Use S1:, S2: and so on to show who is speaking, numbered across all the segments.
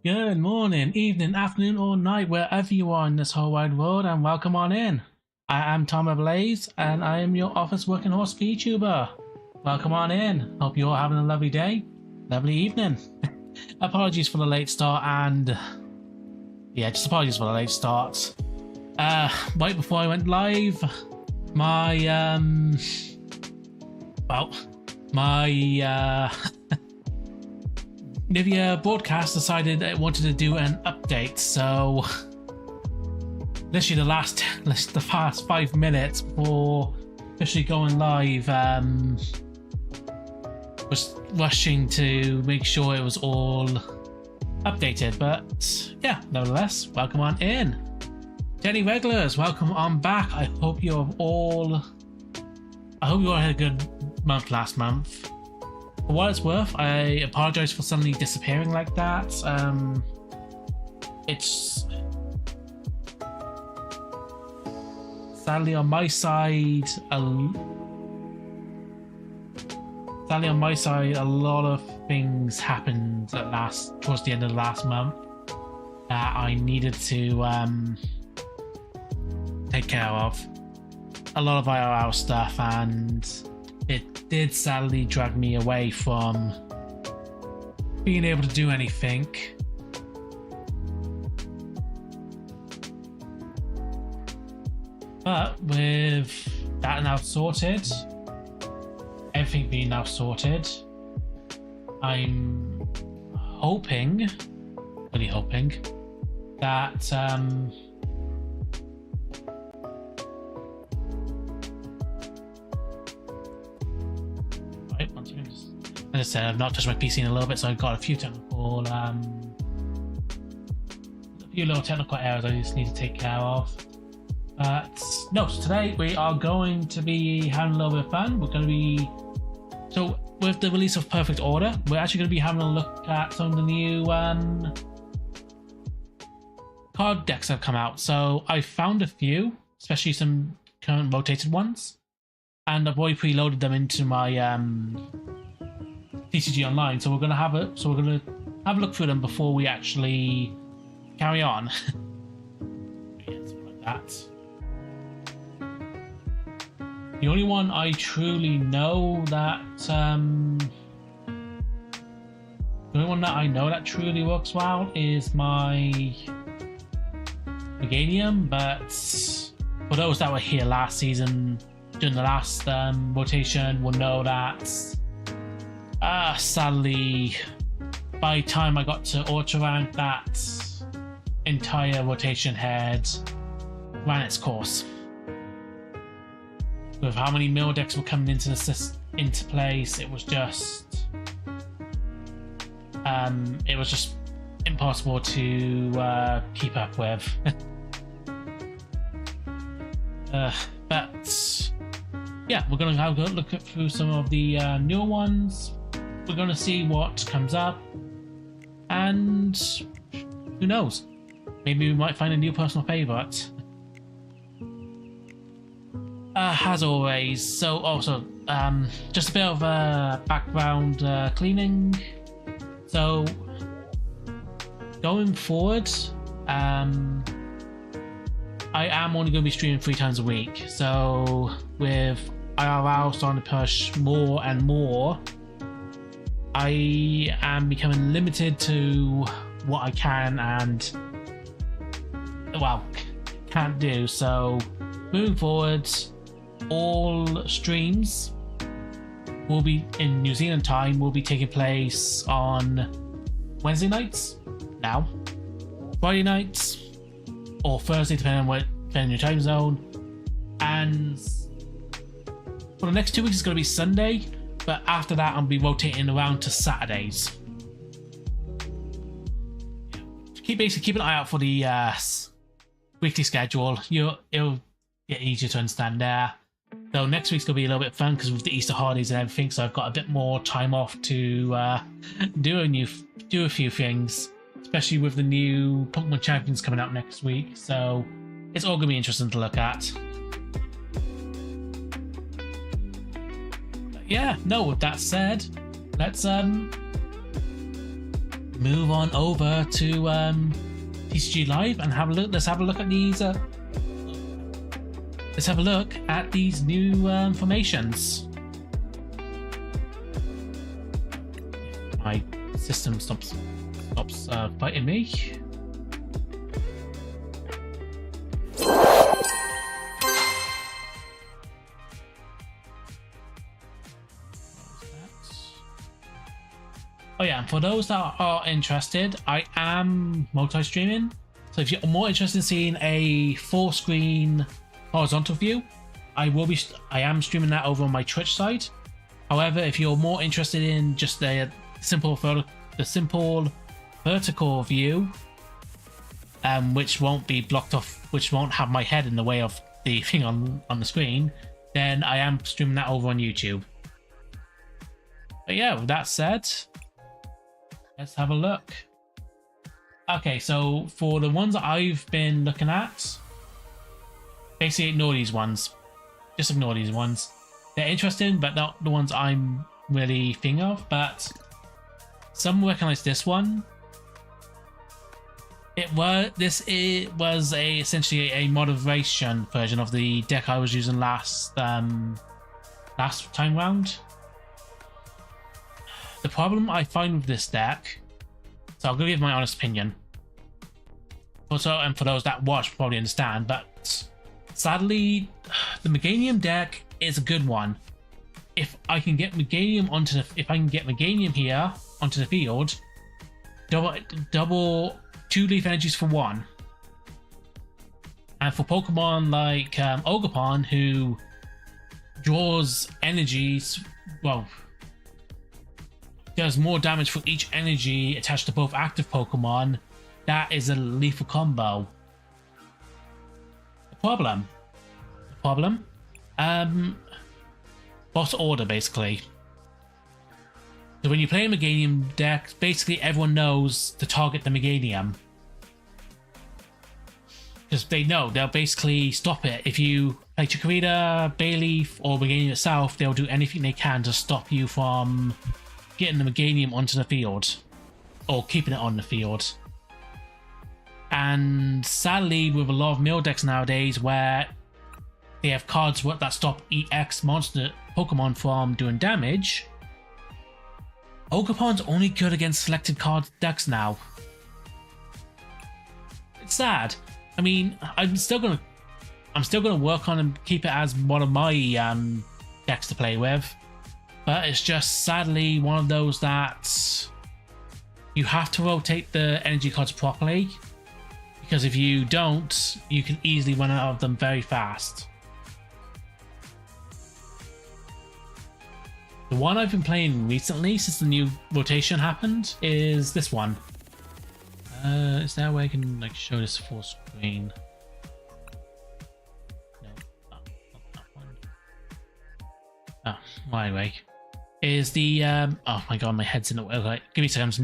S1: Good morning, evening, afternoon, or night, wherever you are in this whole wide world, and welcome on in. I am ThomaBlaze, and I am your Office-Working Horse VTuber. Welcome on in. Hope you're all having a lovely day, lovely evening. Apologies for the late start, and yeah, just apologies for the late start. Right before I went live, my Nivea broadcast decided it wanted to do an update, so literally the past 5 minutes before officially going live, was rushing to make sure it was all updated. But yeah, nevertheless, welcome on in. To any regulars, welcome on back. I hope you all had a good month last month. For what it's worth, I apologize for suddenly disappearing like that. It's sadly on my side. A lot of things happened towards the end of the last month that I needed to take care of. A lot of IRL stuff, and it did sadly drag me away from being able to do anything. But with that now sorted, everything being now sorted, I'm really hoping that as I said, I've not touched my PC in a little bit, so I've got a few little technical errors I just need to take care of. But no, so today we are going to be having a little bit of fun. So with the release of Perfect Order, we're actually going to be having a look at some of the new card decks that have come out. So I found a few, especially some current rotated ones, and I've already preloaded them into my TCG Online. So we're gonna have a look through them before we actually carry on. Yeah, something like that. The only one I truly know that truly works well is my Meganium, but for those that were here last season during the last rotation will know that sadly by the time I got to Ultra Rank, that entire rotation had ran its course. With how many mill decks were coming into place, it was just impossible to keep up with. But yeah, we're gonna have a look through some of the newer ones. We're gonna see what comes up, and who knows, maybe we might find a new personal favorite. As always, so also just a bit of background cleaning. So going forward, I am only going to be streaming 3 times a week. So with IRL starting to push more and more, I am becoming limited to what I can and can't do. So moving forward, all streams will be in New Zealand time, will be taking place on Wednesday nights now, Friday nights, or Thursday, depending on your time zone. And for the next 2 weeks, it's going to be Sunday, but after that, I'll be rotating around to Saturdays. Keep an eye out for the weekly schedule. It'll get easier to understand there. So next week's gonna be a little bit fun because with the Easter holidays and everything, so I've got a bit more time off to do a few things, especially with the new Pokémon Champions coming out next week. So it's all gonna be interesting to look at. But yeah, no. With that said, let's move on over to TCG Live and have a look. Let's have a look at these. Let's have a look at these new formations. My system stops fighting me. Oh yeah, and for those that are interested, I am multi-streaming. So if you're more interested in seeing a full screen horizontal view, I am streaming that over on my Twitch side. However, if you're more interested in just the simple vertical view, which won't be blocked off, which won't have my head in the way of the thing on the screen, then I am streaming that over on YouTube. But yeah, with that said, let's have a look. Okay, so for the ones that I've been looking at, basically ignore these ones. Just ignore these ones. They're interesting, but not the ones I'm really thinking of. But some recognize this one. It was essentially a moderation version of the deck I was using last time round. The problem I find with this deck, so I'm going to give my honest opinion. Also, and for those that watch probably understand, but sadly, the Meganium deck is a good one. If I can get Meganium here onto the field, double 2 leaf energies for 1. And for Pokemon like Ogerpon, who draws energies, well, does more damage for each energy attached to both active Pokemon, that is a lethal combo. The problem, boss order basically. So when you play a Meganium deck, basically everyone knows to target the Meganium. Because they know they'll basically stop it. If you play Chikorita, Bayleaf, or Meganium itself, they'll do anything they can to stop you from getting the Meganium onto the field, or keeping it on the field. And sadly, with a lot of mill decks nowadays where they have cards that stop EX monster Pokemon from doing damage, Ogerpon's only good against selected card decks now. It's sad. I mean, I'm still gonna work on and keep it as one of my decks to play with. But it's just sadly one of those that you have to rotate the energy cards properly, because if you don't, you can easily run out of them very fast. The one I've been playing recently since the new rotation happened is this one. Is there a way I can like show this full screen? No, not that one. Oh, well, anyway. Is the oh my god, my head's in the way. Okay, give me a second. I'm just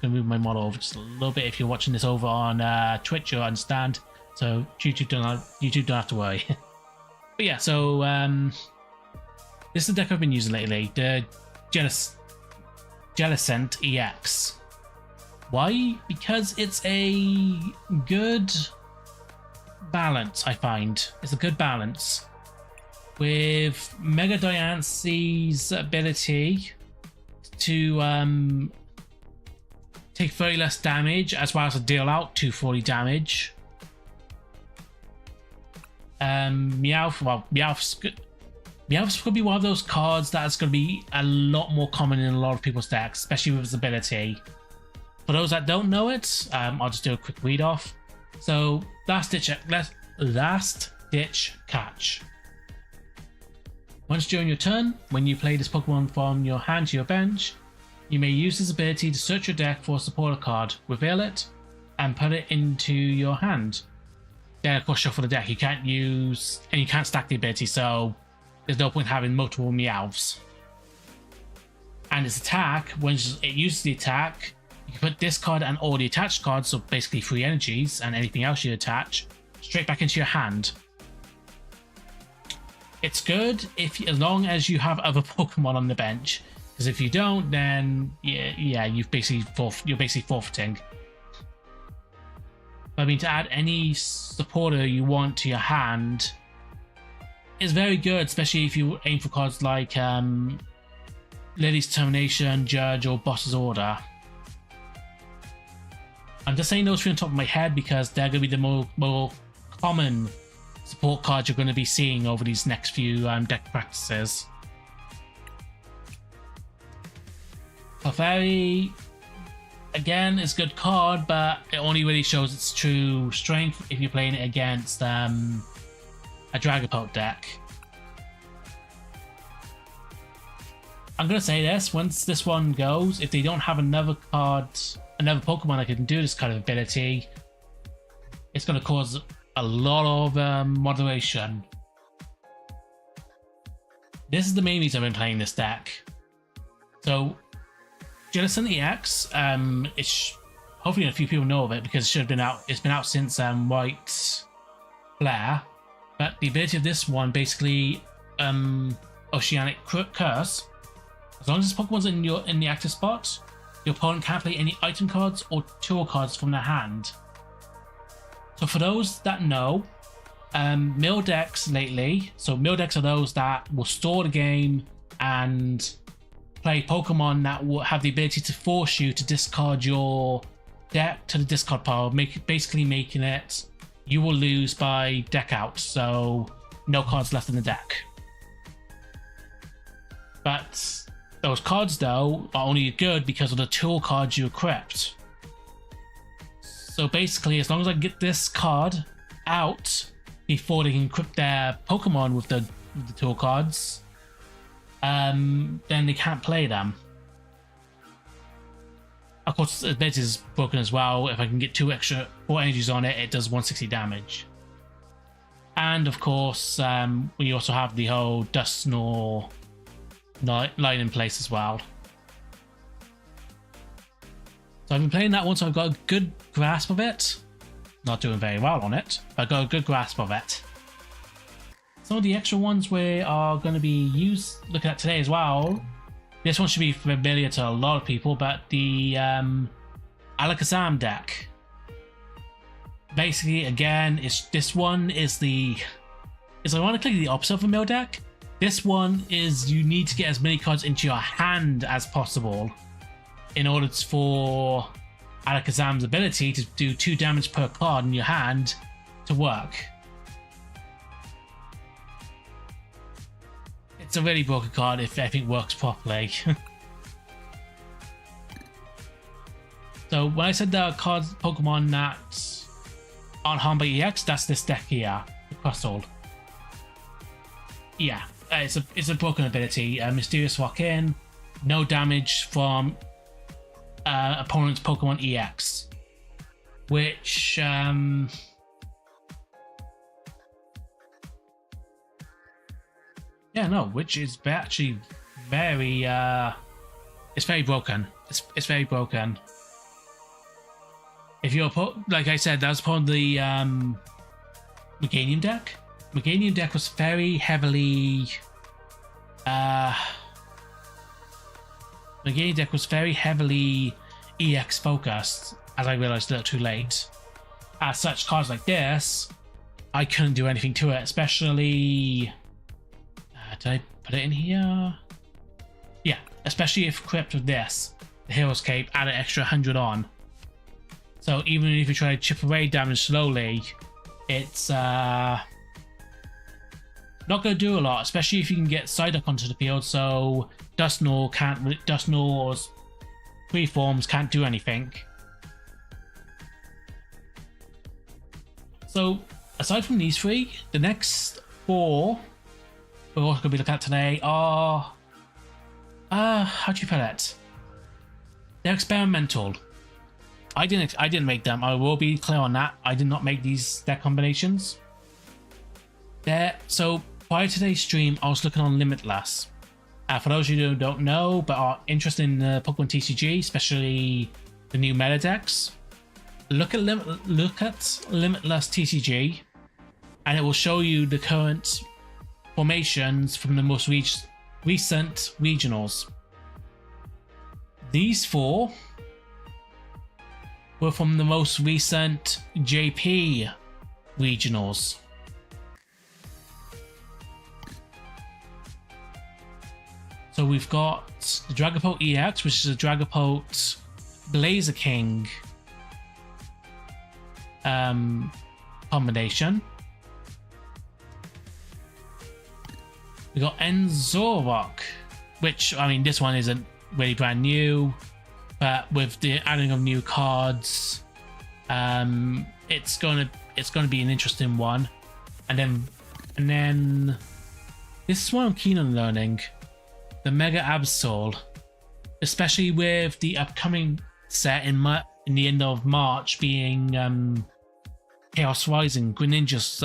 S1: gonna move my model over just a little bit. If you're watching this over on Twitch, you'll understand. So YouTube don't have to worry. But yeah, so this is the deck I've been using lately, the Jellicent EX. Why? Because it's a good balance. I find it's a good balance. With Mega Diance's ability to take 30 less damage, as well as to deal out 240 damage. Meowth's going to be one of those cards that's going to be a lot more common in a lot of people's decks, especially with his ability. For those that don't know it, I'll just do a quick read off. So, Last Ditch Catch. Once during your turn, when you play this Pokemon from your hand to your bench, you may use this ability to search your deck for a supporter card, reveal it, and put it into your hand. Then of course shuffle the deck. You can't use, and you can't stack the ability, so there's no point having multiple Meowths. And its attack, when it uses the attack, you can put this card and all the attached cards, so basically 3 energies and anything else you attach, straight back into your hand. It's good as long as you have other Pokemon on the bench. Because if you don't, then yeah, you're basically forfeiting. I mean, to add any supporter you want to your hand is very good, especially if you aim for cards like Lily's Determination, Judge, or Boss's Order. I'm just saying those three on top of my head because they're going to be the more common support cards you're going to be seeing over these next few deck practices. Clefairy, again, is a good card, but it only really shows its true strength if you're playing it against a Dragapult deck. I'm going to say this, once this one goes, if they don't have another Pokemon that can do this kind of ability, it's going to cause a lot of moderation. This is the main reason I've been playing this deck. So, Jellicent EX, hopefully a few people know of it because it should have been out. It's been out since White Flare, but the ability of this one basically Oceanic Curse. As long as this Pokemon's in the active spot, your opponent can't play any item cards or tool cards from their hand. So for those that know, mill decks lately, so mill decks are those that will store the game and play Pokemon that will have the ability to force you to discard your deck to the discard pile, basically making it you will lose by deck out, so no cards left in the deck. But those cards, though, are only good because of the tool cards you equipped. So basically, as long as I get this card out before they can equip their Pokemon with the tool cards, then they can't play them. Of course, the ability is broken as well. If I can get 4 energies on it, it does 160 damage. And of course, we also have the whole Dusknoir line in place as well. So I've been playing that one, so I've got a good grasp of it. Not doing very well on it, but I've got a good grasp of it. Some of the extra ones we are going to be looking at today as well. This one should be familiar to a lot of people, but the Alakazam deck. Basically, again, this one is ironically the opposite of a mill deck. This one is you need to get as many cards into your hand as possible in order for Alakazam's ability to do 2 damage per card in your hand to work. It's a really broken card if everything works properly. So when I said there are cards, Pokemon that aren't harmed by EX, that's this deck here, the Crustle. Yeah, it's a broken ability. Mysterious Walk In, no damage from opponent's Pokemon EX, which which is actually very it's very broken. It's very broken. If you're like I said, that was part of the Meganium deck. Meganium deck was very heavily EX focused, as I realized a little too late. As such, cards like this, I couldn't do anything to it, especially did I put it in here? Yeah, especially if equipped with this, the Hero's Cape, add an extra 100 on. So even if you try to chip away damage slowly, it's not going to do a lot, especially if you can get Psyduck onto the field, so Dusknoir's 3 forms can't do anything. So aside from these 3, the next 4 we're also going to be looking at today are how do you put it? They're experimental. I didn't make them. I will be clear on that. I did not make these deck combinations. So prior to today's stream, I was looking on Limitless. For those of you who don't know but are interested in the Pokemon TCG, especially the new meta decks, look at Limitless TCG, and it will show you the current formations from the most recent regionals. These 4 were from the most recent JP regionals. So we've got the Dragapult EX, which is a Dragapult Blazer King combination. We got Enzorok, which, I mean, this one isn't really brand new, but with the adding of new cards, it's gonna be an interesting one. And then this is what I'm keen on learning: the Mega Absol, especially with the upcoming set in the end of March being Chaos Rising, Greninja's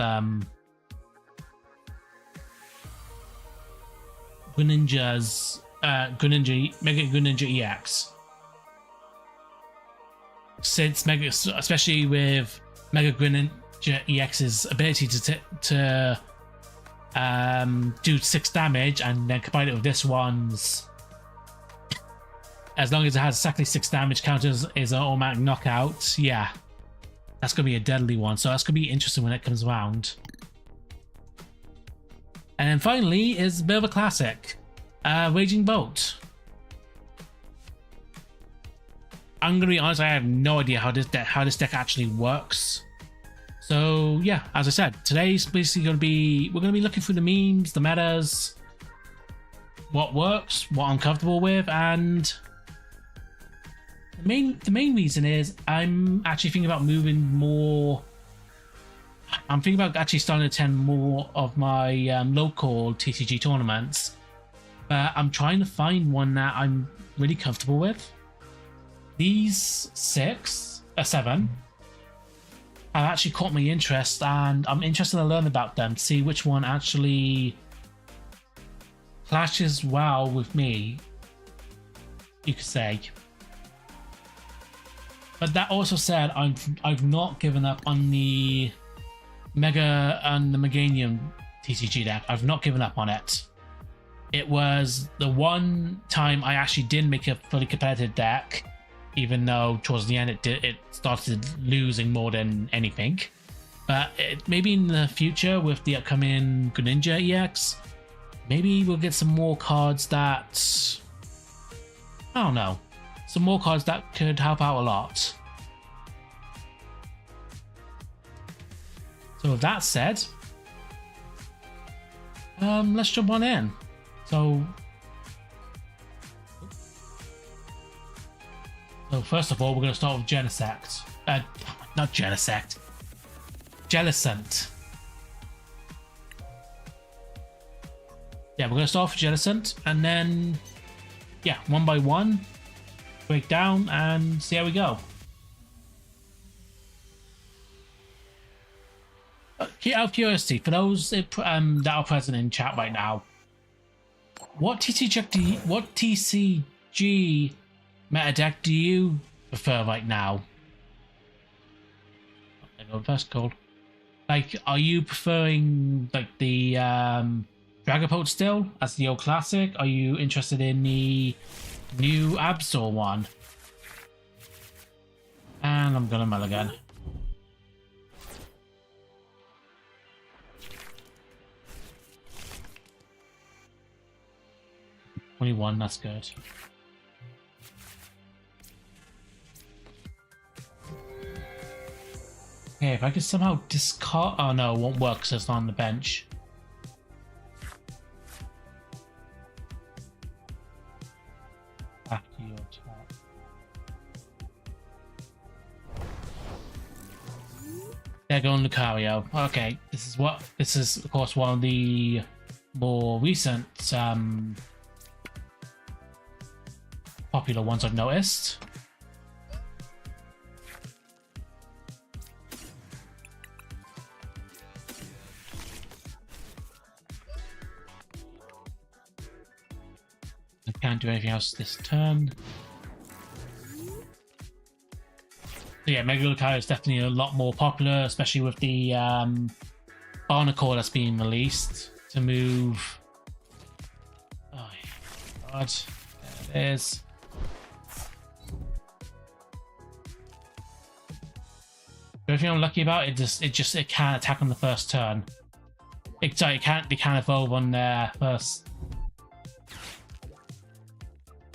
S1: Mega Greninja EX. Since especially with Mega Greninja EX's ability to do 6 damage, and then combine it with this one's, as long as it has exactly 6 damage counters, is an automatic knockout. Yeah, that's gonna be a deadly one. So that's gonna be interesting when it comes around. And then finally is a bit of a classic, Raging Bolt. I'm gonna be honest, I have no idea how this deck actually works. So yeah, as I said, today's basically we're gonna be looking through the memes, the metas, what works, what I'm comfortable with, and the main reason is I'm actually thinking about moving more. I'm thinking about actually starting to attend more of my local TCG tournaments, but I'm trying to find one that I'm really comfortable with. These 7 have actually caught my interest, and I'm interested to learn about them, to see which one actually clashes well with me, you could say. But that also said, I've not given up on the Mega and the Meganium TCG deck. I've not given up on it. It was the one time I actually did make a fully competitive deck, even though towards the end it started losing more than anything. But maybe in the future with the upcoming Greninja EX, maybe we'll get some more cards that, I don't know, some more cards that could help out a lot. So with that said, let's jump on in. So first of all, we're going to start with Genesect. Not Genesect. Jellicent. Yeah, we're going to start off with Jellicent, and then, yeah, one by one, break down and see how we go. Out of curiosity, for those that are present in chat right now, what TCG meta deck do you prefer right now? I go first, cool. Like, are you preferring like the Dragapult still as the old classic? Are you interested in the new Absol one? And I'm gonna mulligan. $21, that's good. Okay, if I could somehow discard... Oh no, it won't work because it's not on the bench. Back to your top. There going Lucario. Okay, this is of course one of the more recent popular ones I've noticed. I can't do anything else this turn. So yeah, Mega Lucario is definitely a lot more popular, especially with the Barnacle that's being released to move. Oh god, there it is. The only thing I'm lucky about it can't attack on the first turn. They can't evolve on their first.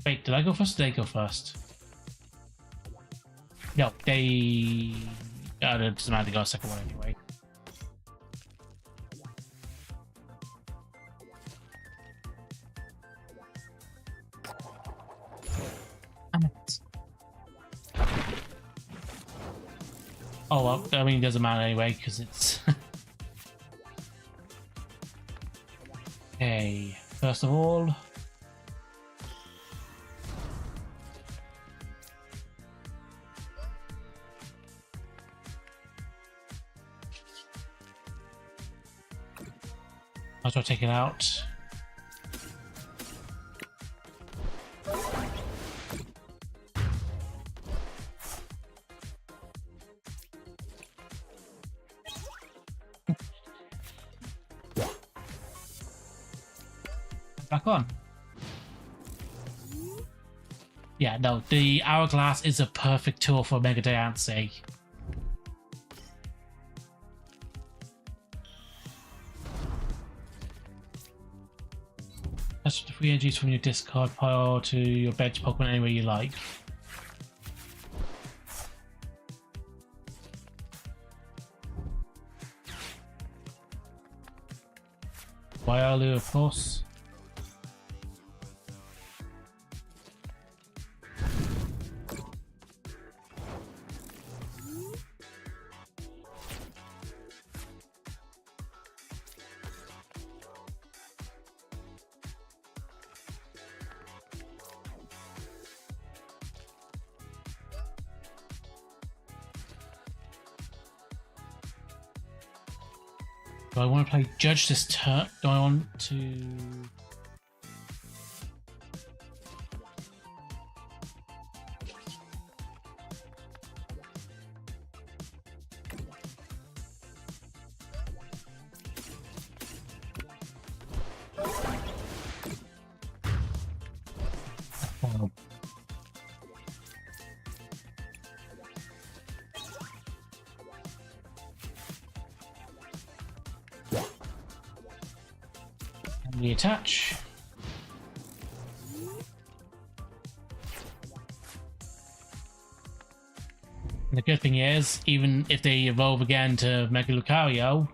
S1: Wait, did I go first? Or did they go first? No, they. It doesn't matter. They got a second one anyway. Oh well, I mean, it doesn't matter anyway because it's. Okay, first of all. I'll try to take it out. Back on. Yeah, no, the Hourglass is a perfect tool for Mega Diancie. Transfer the free energies from your discard pile to your bench Pokemon anywhere you like. Waialu, of course. Do I want to play Judge this turn? Do I want to... Oh. Reattach. And the good thing is, even if they evolve again to Mega Lucario,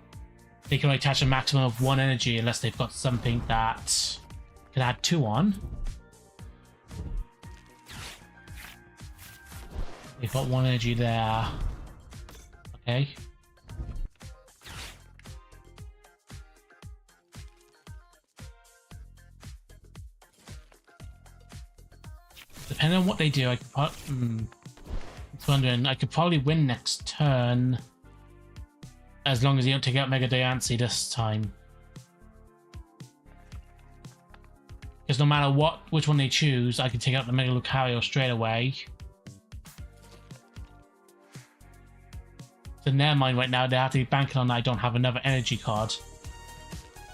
S1: they can only attach a maximum of 1 energy unless they've got something that can add 2 on. They've got 1 energy there. Okay. Depending on what they do, I could wondering, I could probably win next turn as long as you don't take out Mega Diancie this time. Because no matter which one they choose, I can take out the Mega Lucario straight away. So in their mind right now, they have to be banking on I don't have another energy card.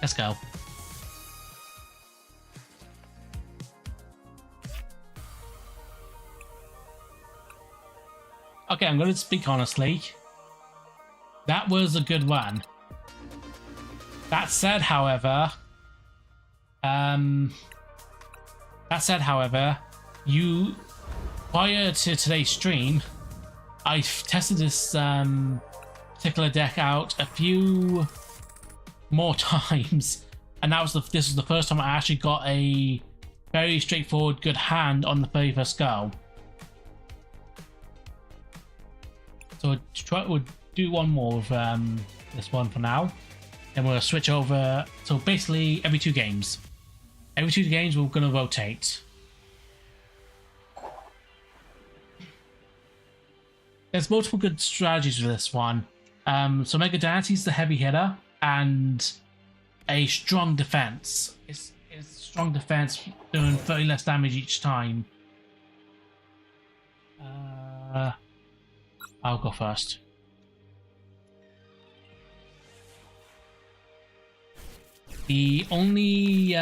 S1: Let's go. Okay, I'm going to speak honestly. That was a good one. That said, however, you prior to today's stream, I tested this particular deck out a few more times, and this was the first time I actually got a very straightforward, good hand on the very first go. So we'll do one more of this one for now. Then we'll switch over. So basically every 2 games. Every 2 games we're going to rotate. There's multiple good strategies for this one. So Mega Diancie is the heavy hitter and a strong defense. It's strong defense doing 30 less damage each time. I'll go first. The only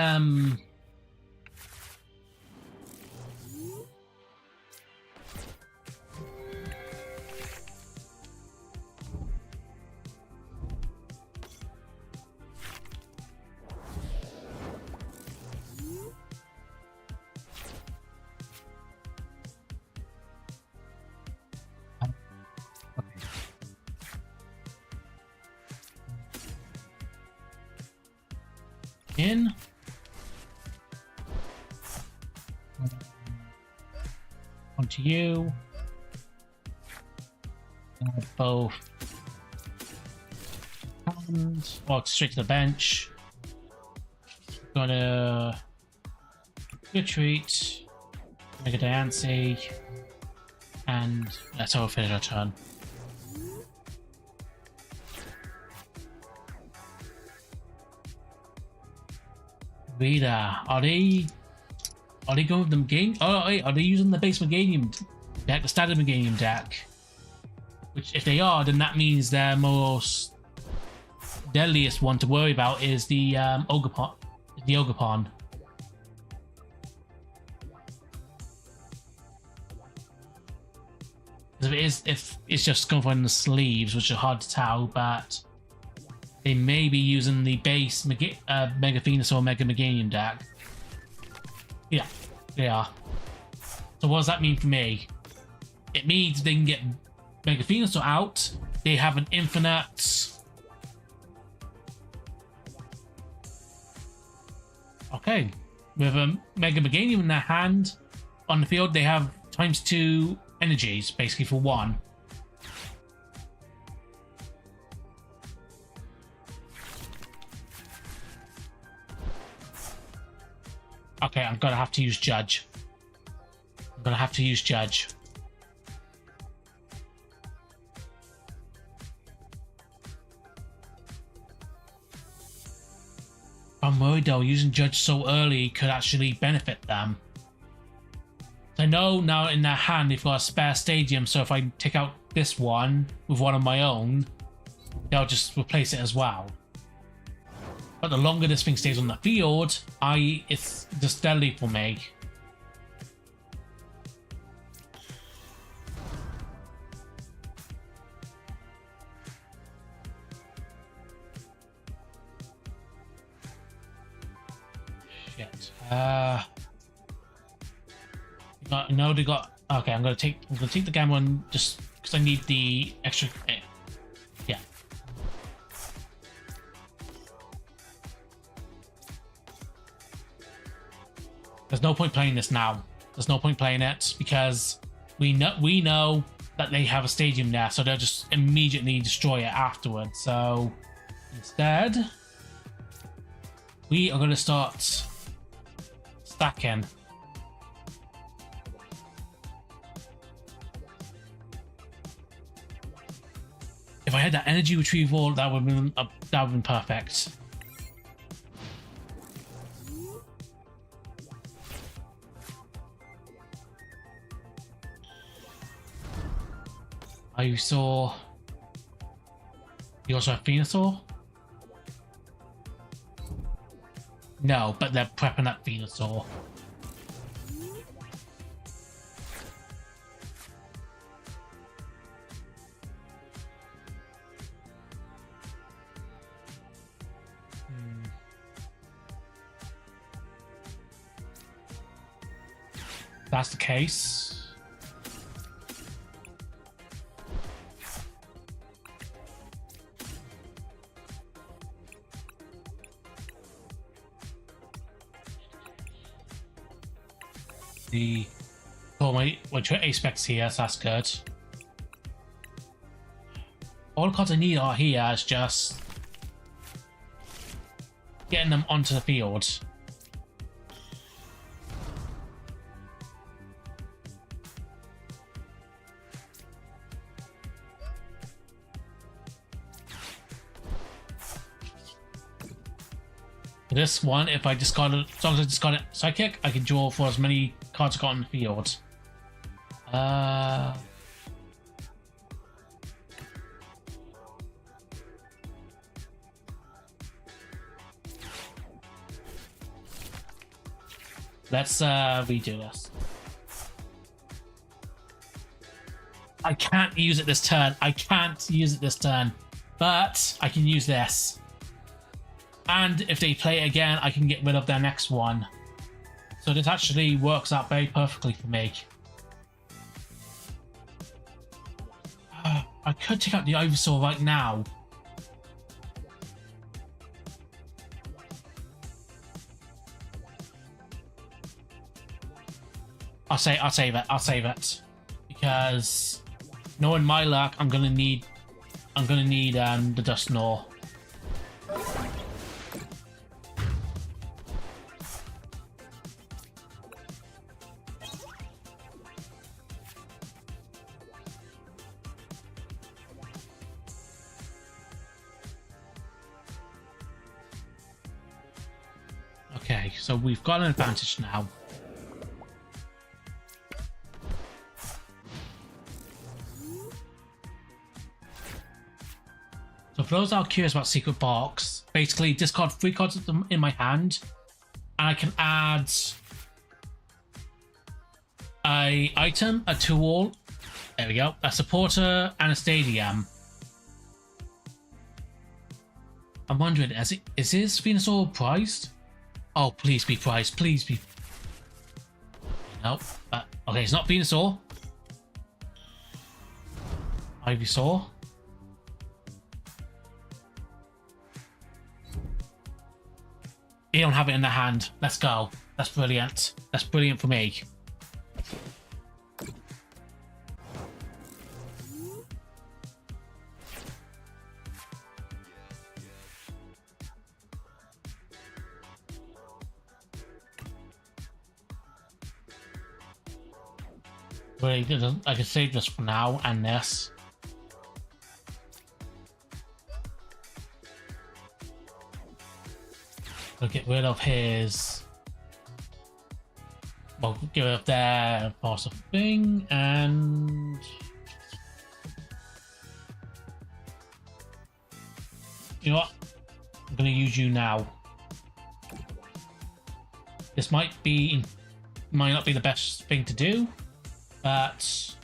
S1: in. Onto you. Both hands. Well, straight to the bench. Gonna retreat. Make a Diancie. And that's how we'll finish our turn. Rita, are they going with the game? Oh wait, are they using the base Meganium deck, the standard Meganium deck? Which, if they are, then that means their most deadliest one to worry about is the Ogre Pawn. If it's just going for in the sleeves, which are hard to tell, but they may be using the base Mega Venusaur Mega Meganium deck. Yeah, they are. So what does that mean for me? It means they can get Mega Venusaur out. They have an infinite. Okay, with a Mega Meganium in their hand on the field, they have ×2 energies, basically for 1. Okay, I'm gonna have to use Judge. I'm worried though, using Judge so early could actually benefit them. I know now in their hand they've got a spare stadium, so if I take out this one with one of my own, they'll just replace it as well. But the longer this thing stays on the field, it's just deadly for me. Shit. No, they got. Okay, I'm gonna take the gamma one just because I need the extra. Yeah. There's no point playing this now. There's no point playing it because we know that they have a stadium there, so they'll just immediately destroy it afterwards. So instead, we are gonna start stacking. If I had that energy retrieval, that would have been perfect. You also have Venusaur? No, but they're prepping that Venusaur. That's the case. My ace specs here, so that's good. All the cards I need are here, is just getting them onto the field. For this one, if I discard it, as long as I discard it Psychic, I can draw for as many cards I got on the field. Let's redo this. I can't use it this turn. But I can use this. And if they play it again, I can get rid of their next one. So this actually works out very perfectly for me. I could take out the Ivysaur right now. I'll save it because knowing my luck, I'm gonna need the dust gnaw. Okay, so we've got an advantage now. So for those that are curious about Secret Box, basically discard 3 cards of them in my hand, and I can add a item, a tool, there we go, a supporter, and a stadium. I'm wondering, is this Venusaur priced? Oh, please be priced, please be. Nope. Okay, it's not Venusaur. Ivysaur. You don't have it in the hand. Let's go. That's brilliant. That's brilliant for me. Really, I can save this for now and this. We'll get rid of his. Well, get rid of their parcel thing and. You know what? I'm gonna use you now. This might not be the best thing to do, but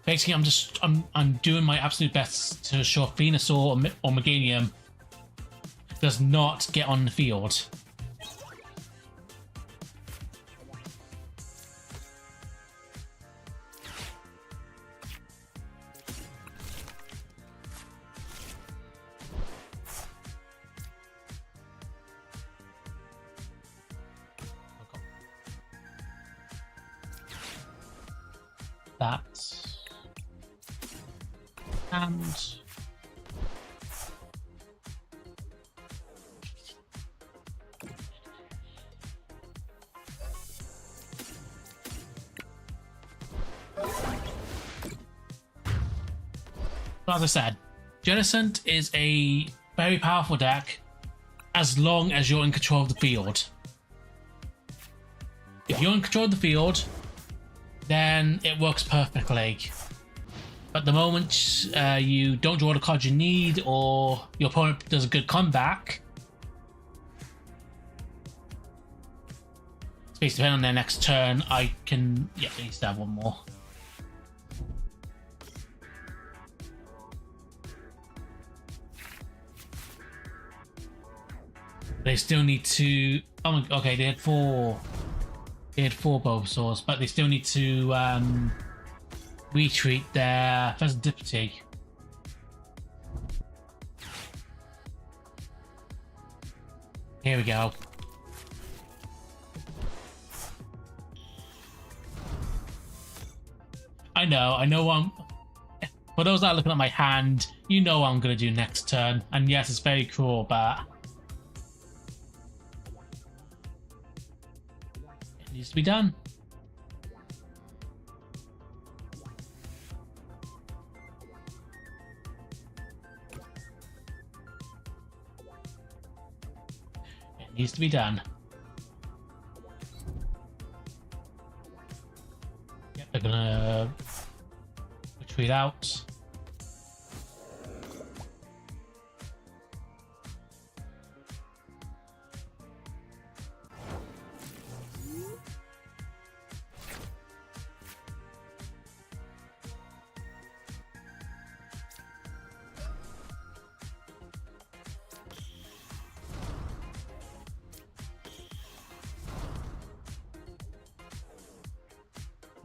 S1: basically I'm doing my absolute best to ensure Venusaur or Meganium does not get on the field. That and as I said, Genesect is a very powerful deck as long as you're in control of the field. If you're in control of the field, then it works perfectly. But the moment you don't draw the cards you need, or your opponent does a good comeback, it's basically depending on their next turn. I can, yeah, I need to have one more. They still need to. Oh, okay, they had four. They had 4 Bulbasaurs, but they still need to retreat their Pheasantipity. Here we go. I know what I'm. For those that are looking at my hand, you know what I'm going to do next turn. And yes, it's very cruel, but it needs to be done. It needs to be done. Yep, they're gonna retreat out.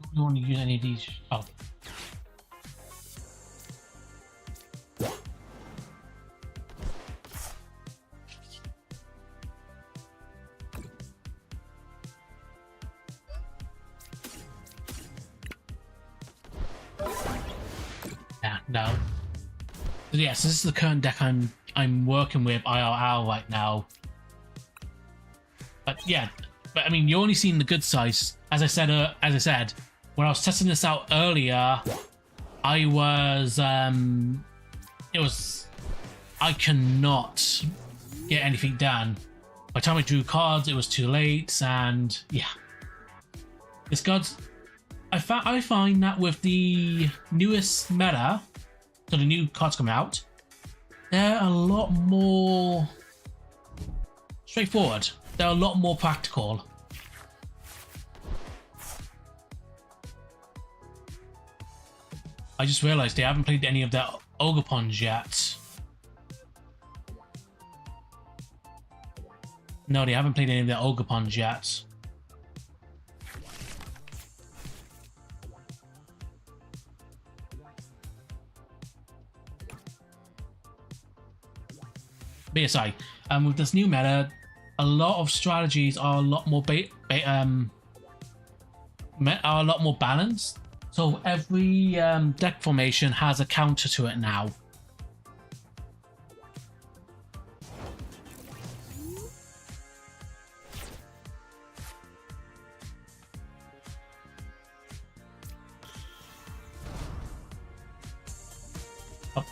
S1: I don't want to use any of these. Oh. No. But yes, this is the current deck I'm working with IRL right now. But yeah, but I mean, you're only seeing the good size. As I said, when I was testing this out earlier, I was I cannot get anything done. By the time I drew cards, it was too late, and yeah, this card's. I find that with the newest meta, so the new cards coming out, they're a lot more straightforward. They're a lot more practical. I just realized they haven't played any of their Ogre-Pons yet. No, they haven't played any of their Ogre-Pons yet. But aside, with this new meta, a lot of strategies are a lot more are a lot more balanced. So every deck formation has a counter to it now. Oh.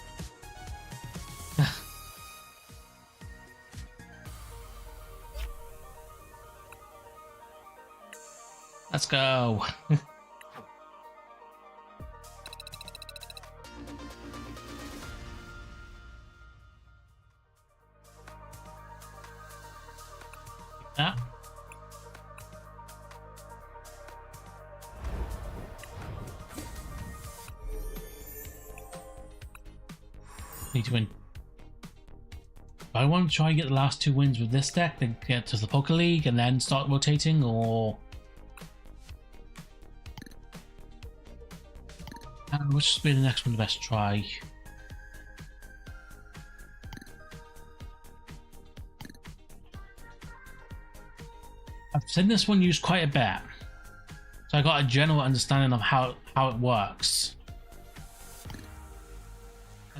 S1: Let's go. That. Need to win. I want to try and get the last 2 wins with this deck, then get to the Poker League and then start rotating, or which should be the next one the best try. I've seen this one used quite a bit, so I got a general understanding of how it works.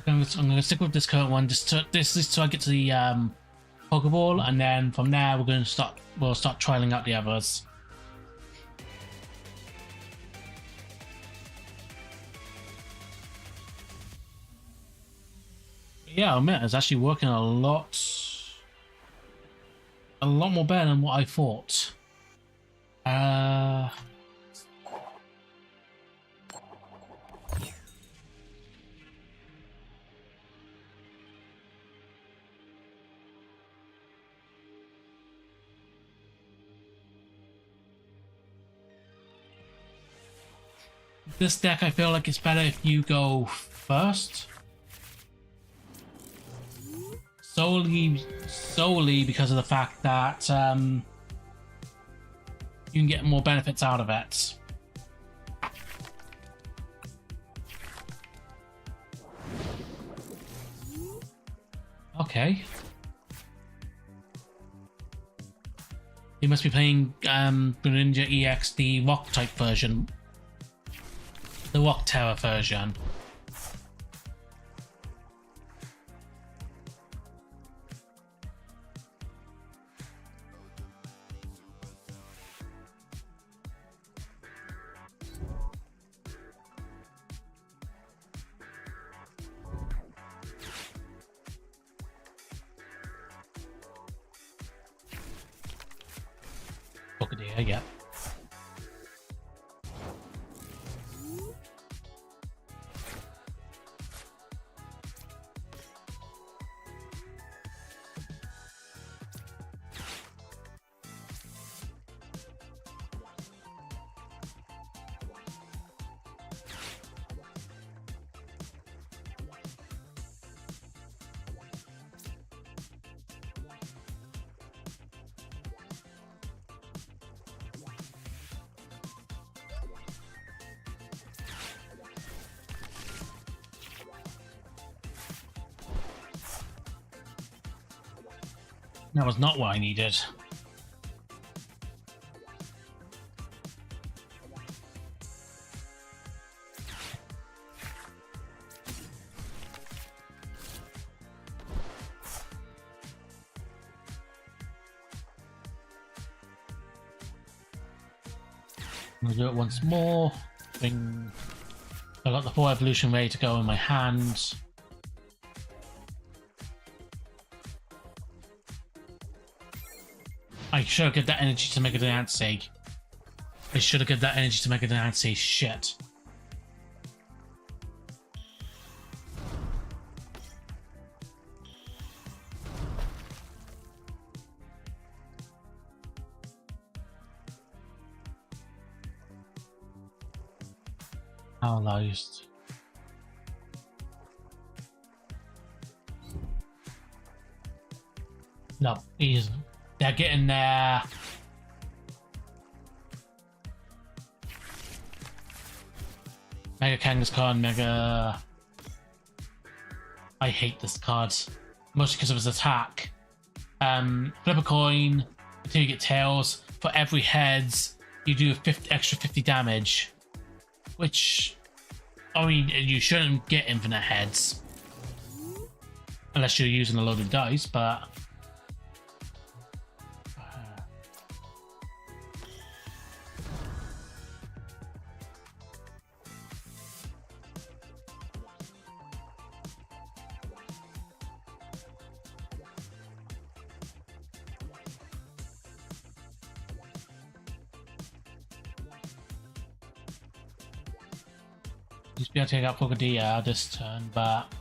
S1: I'm going to stick with this current one just to so I get to the Pokeball, and then from there we'll start trialing out the others. Yeah, I admit it's actually working a lot more better than what I thought. This deck, I feel like it's better if you go first. Solely because of the fact that you can get more benefits out of it. Okay. You must be playing Greninja EX, the rock type version. The rock terror version. Yeah. That was not what I needed. I'm gonna do it once more. Bring. I got the 4 evolution ready to go in my hand. I should have got that energy to make a Nancy. I should have got that energy to make a Nancy. Shit. Paralyzed. No, he's. They're getting there. Mega Kangaskhan, Mega. I hate this card. Mostly because of his attack. Flip a coin until you get tails. For every heads, you do extra 50 damage. Which, I mean, you shouldn't get infinite heads. Unless you're using a load of dice, but... Just be able to take out Pokémon this turn, but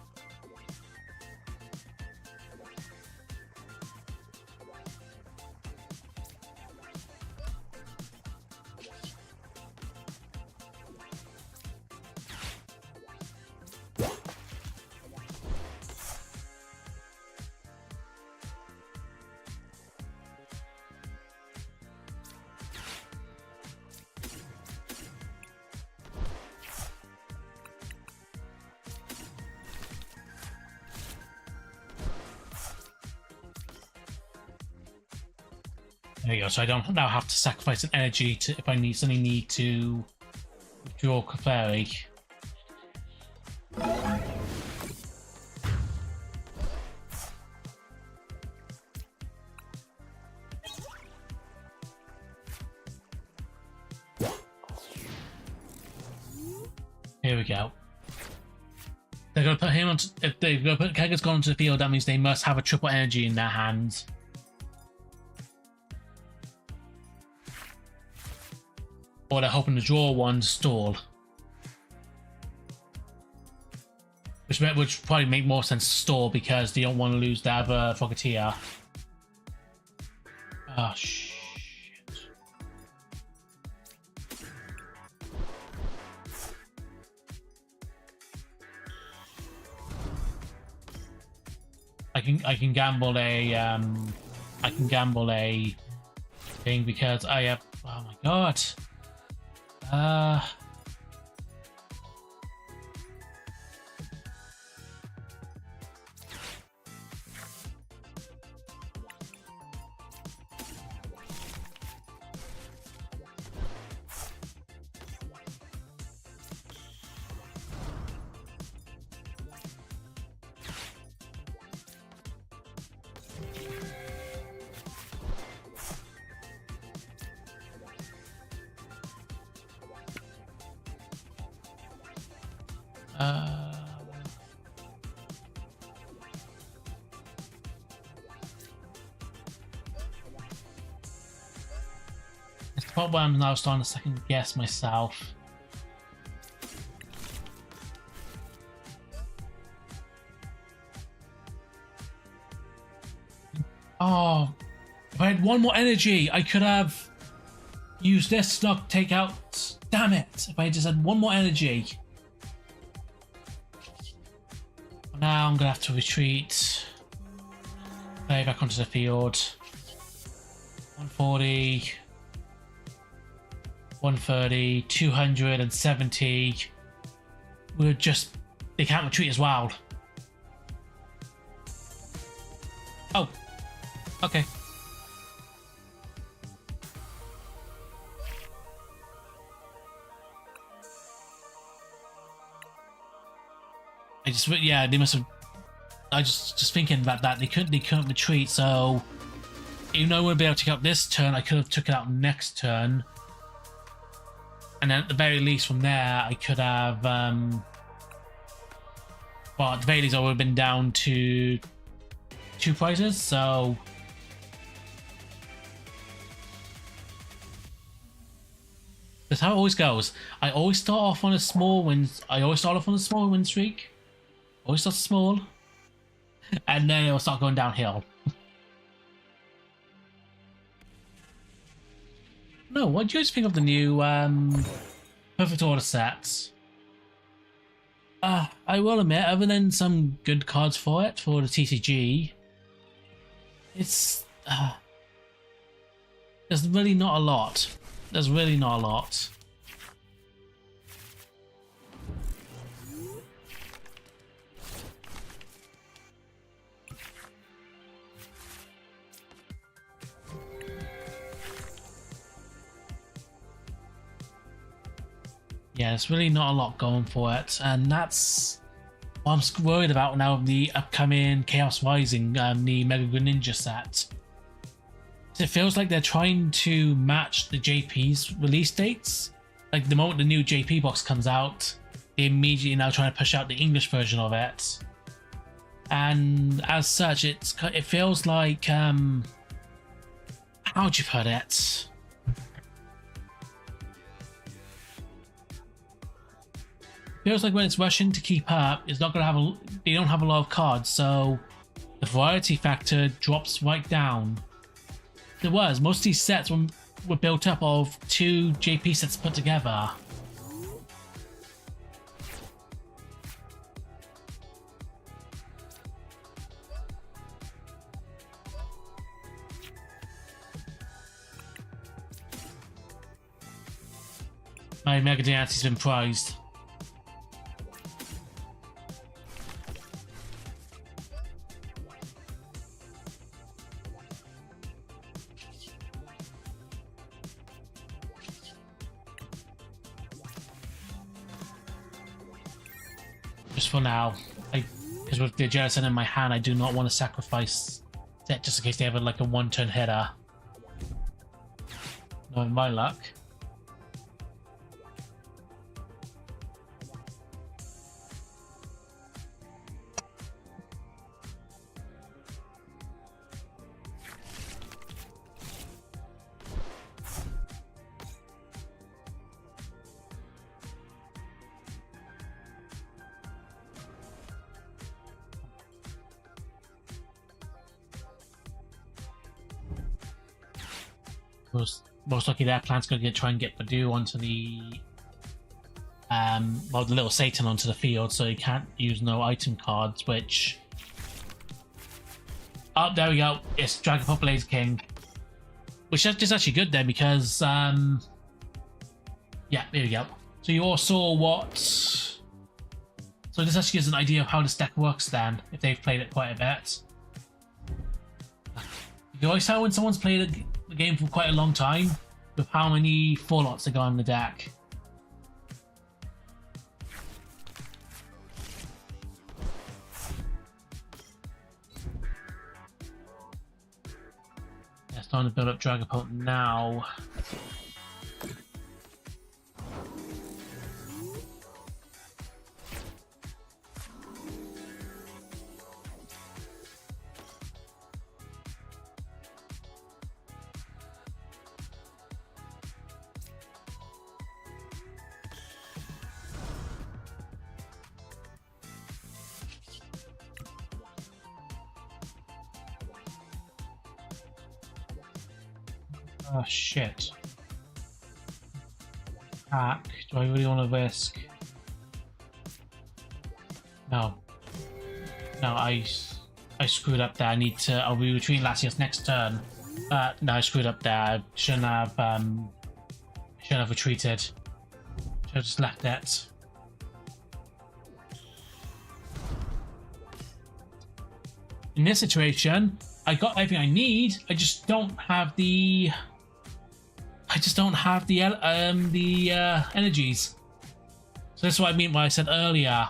S1: there you go. So I don't now have to sacrifice an energy to if I suddenly need to draw Clefairy. Here we go. They're going to put him on. If they're going to put Kangaskhan onto the field, that means they must have a triple energy in their hands. Or they're hoping to draw one to stall. Which would probably make more sense to stall because they don't want to lose the other Focketeer. Oh, shit. I can gamble a thing because I have. Oh my god. It's the part where I'm now starting to second guess myself. Oh, if I had one more energy, I could have used this to not take out. Damn it! If I just had one more energy. Now I'm gonna have to retreat. Play back onto the field. 140, 130, 270. We're just. They can't retreat as well. Oh. Okay. Yeah, they must have. I just thinking about that. They couldn't retreat. So even though we'll be able to take out this turn, I could have took it out next turn. And then at the very least from there, I could have, well, at the very least I would have been down to 2 prizes, so that's how it always goes. I always start off on a small win streak. Always start small, and then it'll start going downhill. No, what do you guys think of the new Perfect Order set? I will admit, other than some good cards for it, for the TCG, it's there's really not a lot. There's really not a lot. Yeah, there's really not a lot going for it, and that's what I'm worried about now with the upcoming Chaos Rising, the Mega Greninja set. It feels like they're trying to match the JP's release dates. Like the moment the new JP box comes out, they immediately now trying to push out the English version of it. And as such, it feels like how'd you put it? Feels like when it's rushing to keep up, it's not gonna have they don't have a lot of cards, so the variety factor drops right down. There was most of these sets were built up of 2 JP sets put together. My Mega Dynasty's been prized. Just for now, because with the Jellicent in my hand, I do not want to sacrifice that just in case they have like a 1-turn hitter. Knowing my luck. Most likely their plan's going to try and get Badu onto the well, the little Satan onto the field, so he can't use no item cards, which oh, there we go, it's Dragon Blaze King, which is actually good then, because yeah, there we go. So you all saw what, so this actually gives an idea of how this deck works then, if they've played it quite a bit. You always tell when someone's played the game for quite a long time with how many 4-lots they got in the deck. Yeah, starting to build up Dragapult now. Oh shit. Hack. Do I really want to risk? No. No, I screwed up there. I need to. I'll be retreating Latias next turn. No, I screwed up there. I shouldn't have retreated. Should have just left it. In this situation, I got everything I need. I just don't have the. Energies. So that's what I mean when I said earlier.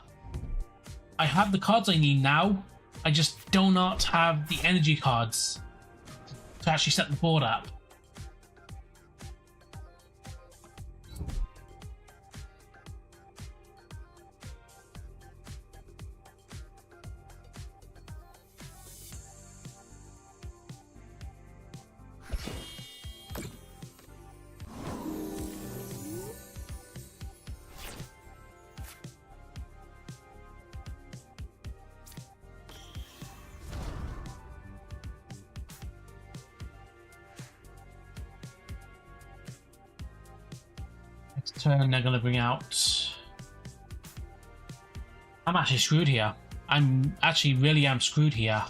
S1: I have the cards I need now. I just do not have the energy cards to actually set the board up. turn they're gonna bring out. I'm actually screwed here. I'm actually really am screwed here.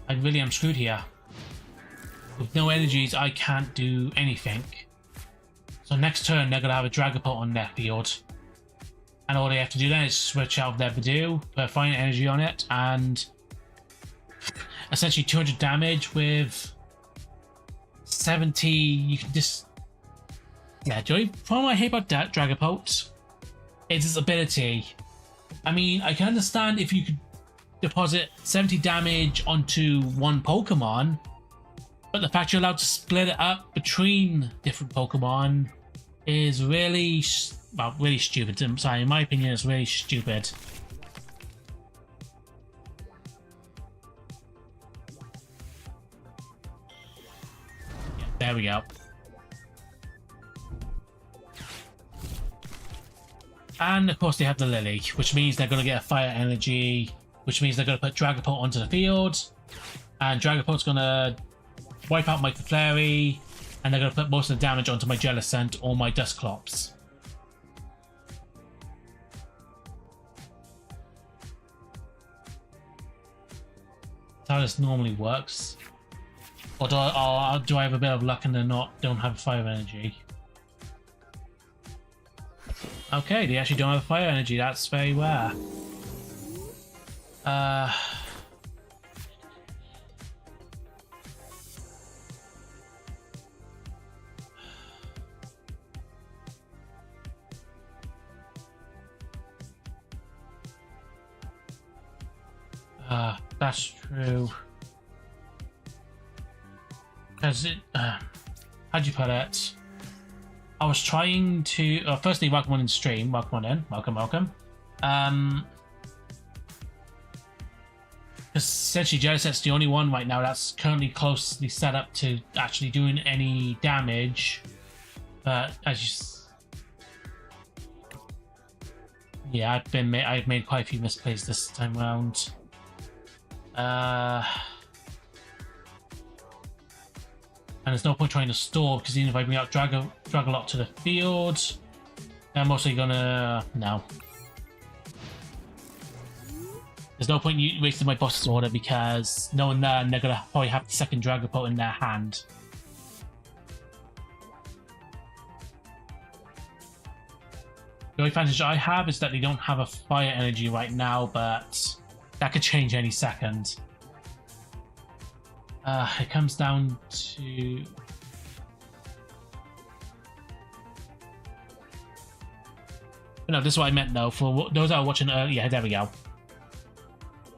S1: I really am screwed here. With no energies, I can't do anything. So next turn, they're gonna have a Dragapult on their field. And all they have to do then is switch out their Badoo, put Fire Energy on it, and essentially 200 damage with 70. You can just. Yeah, the only problem I hate about that Dragapult is its ability. I mean, I can understand if you could deposit 70 damage onto one Pokemon, but the fact you're allowed to split it up between different Pokemon is really, well, really stupid. I'm sorry, in my opinion, it's really stupid. Yeah, there we go. And of course they have the Lily, which means they're going to get a Fire Energy, which means they're going to put Dragapult onto the field, and Dragapult's going to wipe out my Clefairy, and they're going to put most of the damage onto my Jellicent or my Dusclops. That's how this normally works. Or do I have a bit of luck and don't have Fire Energy? Okay, they actually don't have Fire Energy. That's very rare. That's true. Because it, how'd you put it? I was trying to. Firstly, welcome on in stream. Welcome on in. Welcome. Because essentially, Jellicent's the only one right now that's currently closely set up to actually doing any damage. But as you, yeah, I've made quite a few misplays this time around. And there's no point trying to store, because even if I bring out Dragalot to the field, I'm mostly gonna. No. There's no point you wasting my boss's order, because knowing that they're gonna probably have the second Dragapult in their hand. The only advantage I have is that they don't have a Fire Energy right now, but that could change any second. It comes down to. No, this is what I meant though. For those that are watching earlier, yeah, there we go.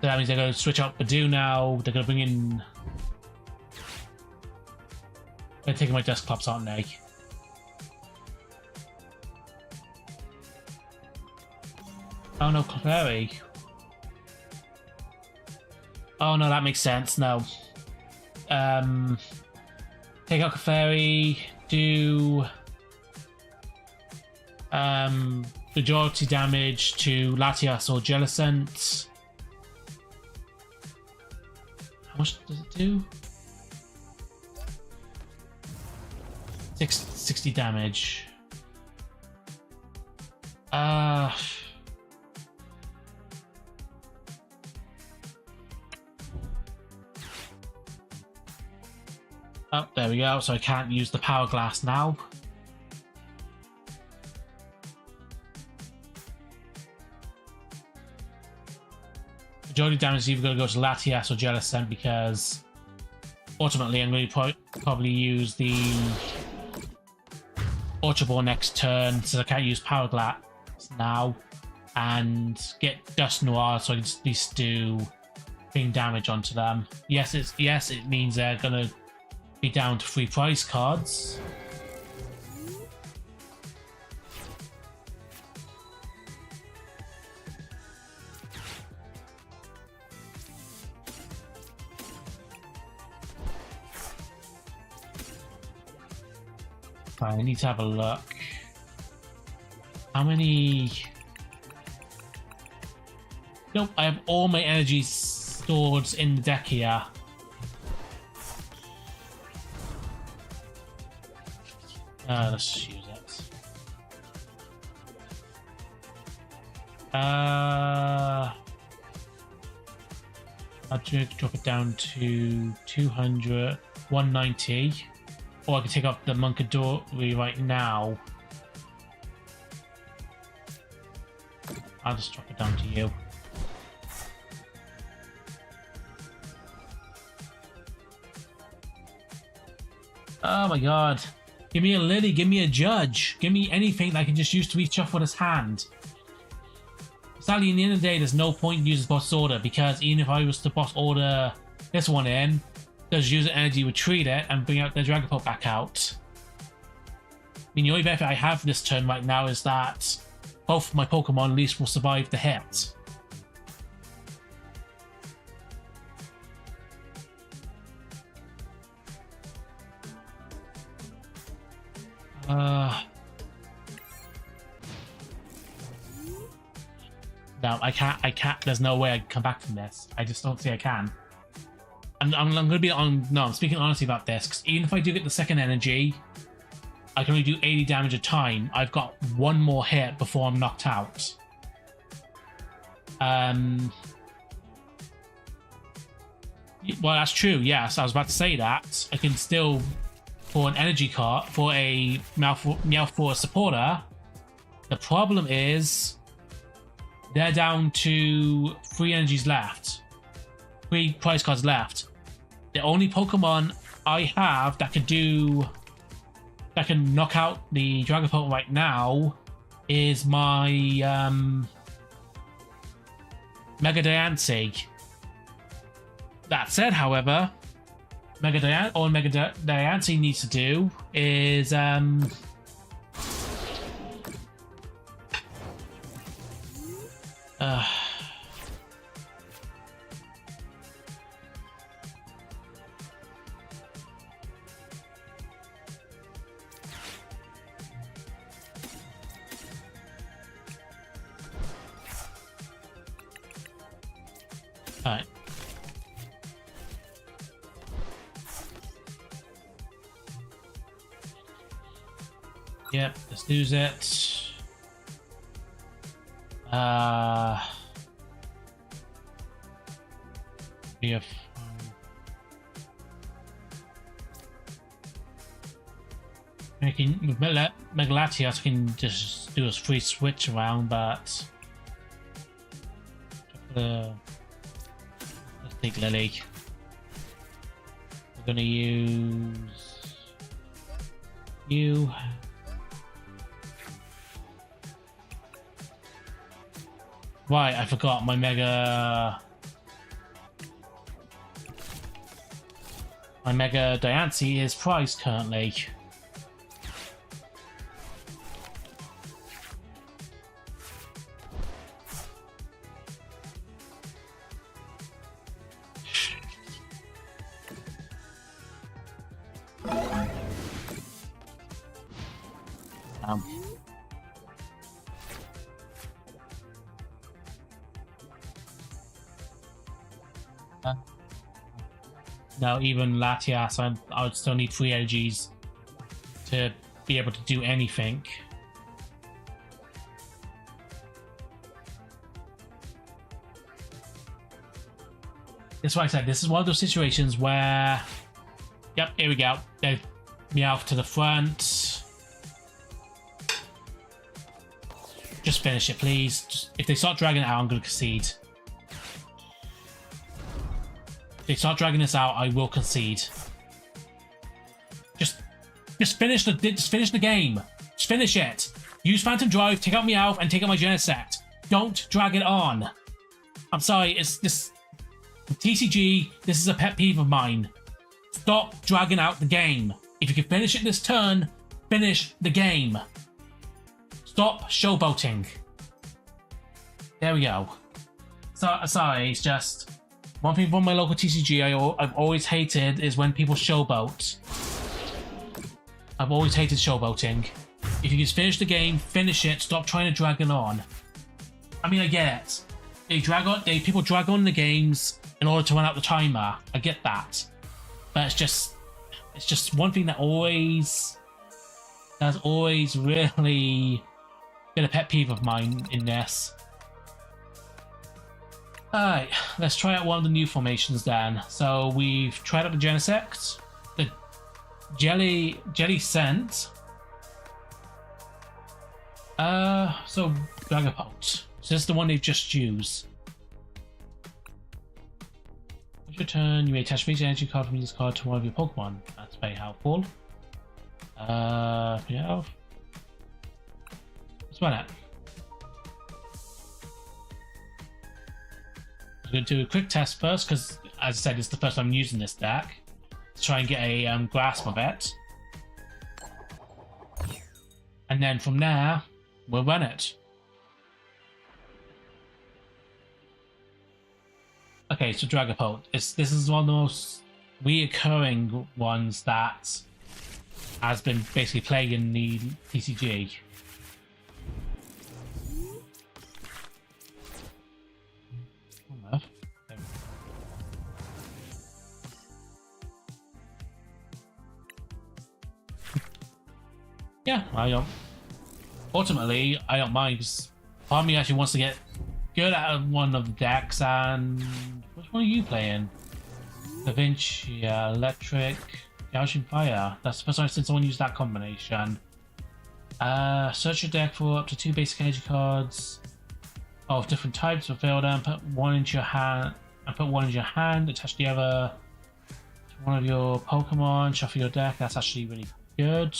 S1: So that means they're going to switch out Badoo now. They're going to bring in. They're taking my Dusclops, aren't they? Oh no, Clefairy. Oh no, that makes sense. No. Take out Clefairy, do majority damage to Latias or Jellicent. How much does it do? 60 damage. Oh, there we go. So I can't use the Power Glass now. Majority damage is either going to go to Latias or Jellicent, because ultimately I'm going to probably use the Ultra Ball next turn, since I can't use Power Glass now, and get Dust Noir so I can at least do being damage onto them. Yes, it means they're going to be down to 3 prize cards. I need to have a look. How many? Nope, I have all my energies stored in the deck here. Let's use it. I'll drop it down to 200, 190. Or I can take off the Monkadori right now. I'll just drop it down to you. Oh my god. Give me a Lily, give me a Judge. Give me anything that I can just use to reach off with his hand. Sadly, in the end of the day, there's no point in using boss order, because even if I was to boss order this one in, does use energy, retreat it, and bring out the Dragapult back out. I mean, the only benefit I have this turn right now is that both my Pokemon at least will survive the hit. No, I can't, there's no way I can come back from this. I just don't see I can. I'm gonna be on, no, I'm speaking honestly about this, because even if I do get the second energy, I can only do 80 damage a time. I've got one more hit before I'm knocked out. Well, that's true, yes, I was about to say that. I can still, for an energy card, for a Meowth supporter, the problem is they're down to 3 energies left. 3 prize cards left. The only Pokemon I have that can knock out the Dragapult right now is my Mega Diancie. That said, however, Mega Diancie needs to do is alright. Yep, let's lose it. If making with Mega Latias, I can just do a free switch around, but let's take Lily. We're gonna use you. Right, I forgot my Mega Diancie is priced currently. Now even Latias, I would still need 3 energies to be able to do anything. That's why I said this is one of those situations where, yep, here we go. They've Meowth to the front. Just finish it, please. If they start dragging it out, I'm going to concede. If they start dragging this out, I will concede. Just finish the game. Just finish it. Use Phantom Drive, take out Meowth, and take out my Genesect. Don't drag it on. I'm sorry, it's this TCG. This is a pet peeve of mine. Stop dragging out the game. If you can finish it this turn, finish the game. Stop showboating. There we go. So, sorry, it's just one thing from my local TCG I've always hated is when people showboat. I've always hated showboating. If you can finish the game, finish it. Stop trying to drag it on. I mean, I get it. People drag on the games in order to run out the timer. I get that, but it's just one thing that always That's always really been a pet peeve of mine in this. Alright, let's try out one of the new formations then. So we've tried out the Genesect, the Jelly Scent. So Dragapult. So this is the one they've just used. With your turn, you may attach each energy card from this card to one of your Pokemon. That's very helpful. Yeah. Let's run it. I'm going to do a quick test first because, as I said, it's the first time I'm using this deck. To try and get a grasp of it. And then from there, we'll run it. Okay, so Dragapult. This is one of the most reoccurring ones that has been basically playing in the TCG. Yeah, I don't. Ultimately, I don't mind because part of me actually wants to get good at one of the decks. And which one are you playing? Da Vinci, Electric, Gouging Fire. That's the first time since someone used that combination. Search your deck for up to 2 basic energy cards of different types. Reveal them. Put one into your hand. And put one into your hand. Attach the other to one of your Pokemon. Shuffle your deck. That's actually really good.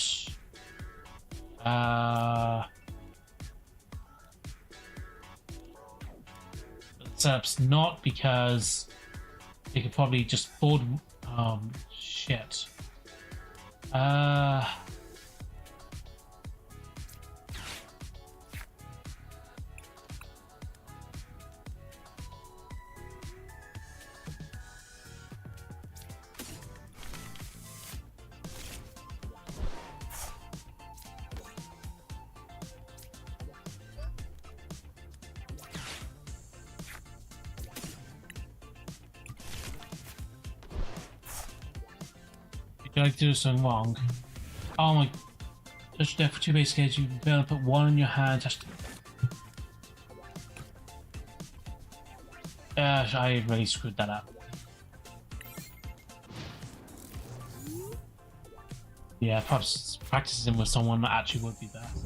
S1: Setup's not because they could probably just board. Shit. Did I do something wrong? Oh my. Touch deck for 2 basic cards, you be able to put one in your hand. I really screwed that up. Yeah, perhaps practicing with someone that actually would be best.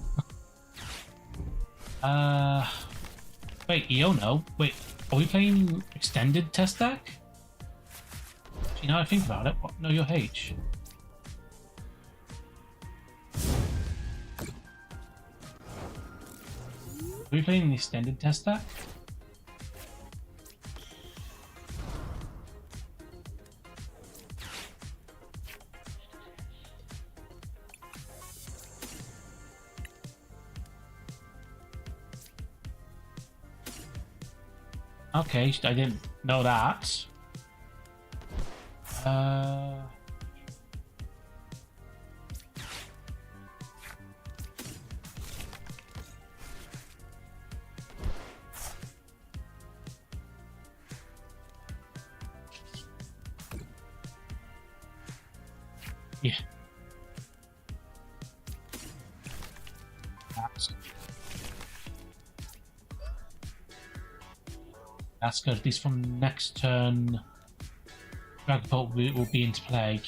S1: Wait, Iono? Wait, are we playing extended test deck? You know, I think about it. What? No, you're H. Are we playing an extended test deck? Okay, I didn't know that. Yeah. That's good. At least from next turn, Dragapult will be into play.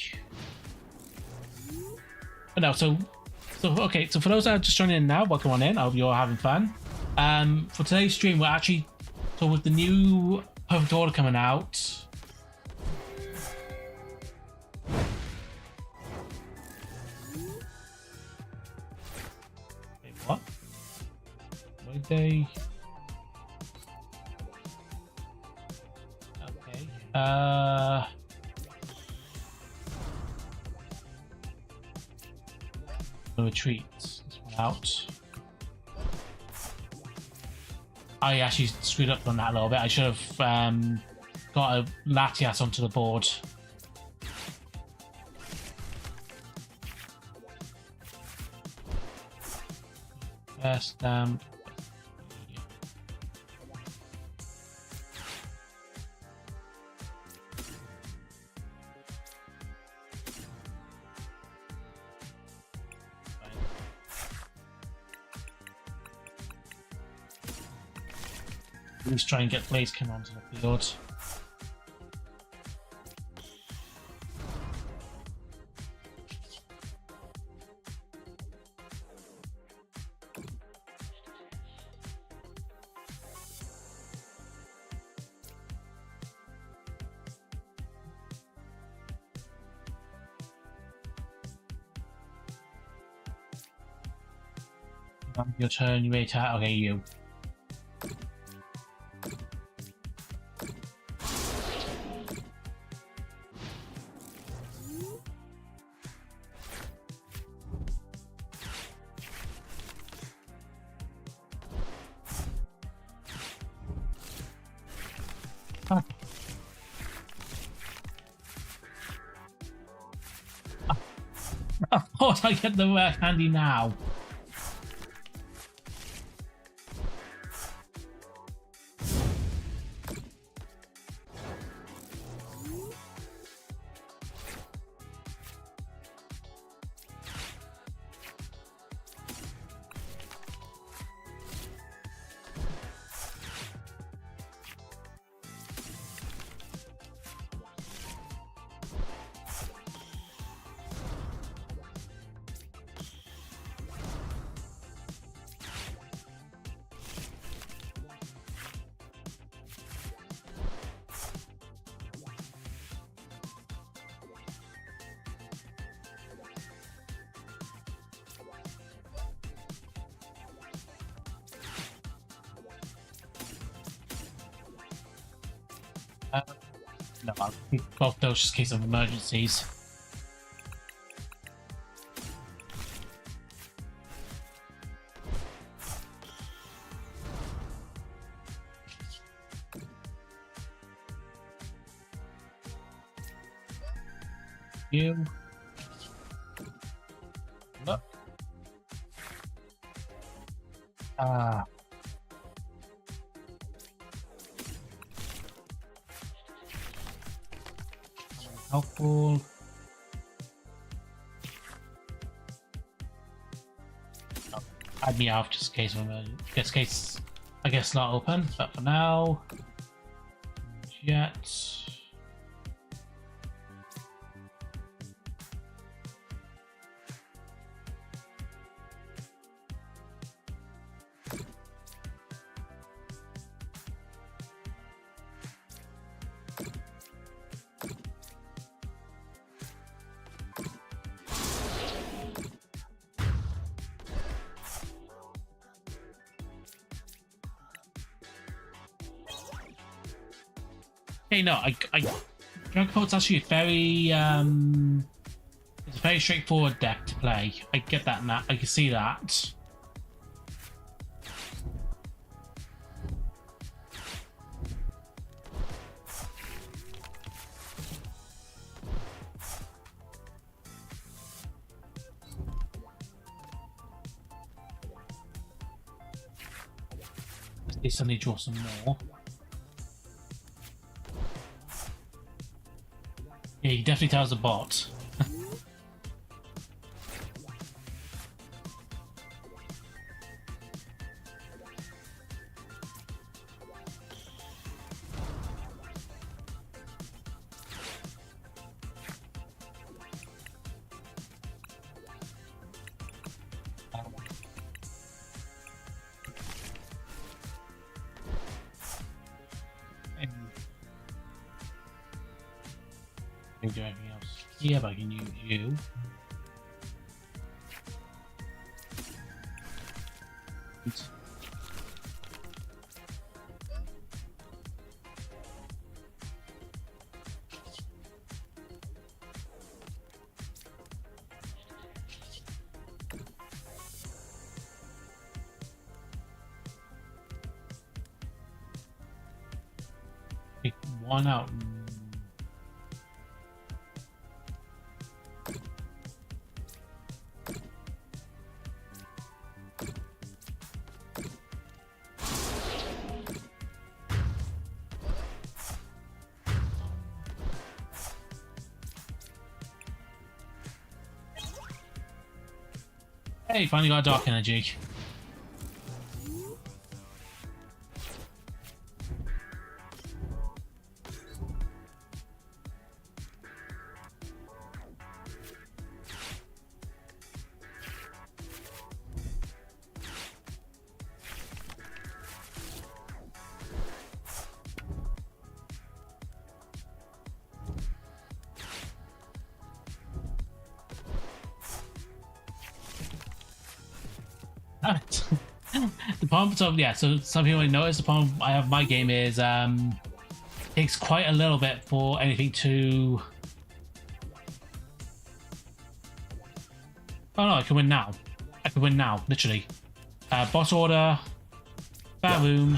S1: But no, so okay. So for those that are just joining in now, welcome on in. I hope you're having fun. For today's stream, we're actually with the new Perfect Order coming out. Wait, what? Why did they? The retreat. This one out. I actually screwed up on that a little bit. I should have got a Latias onto the board. First stamp. At least try and get Blaze come onto the field. Your turn, you may attack. Okay, you. Ah. Of course, I get the handy now. No, I'll keep both those just in case of emergencies. You. Look. Ah. Helpful. Oh, add me out just in case of emergency. Just in case I guess not open, but for now. Yet. Okay, no, Drug Coat's actually a very it's a very straightforward deck to play. I get that now. I can see that. Let's suddenly draw some more. Yeah, he definitely tells the bot. Can do anything else? Yeah, but I can use you. Pick one out. Hey, finally got dark energy. The problem, so yeah, so some people might notice the problem I have with my game is takes quite a little bit for anything to. Oh no, I can win now. I can win now, literally. Boss order, boom.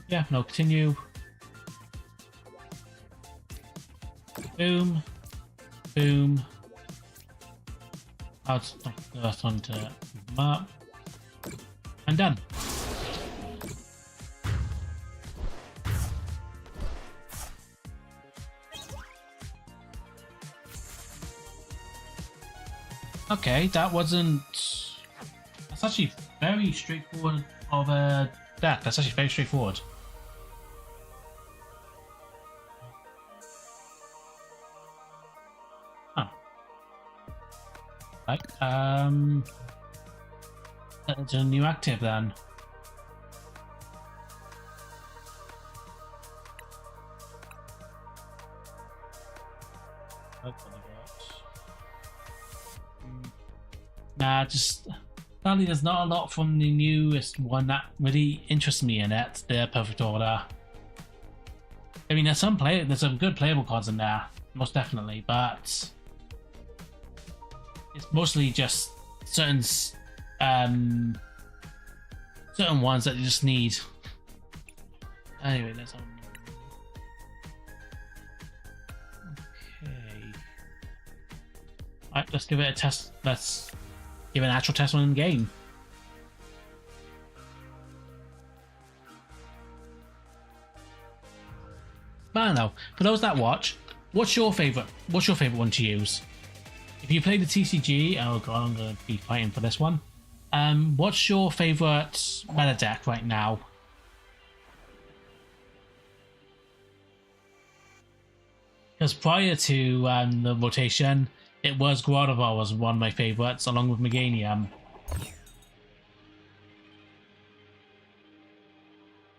S1: Yeah, no, continue. Boom, boom. That's on to map. And done. Okay, that wasn't. That's actually very straightforward of a deck. That's actually very straightforward. Huh. Right. It's a new active then. Nah, just sadly there's not a lot from the newest one that really interests me in it, the Perfect Order. I mean, there's some good playable cards in there, most definitely, but it's mostly just certain ones that you just need. Anyway, let's okay. Alright, let's give it a test. Let's give an actual test one in the game. But I don't know. For those that watch, what's your favorite one to use? If you play the TCG, oh god, I'm gonna be fighting for this one. What's your favorite meta deck right now? Because prior to the rotation, it was Gardevoir was one of my favorites, along with Meganium.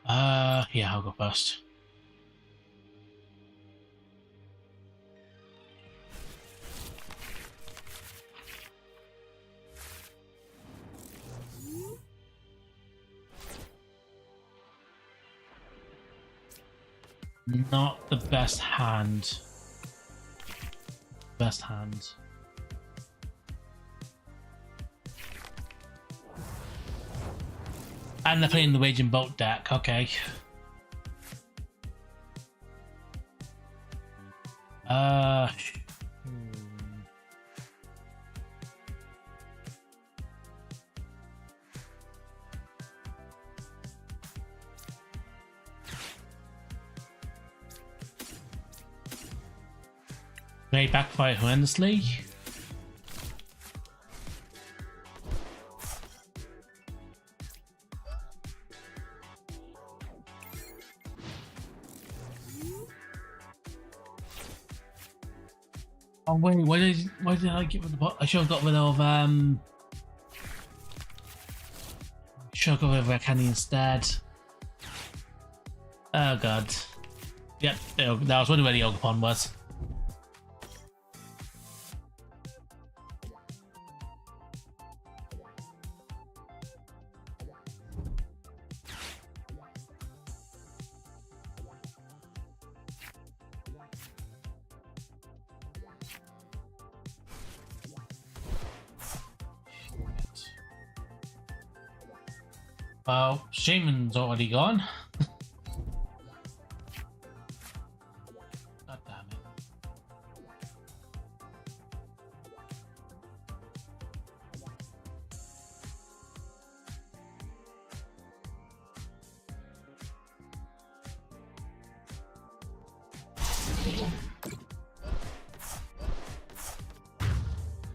S1: Yeah, I'll go first. Not the best hand. Best hand. And they're playing the Raging Bolt deck, okay. May backfire horrendously. Oh wait, why did I get rid of the bot? I should have got rid of should have got rid of Red Candy instead. Oh god. Yep, that was wondering where the Ogerpon was. Well, Shaman's already gone. God damn it.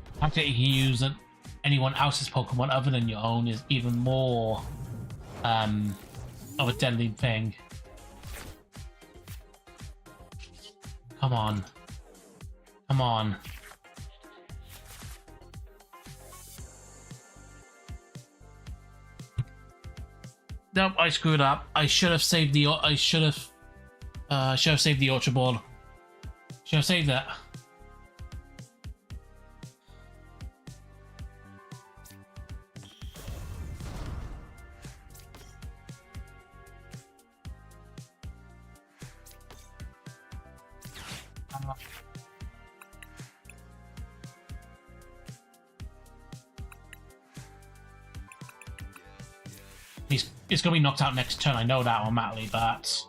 S1: The fact that you can use anyone else's Pokemon other than your own is even more of a deadly thing. Come on. Come on. Nope, I screwed up. I should have saved the saved the Ultra Ball. Should have saved that. It's going to be knocked out next turn. I know that automatically, but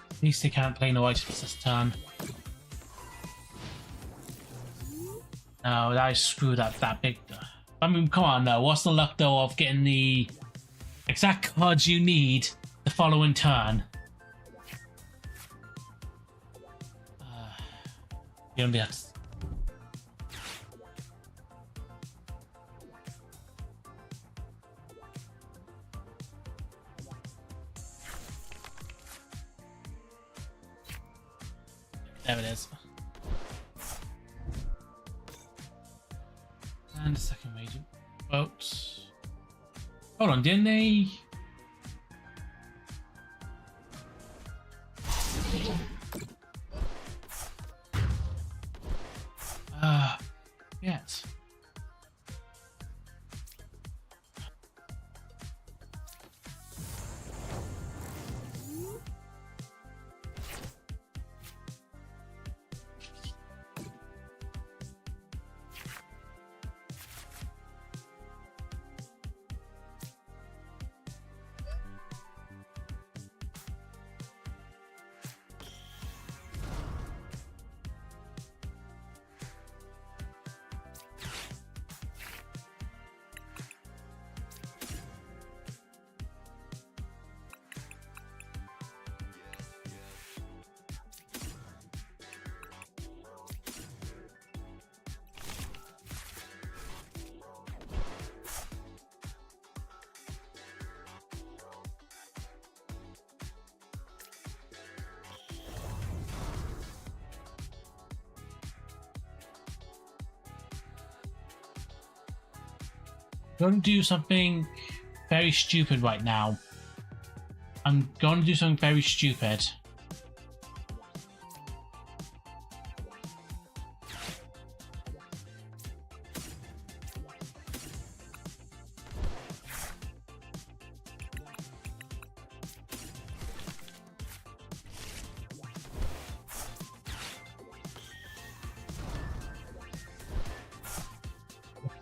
S1: at least they can't play no items this turn. No, I screwed up that big. I mean, come on though. What's the luck though of getting the exact cards you need the following turn? You don't have to. There it is. And the second major boat. Hold on, didn't they? Yes. I'm going to do something very stupid right now. I'm going to do something very stupid.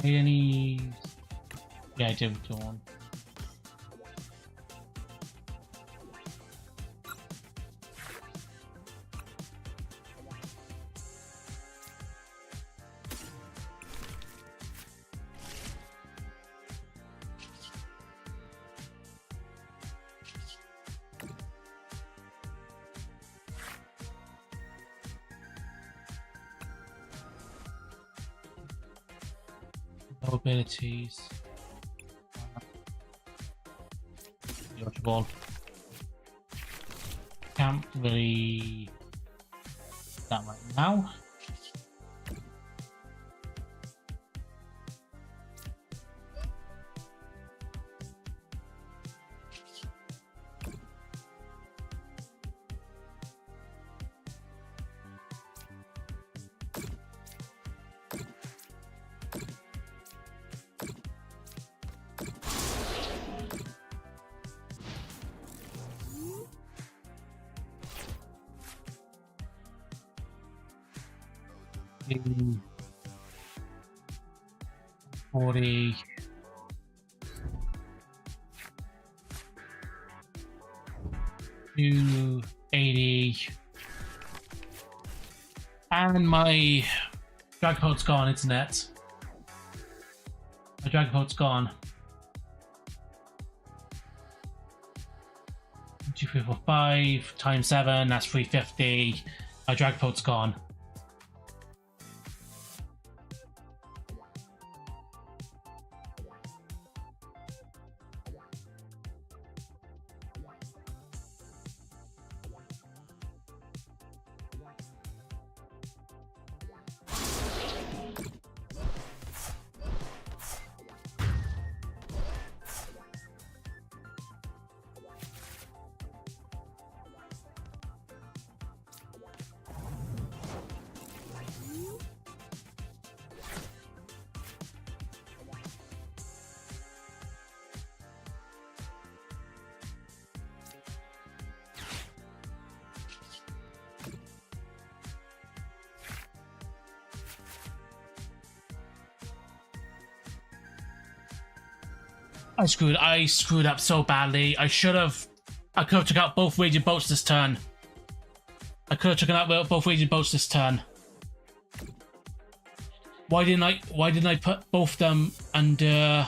S1: Okay, any... Yeah, I did go on. No abilities. Ball. Can't really that right now. Mm. 40. To 80. And my Dragapult's gone, internet. My Dragapult's gone. 2, 3, 4, 5 times 7, that's 350. My Dragapult's gone. I screwed up so badly. I could have took out both raging bolts this turn. I could have taken out both raging bolts this turn. Why didn't I put both of them under?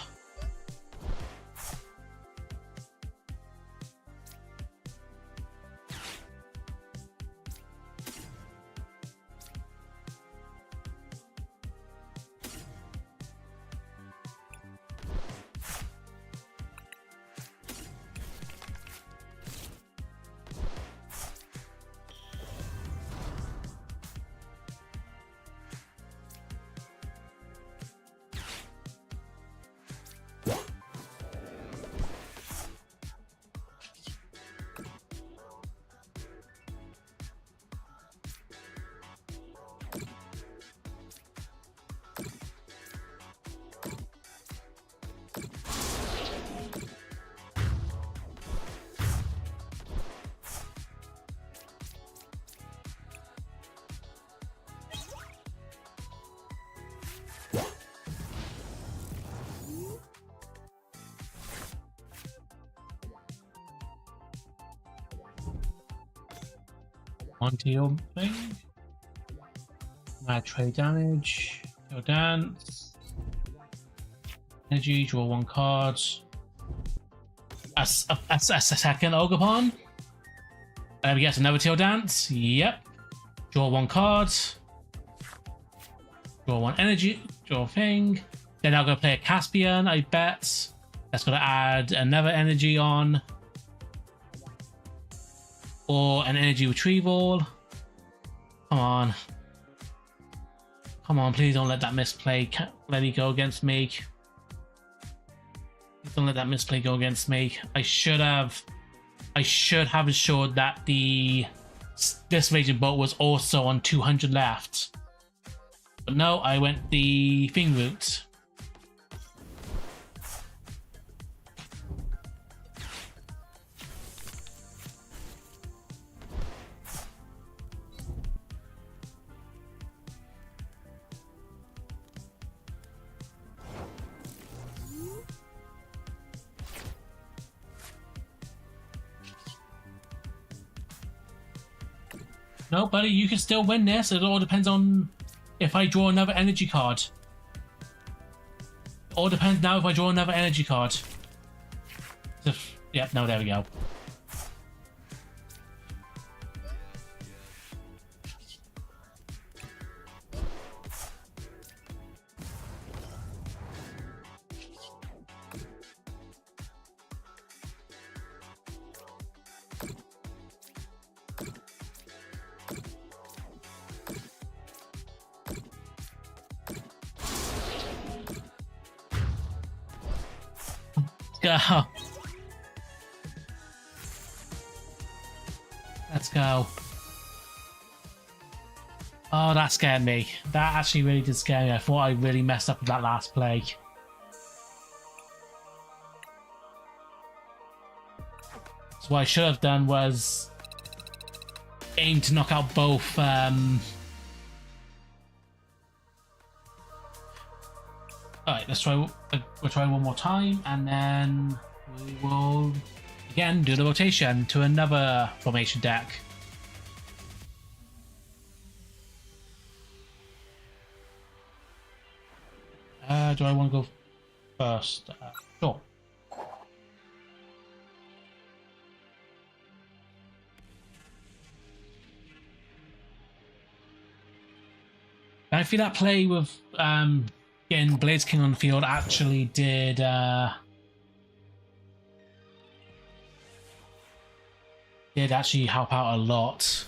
S1: Onto your thing. Add trade damage. Your dance. Energy. Draw one card. A second Ogre-Pon. And we get another Teal Dance. Yep. Draw one card. Draw one energy. Draw a thing. Then I'm gonna play a Caspian, I bet. That's gonna add another energy on. Or an energy retrieval. Come on. Come on, please don't let that misplay let it go against me. Please don't let that misplay go against me. I should have ensured that this raging bolt was also on 200 left. But no, I went the thing route. No, buddy, you can still win this. It all depends on if I draw another energy card. It all depends now if I draw another energy card. So, yep, no, there we go. Go. Let's go. Oh, that scared me. That actually really did scare me. I thought I really messed up with that last play. So what I should have done was aim to knock out both Alright, let's try. We'll try one more time, and then we will again do the rotation to another formation deck. Do I want to go first? Sure. I feel that play with getting Blaze King on the field actually did actually help out a lot.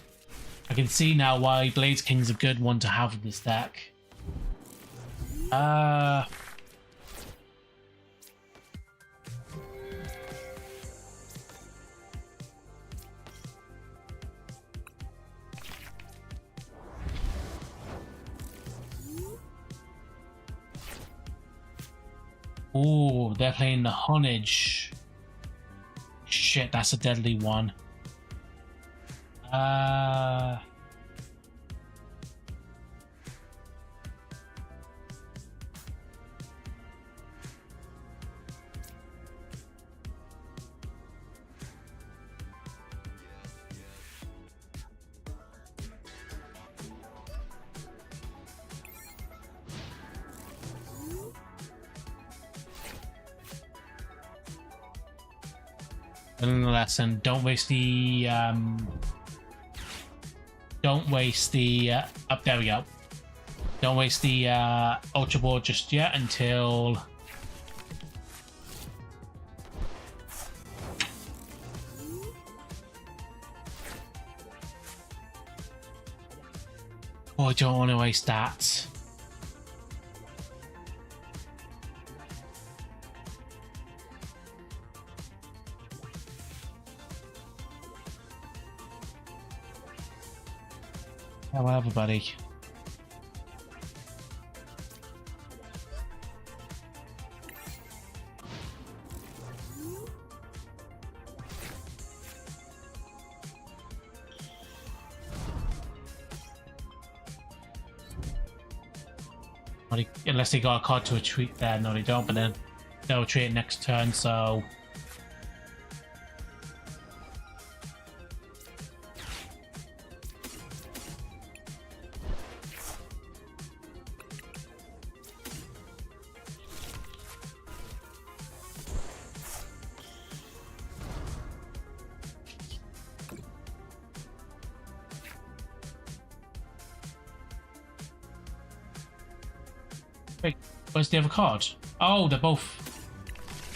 S1: I can see now why Blaze King's a good one to have in this deck. Oh, they're playing the Honage. Shit, that's a deadly one. Learning the lesson. Don't waste the up there we go. Don't waste the Ultra Ball just yet until oh, I don't want to waste that. Yeah, whatever, buddy. Unless they got a card to retreat there. No, they don't, but then they'll retreat next turn, so... Wait, where's the other card? Oh, they're both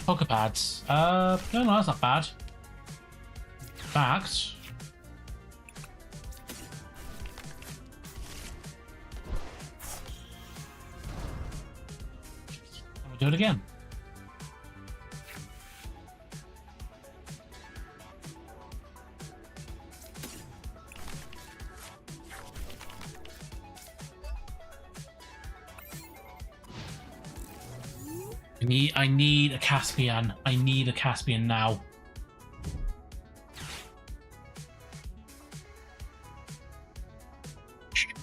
S1: Pokepads. No, that's not bad. In fact, I'll do it again. I need a Caspian. I need a Caspian now.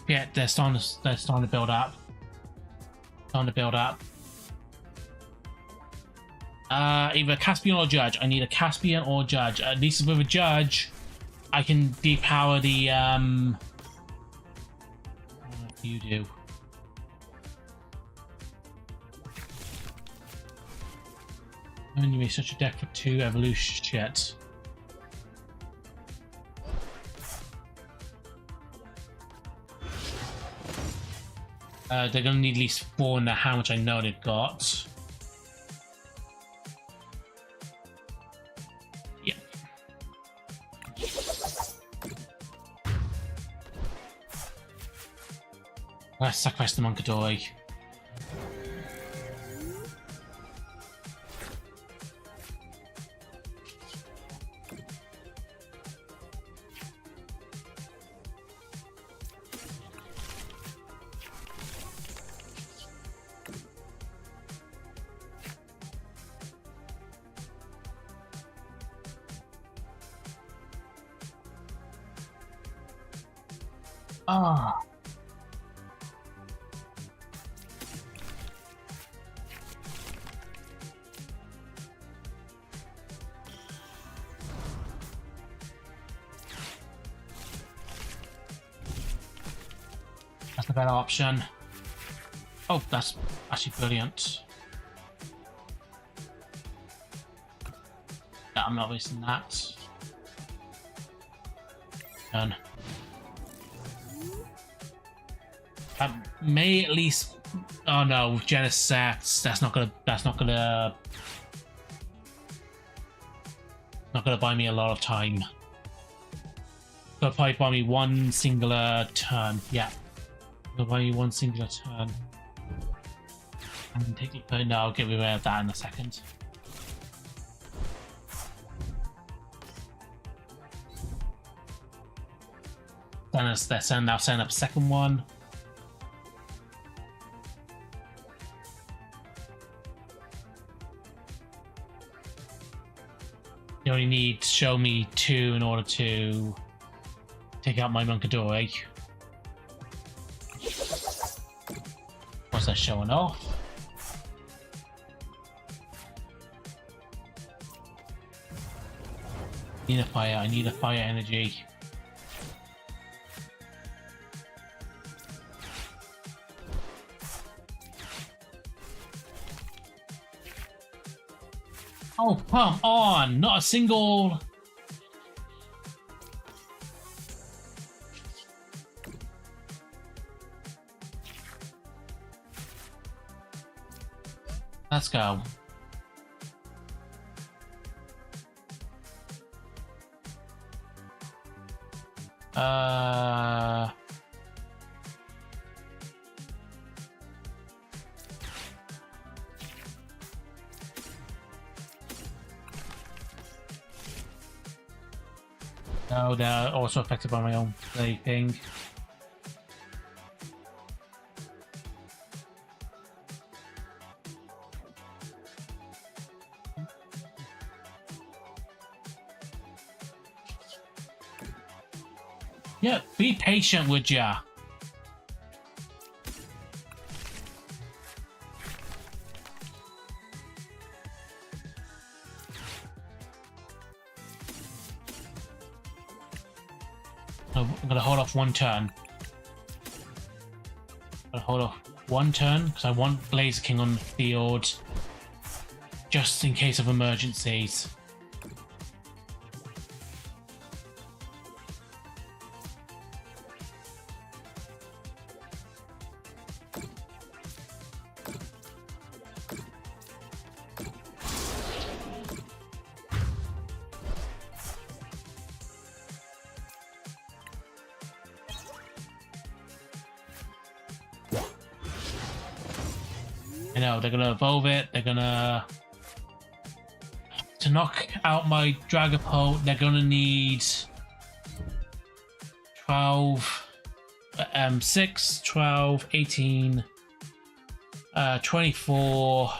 S1: Yeah, they're starting to build up. Either Caspian or Judge. I need a Caspian or Judge. At least with a Judge, I can depower the what do you do? You made such a deck for 2 evolution shit. They're gonna need at least 4 in the hand, which I know they've got. Yeah. Let's sacrifice the Monkadori. Ah. That's the better option. Oh, that's actually brilliant. No, I'm not wasting that. Done. May at least. Oh no, Genesect. That's not gonna buy me a lot of time. Gonna probably buy me one singular turn. Yeah, gonna buy me one singular turn. And take it. No, I'll get rid of that in a second. Then they're now setting up a second one. You only need to show me 2 in order to take out my Monkadori. What's that showing off? I need a fire energy. Oh, come on! Not a single... Let's go. No, they're also affected by my own ping. Yeah, be patient, would ya? I'm gonna hold off one turn. I'm gonna hold off one turn because I want Blaze King on the field just in case of emergencies. I know, they're gonna evolve it, they're gonna... To knock out my Dragapult, they're gonna need 12, 6, 12, 18, 24,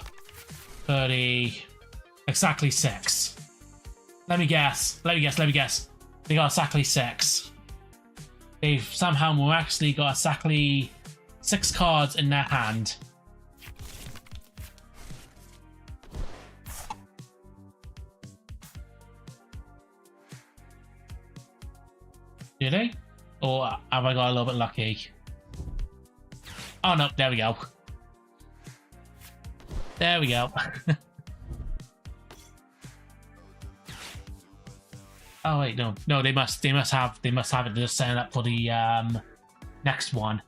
S1: 30, exactly 6. Let me guess. They got exactly 6. They've somehow miraculously got exactly 6 cards in their hand. Do they? Or have I got a little bit lucky? Oh no, there we go. There we go. Oh wait, no, they must have it just set up for the next one.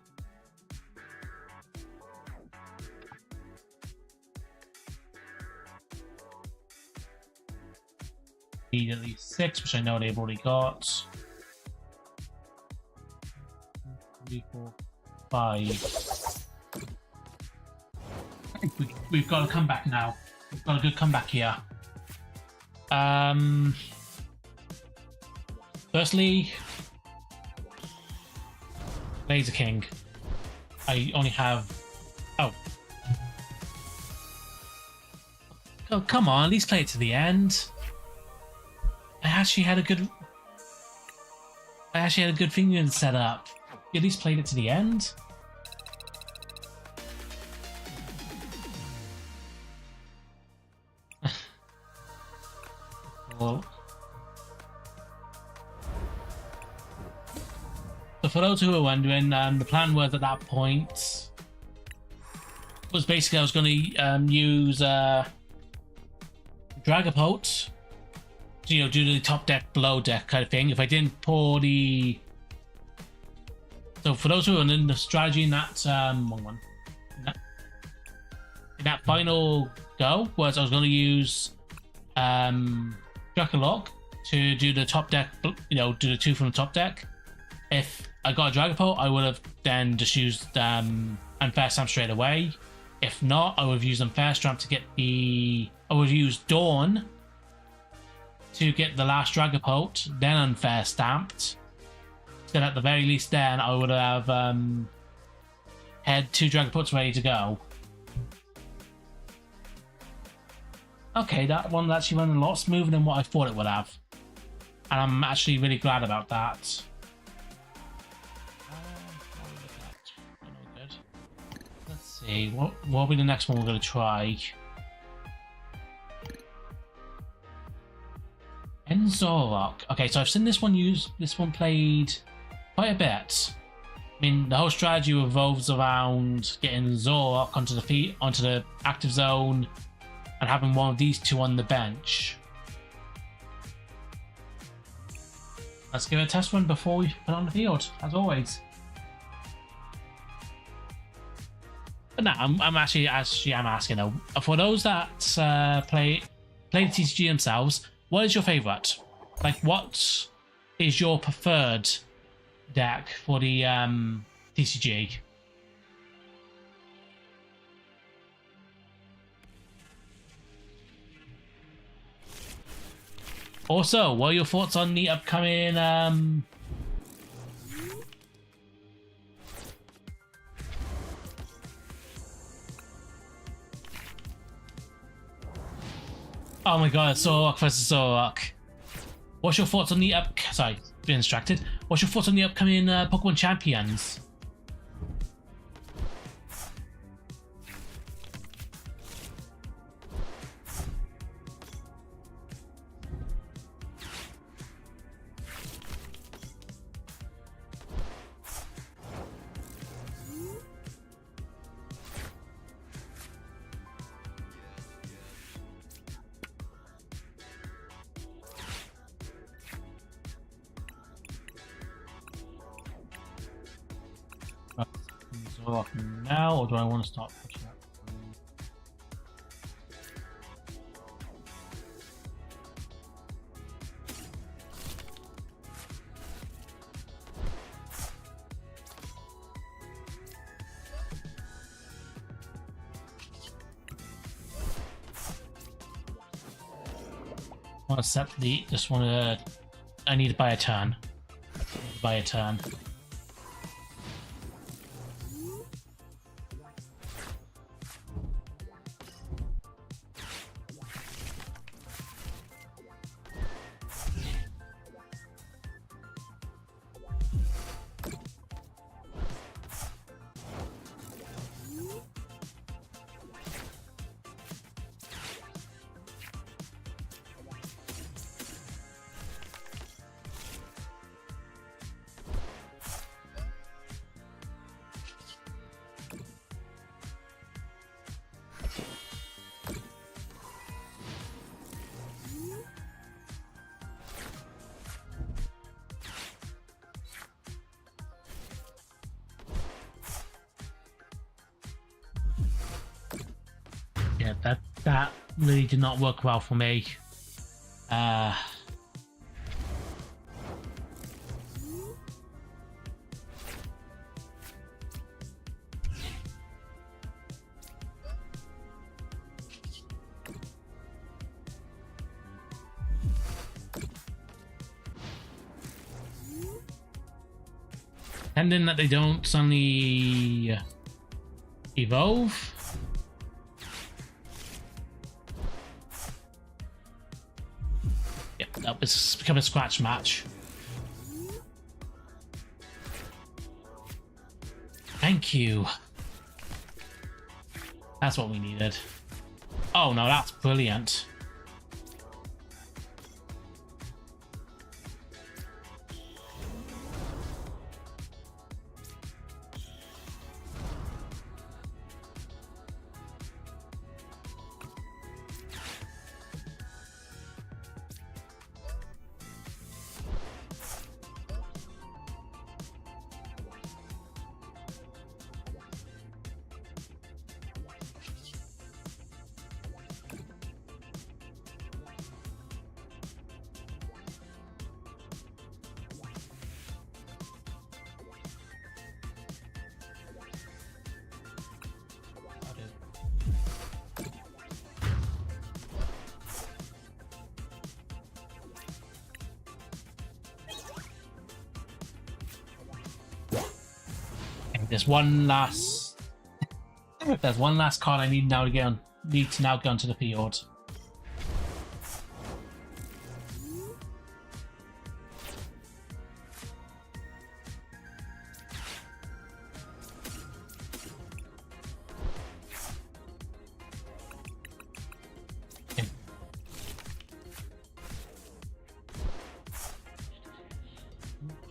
S1: Need at least 6, which I know they've already got. 3, 4, 5. I think we've got a comeback now. We've got a good comeback here. Firstly, Laser King. I only have... Oh, come on, at least play it to the end. I actually had a good thing set up. You at least played it to the end. Well, so for those who are wondering, the plan was at that point was basically I was going to use Dragapult to do the top deck, below deck kind of thing. If I didn't pour the... So for those who are in the strategy in that in that final go was I was going to use Dracolock to do the top deck, do the 2 from the top deck. If I got a Dragapult, I would have then just used Unfair Stamp straight away. If not, I would have used Unfair Stamp to get the... I would have used Dawn to get the last Dragapult, then Unfair Stamped. Then at the very least then I would have had 2 Dragapults ready to go. Okay, that one actually went a lot smoother than what I thought it would have. And I'm actually really glad about that. Let's see, what will be the next one we're going to try? Enzorok. Okay, so I've seen this one played quite a bit. I mean, the whole strategy revolves around getting Zorok onto the active zone and having one of these two on the bench. Let's give it a test run before we put on the field, as always. But now I'm actually asking though, for those that play the TCG themselves, what is your favorite? Like, what is your preferred deck for the TCG? Also, what are your thoughts on the upcoming oh my god, Zorok versus Zorok. What's your thoughts on the sorry, being distracted. What's your thoughts on the upcoming Pokemon Champions? Now, or do I want to start pushing up? I want to set the. Just want to. I need to buy a turn. Buy a turn. Yeah, that really did not work well for me. Pending that they don't suddenly evolve. Yep, that was become a scratch match. Thank you. That's what we needed. Oh no, that's brilliant. There's one last. There's one last card I need now to get on. Need to now go onto the field.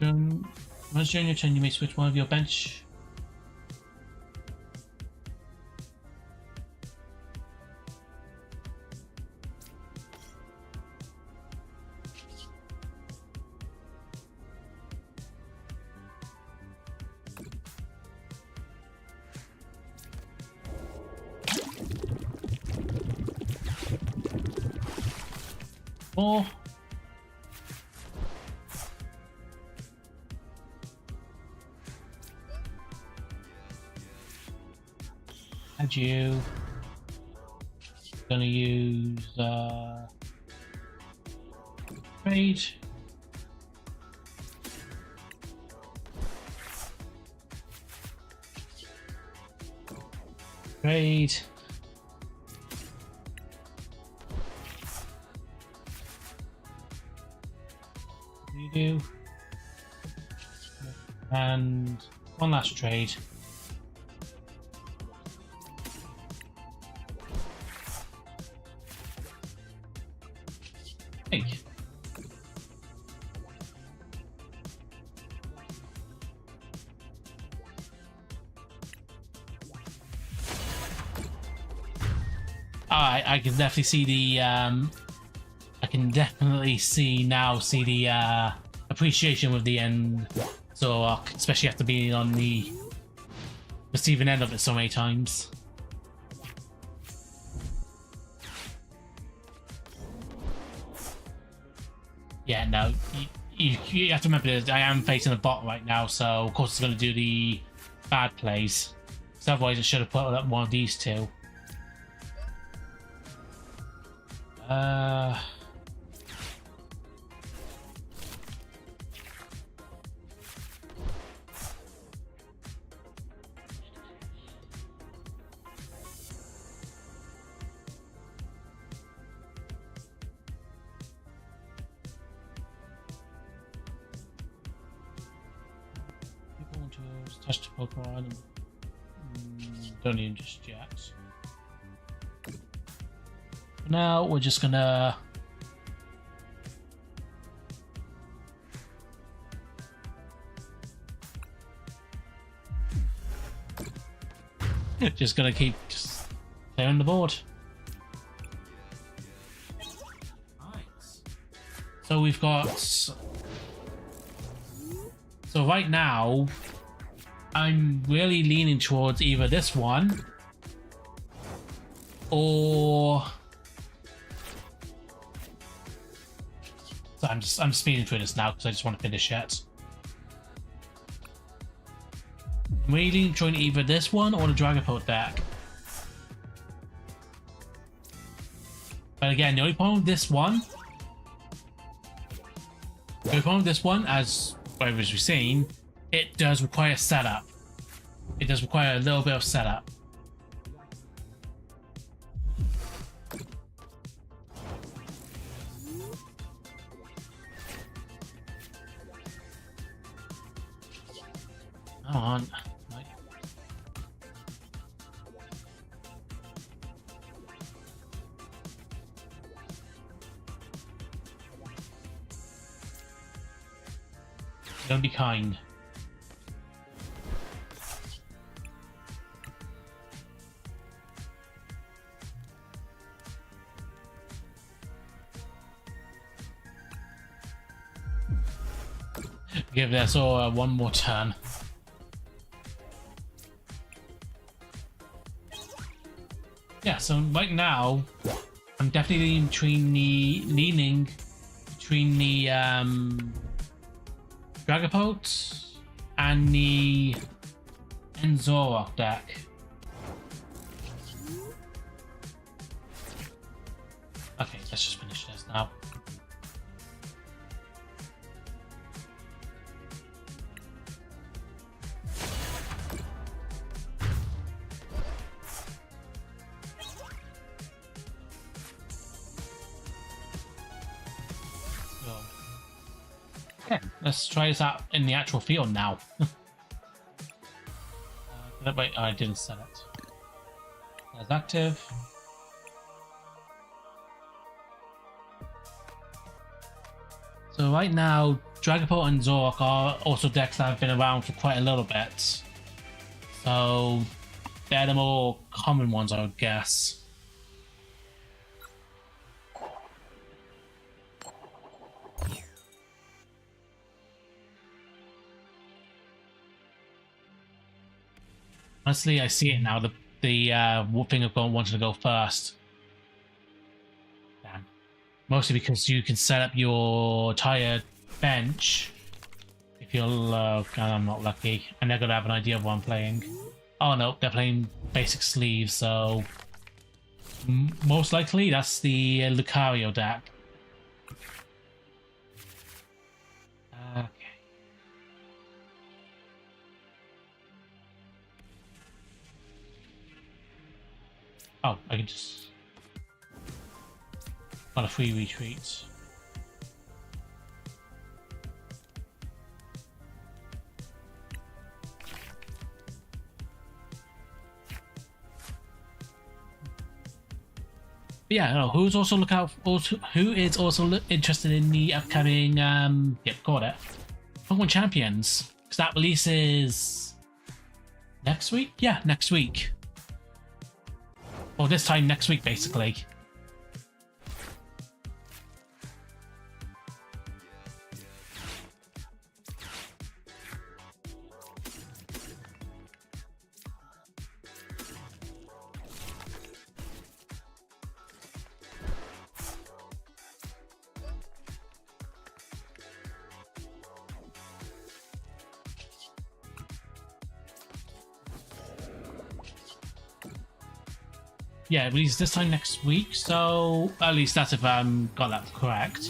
S1: Once during your turn, you may switch one of your bench. more. Add you. Gonna use trade. Trade. You do. And one last trade. Hey. I can definitely see the I can definitely see the appreciation with the end Zork, especially after being on the receiving end of it so many times. Yeah, no, you have to remember that I am facing a bot right now, so of course it's going to do the bad plays. So otherwise it should have put up one of these two. People want to touch the Pokemon. Don't even just yet. For now, we're just gonna keep clearing the board. Nice. So we've got. So right now, I'm really leaning towards either this one or. So I'm speeding through this now because I just want to finish it. I'm really leaning towards either this one or the Dragapult deck. But again, the only problem with this one, as we've seen, it does require setup. It does require a little bit of setup. Come on. Right. Don't be kind. Give this all one more turn. Yeah, so right now, I'm definitely leaning between the Dragapult and the Zoroark deck. Okay, let's just finish this now. Okay, let's try this out in the actual field now. Wait, I didn't set it. That's active. So right now, Dragapult and Zoroark are also decks that have been around for quite a little bit. So they're the more common ones, I would guess. Honestly, I see it now. The thing of wanting to go first. Damn. Mostly because you can set up your entire bench if you're I'm not lucky, and they're gonna have an idea of what I'm playing. Oh no, they're playing basic sleeves, so most likely that's the Lucario deck. Okay. Oh, I can just got a free retreat. But yeah, no, who is also interested in the upcoming yep, got it. Pokemon Champions. Because that releases next week? Yeah, next week. Or this time next week, basically. Yeah, it releases this time next week, so at least that's if got that correct.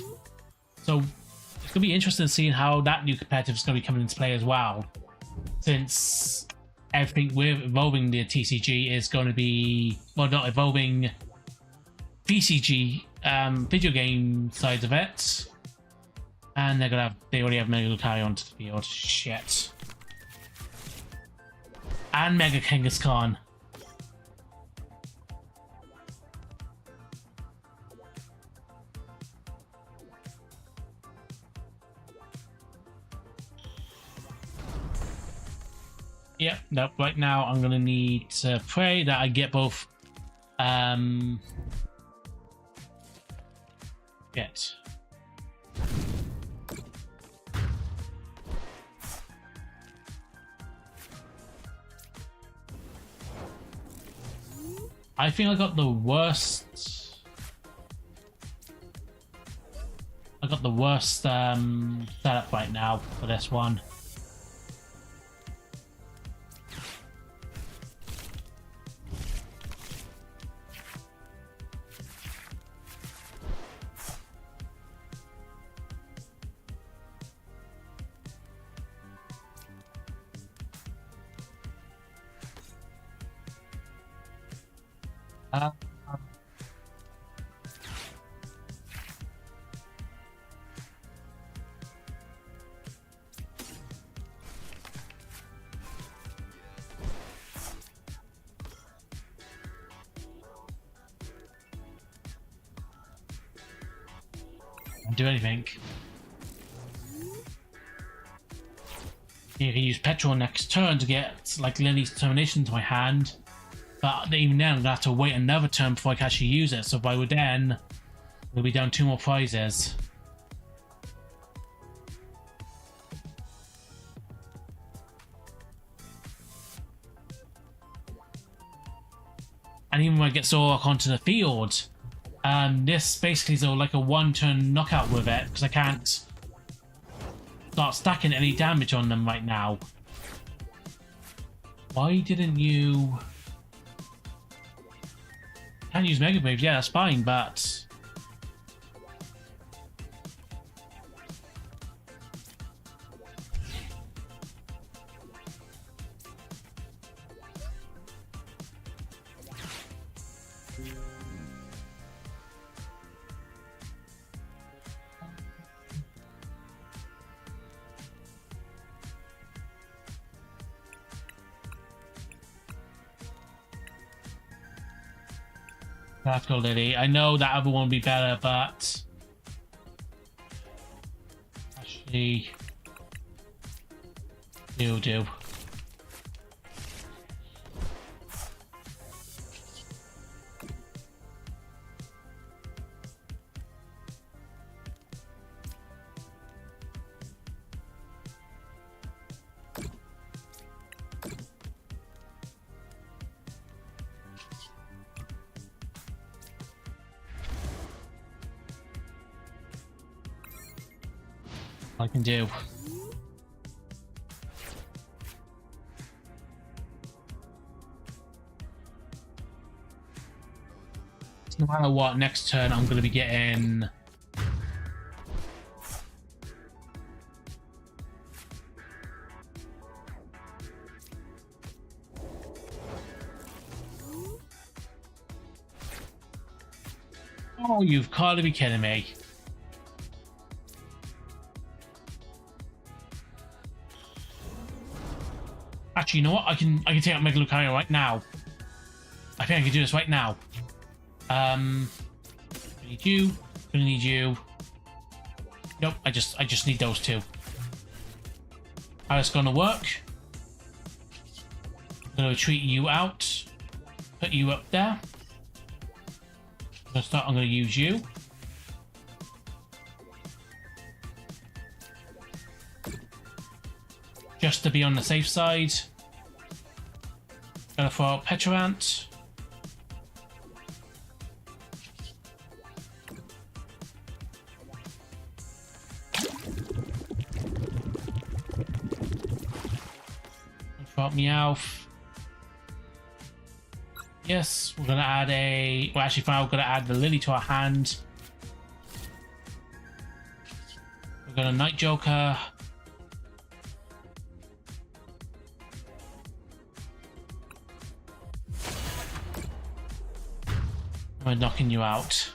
S1: So it's gonna be interesting seeing how that new competitive is gonna be coming into play as well, since everything with evolving the TCG is going to be, well, not evolving VCG video game sides of it, and they already have Mega Lucario onto the field. Shit. And Mega Kangaskhan. Yep, nope, right now I'm gonna need to pray that I get both get. I think I got the worst. I got the worst setup right now for this one. Do anything. You can use Petrol next turn to get like Lily's Determination to my hand, but even then I'm gonna have to wait another turn before I can actually use it. So by then we'll be down 2 more prizes. And even when I get Zoroark onto the field, this basically is like a 1-turn knockout with it, because I can't start stacking any damage on them right now. Why didn't you... Can't use Mega Waves, yeah, that's fine, but... Let's go, Lily. I know that other one would be better, but... Actually... It'll do. I can do. No matter what, next turn I'm going to be getting... Oh, you've got to be kidding me. Actually, you know what? I can take out Mega Lucario right now. I think I can do this right now. I need you. Gonna need you. Nope, I just need those two. How it's gonna work? I'm gonna retreat you out. Put you up there. I'm gonna use you. Just to be on the safe side. Gonna throw out Petrant. Throw out Meowth. Yes, we're gonna add a... Well, actually, we're gonna add the Lily to our hand. We're gonna Night Joker. We're knocking you out.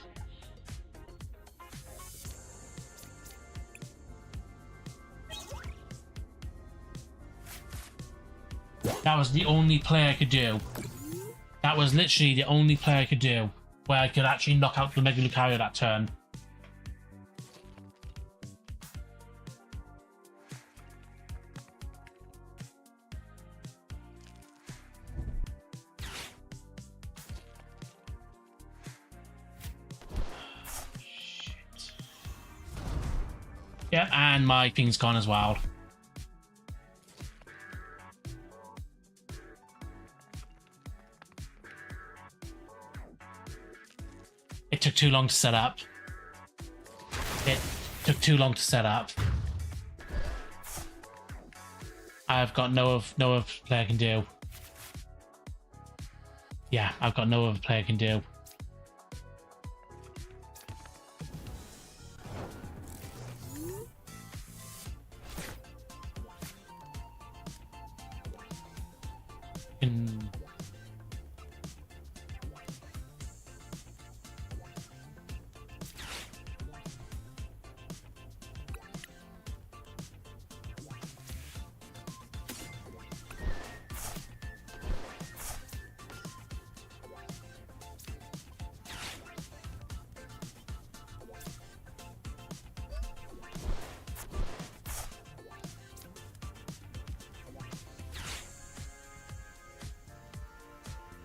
S1: That was the only play I could do. That was literally the only play I could do where I could actually knock out the Mega Lucario that turn. Shit. Yeah, and my thing's gone as well. It took too long to set up. It took too long to set up. I've got no other play I can do. Yeah, I've got no other play I can do.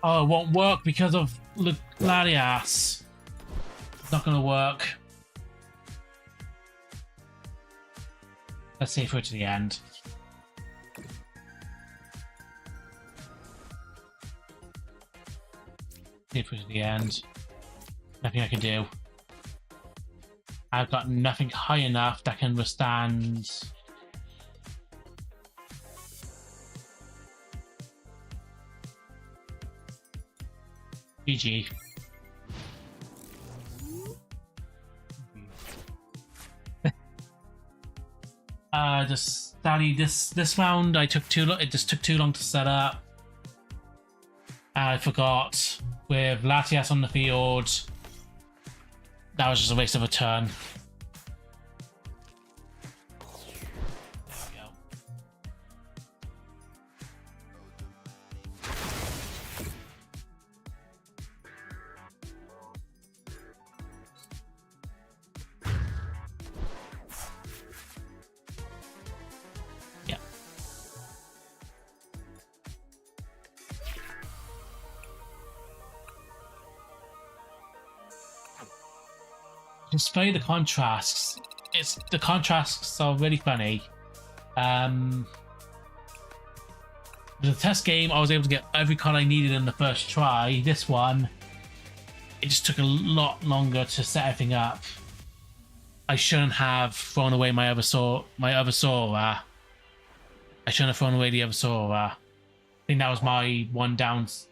S1: Oh, it won't work because of Larias. It's not going to work. Let's see if we're to the end. See if we're to the end. Nothing I can do. I've got nothing high enough that can withstand... GG. Just sadly, this round it just took too long to set up. I forgot with Latias on the field. That was just a waste of a turn. Despite the contrasts, the contrasts are really funny. With the test game, I was able to get every card I needed in the first try. This one, it just took a lot longer to set everything up. I shouldn't have thrown away my other sword. I shouldn't have thrown away the other sword. I think that was my one downside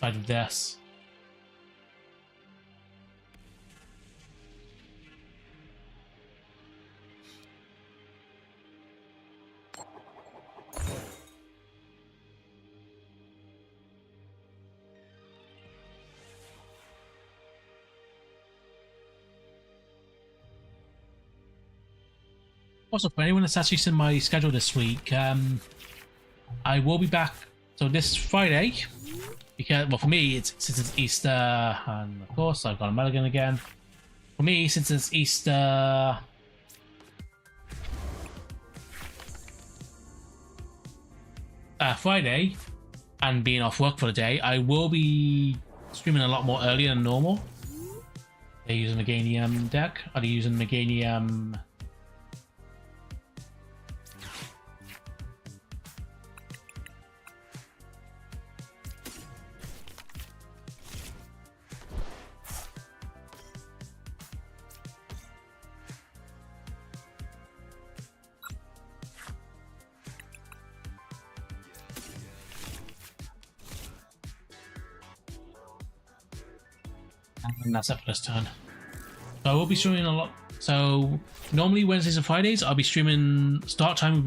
S1: of this. Also, for anyone that's actually seen my schedule this week, I will be back. So this Friday, because well, for me, since it's Easter, and of course I've got a mulligan again. For me, since it's Easter, Friday, and being off work for the day, I will be streaming a lot more earlier than normal. They're using the Meganium deck. Are they using Meganium? And that's it for this turn. So I will be streaming a lot. So normally Wednesdays and Fridays I'll be streaming. Start time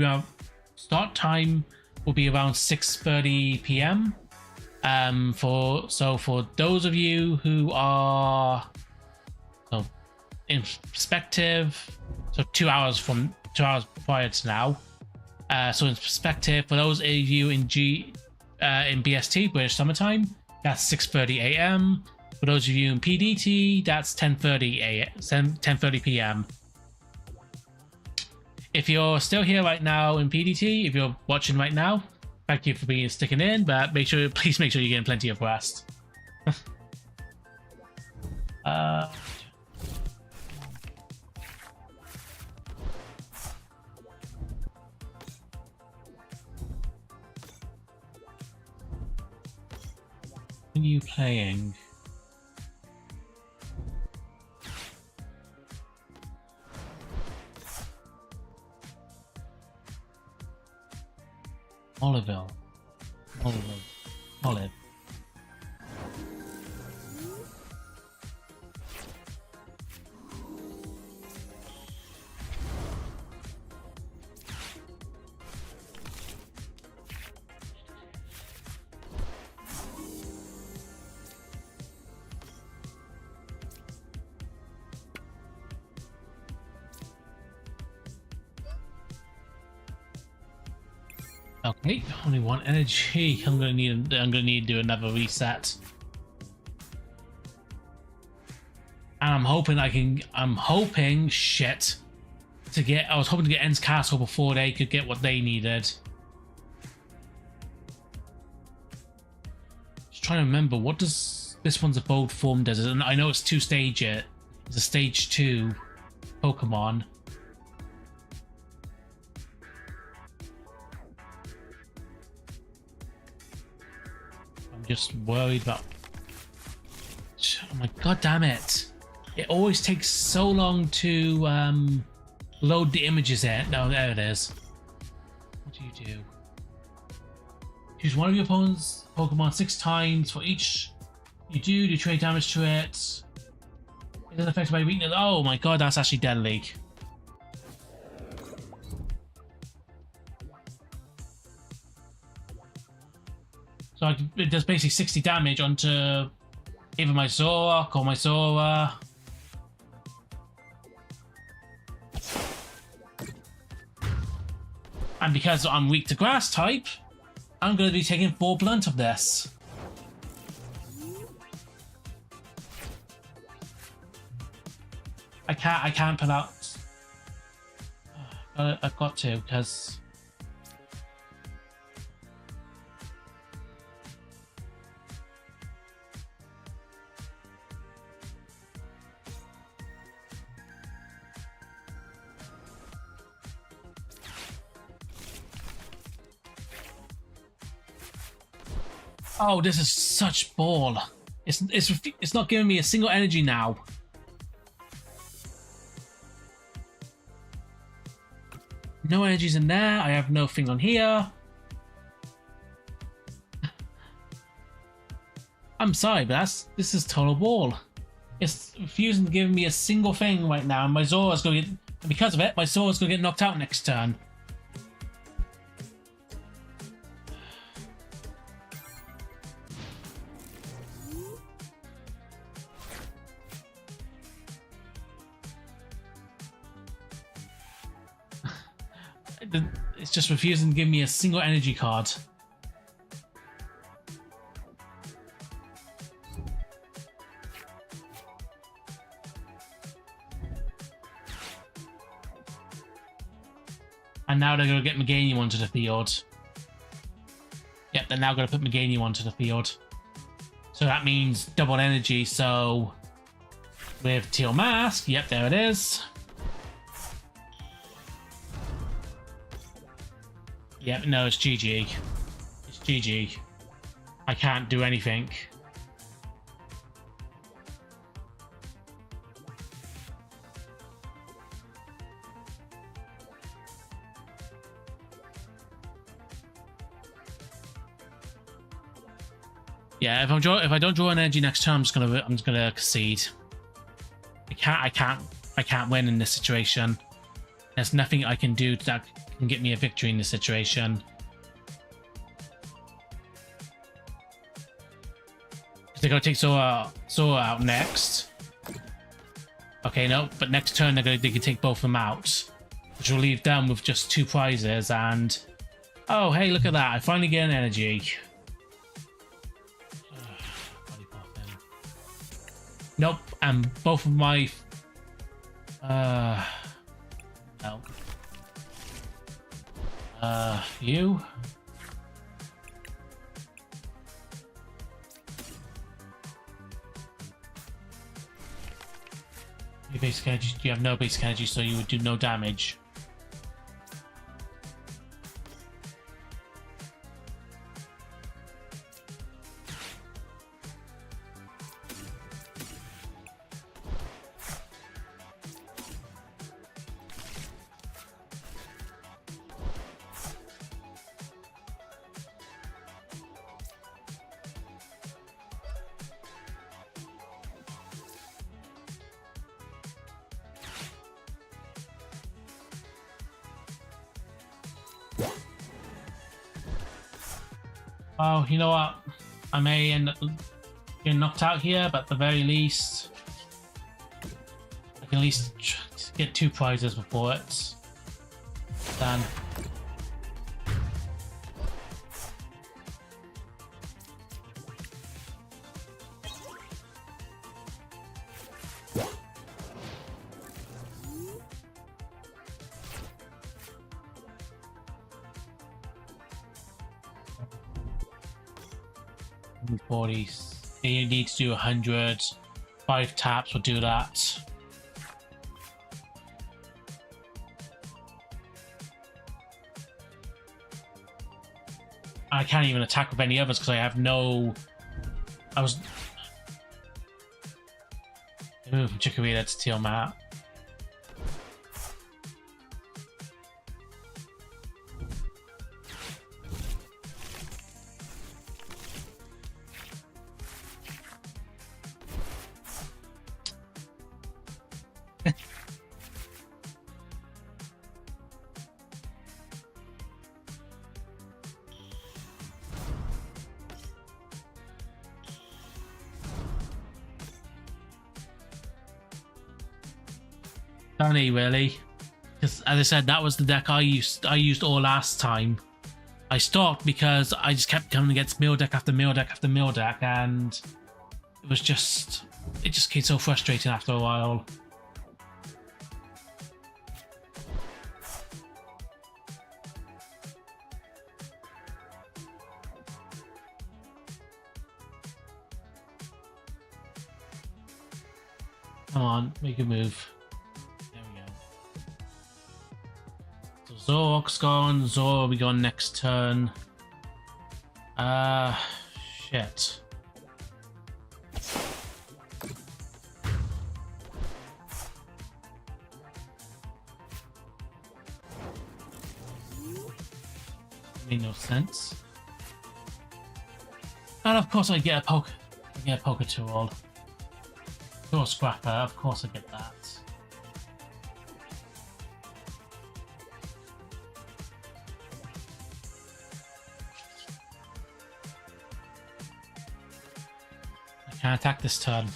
S1: will be around 6:30 p.m. For those of you who are in perspective, so 2 hours prior to now. So in perspective, for those of you in BST, British Summertime, that's 6:30 a.m. For those of you in PDT, that's 10:30 p.m. If you're still here right now in PDT, if you're watching right now, thank you for sticking in, but please make sure you're getting plenty of rest. What are you playing? Olive. Okay, only one energy. I'm gonna need to do another reset. And I'm hoping I was hoping to get End's Castle before they could get what they needed. Just trying to remember, what does this one's a bold form does? And I know it's 2 stages. It's a stage 2 Pokemon. Just worried about. Oh my god damn it! It always takes so long to load the images in. No, there it is. What do you do? Choose one of your opponent's Pokemon 6 times. For each you trade damage to it. It is affected by weakness. Oh my god, that's actually deadly. So it does basically 60 damage onto either my Zoroark or my Zora. And because I'm weak to grass type, I'm going to be taking full blunt of this. I can't pull out. I've got to, because oh, this is such ball. It's not giving me a single energy now. no energies in there. I have no thing on here. I'm sorry, but this is total ball. It's refusing to give me a single thing right now, and my Zora's going to get... Because of it, my Zora's going to get knocked out next turn. It's just refusing to give me a single energy card. And now they're going to get Meganium onto the field. Yep, they're now going to put Meganium onto the field. So that means double energy, so... With Teal Mask, yep, there it is. Yep, no, it's GG. It's GG. I can't do anything. Yeah, if I don't draw an energy next turn, I'm just gonna concede. I can't win in this situation. There's nothing I can do that can get me a victory in this situation. They're gonna take Zora out next. Okay, no, but next turn they can take both of them out, which will leave them with just 2 prizes. And oh, hey, look at that! I finally get an energy. Nope, and both of my no. You. Your basic energy. You have no basic energy, so you would do no damage. Oh, you know what? I may end up getting knocked out here, but at the very least, I can at least get 2 prizes before it's done. You need to do 100. 5 taps will do that. I can't even attack with any others because I have no... I was... Move from Chikorita to Teal Mat. Funny, really, because as I said, that was the deck I used all last time. I stopped because I just kept coming against mill deck after mill deck after mill deck, and it just became so frustrating after a while. Come on, make a move. Zork's gone. Zor will be gone next turn. Shit. Made no sense. And of course I get a poker tool. Tool scrapper, of course I get that. I can't attack this turn.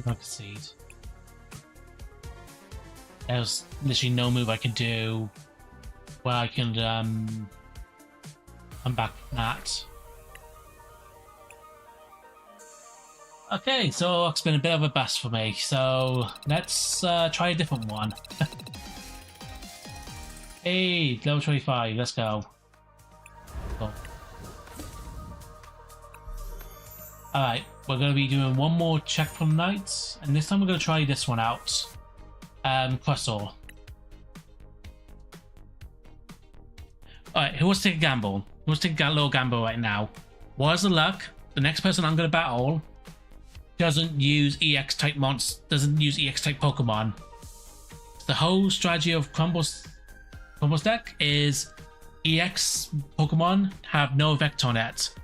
S1: Backseat. There's literally no move I can do where I can come back from that. Okay, so it's been a bit of a bust for me, so let's try a different one. Hey, level 25, let's go. Cool. Alright, we're going to be doing one more check from night, and this time we're going to try this one out. Crossor. Alright, who wants to take a gamble? Who wants to take a little gamble right now? What is the luck? The next person I'm going to battle doesn't use EX type doesn't use EX type Pokemon. The whole strategy of Crumble's deck is EX Pokemon have no effect on it.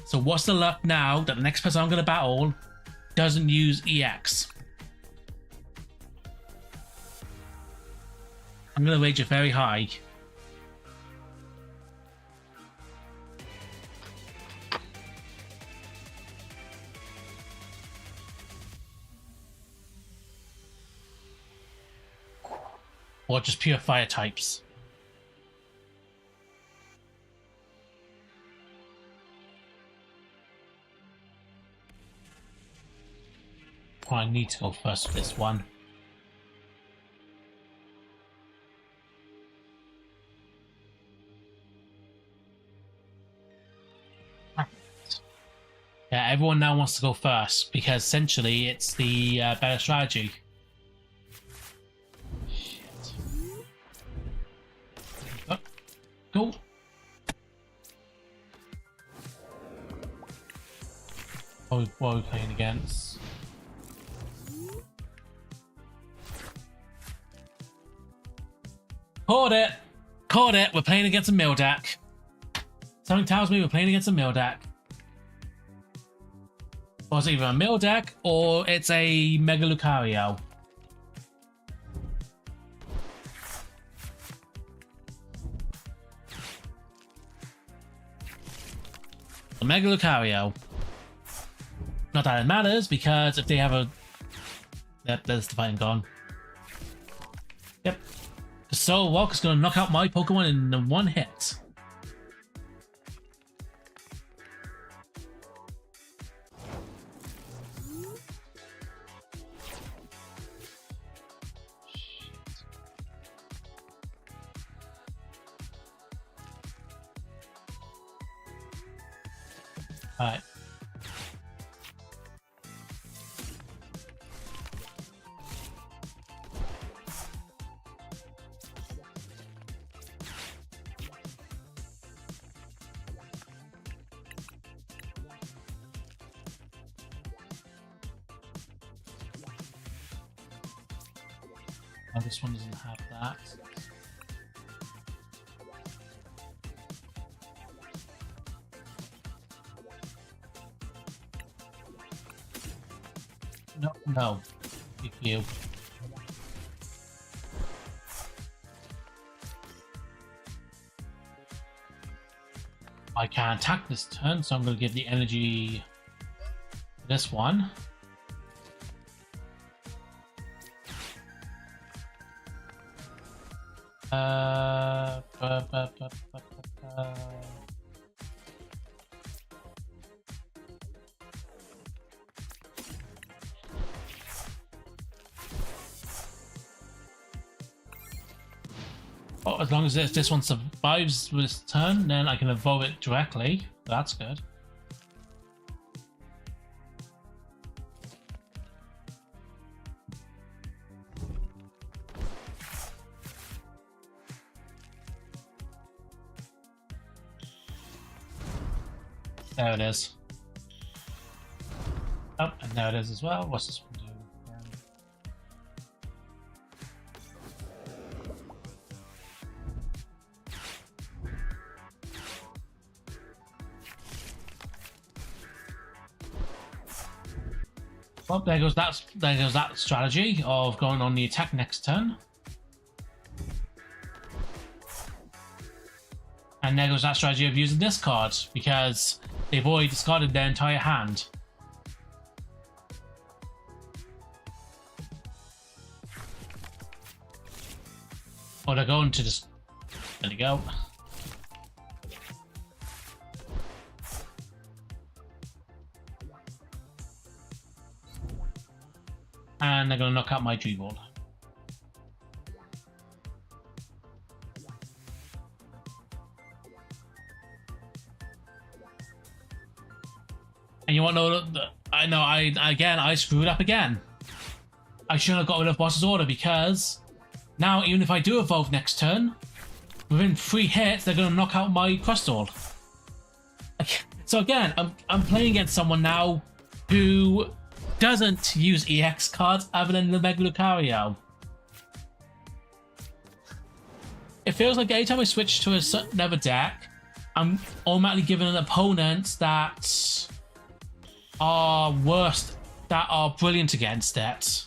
S1: So what's the luck now that the next person I'm going to battle doesn't use EX? I'm going to wager very high. Or just pure fire types. Oh, I need to go first for this one. Yeah, everyone now wants to go first because essentially it's the better strategy. Shit. Oh, go. What are we playing against? Caught it! Caught it! We're playing against a mill deck. Something tells me we're playing against a mill deck. Or it's either a mill deck or it's a Mega Lucario. A Mega Lucario. Not that it matters because if they have a... Yep, there's the fighting gone. Yep. So Walk is going to knock out my Pokemon in one hit. Alright. Oh, this one doesn't have that. No, no. Thank you. I can't attack this turn, so I'm going to give the energy to this one. Oh, as long as this one survives this turn, then I can evolve it directly. That's good. There it is. Oh, and there it is as well. What's this one do? Well, there goes that strategy of going on the attack next turn. And there goes that strategy of using this card, because they've already discarded their entire hand. Or they're going to just... There you go. And they're going to knock out my G-Ball. And you want to know, I screwed up again. I shouldn't have got rid of Boss's Order, because now even if I do evolve next turn, within 3 hits, they're going to knock out my Crystal. So again, I'm playing against someone now who doesn't use EX cards other than the Mega Lucario. It feels like anytime I switch to another deck, I'm automatically giving an opponent that are worst, that are brilliant against it.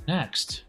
S1: Next.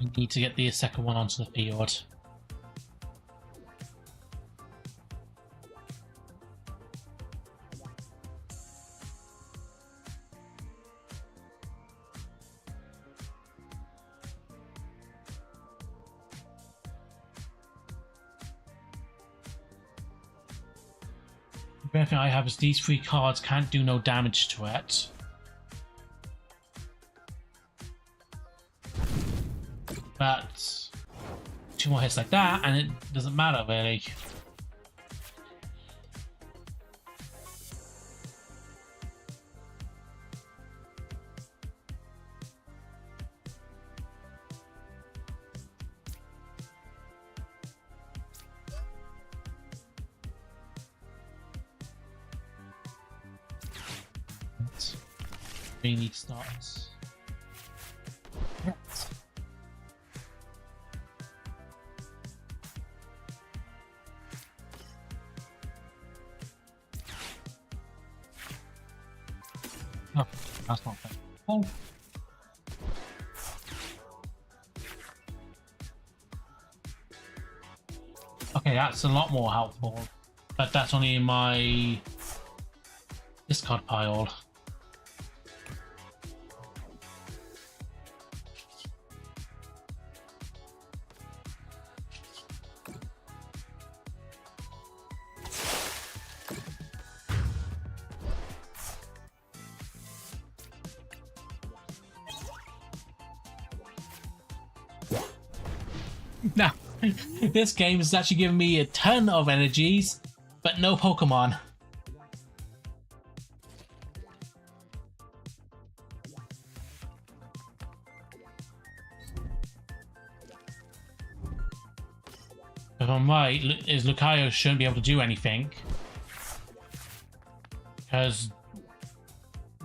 S1: We need to get the second one onto the field. The best thing I have is these 3 cards can't do no damage to it. But 2 more hits like that, and it doesn't matter really. We need to start. Oh, that's not fair. Oh. Okay, that's a lot more helpful, but that's only in my discard pile. Now, this game is actually giving me a ton of energies, but no Pokemon. If I'm right, is Lucario shouldn't be able to do anything. Because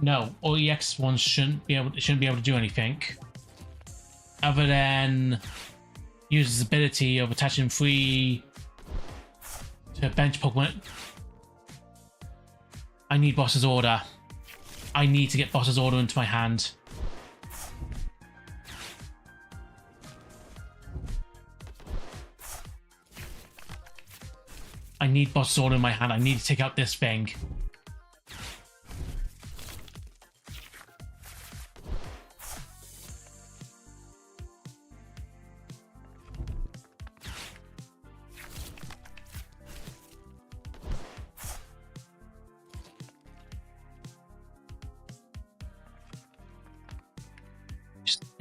S1: no, all EX ones shouldn't be able to do anything. Other than use his ability of attaching 3 to bench Pokemon. I need Boss's Order. I need to get Boss's Order into my hand. I need Boss's Order in my hand. I need to take out this thing.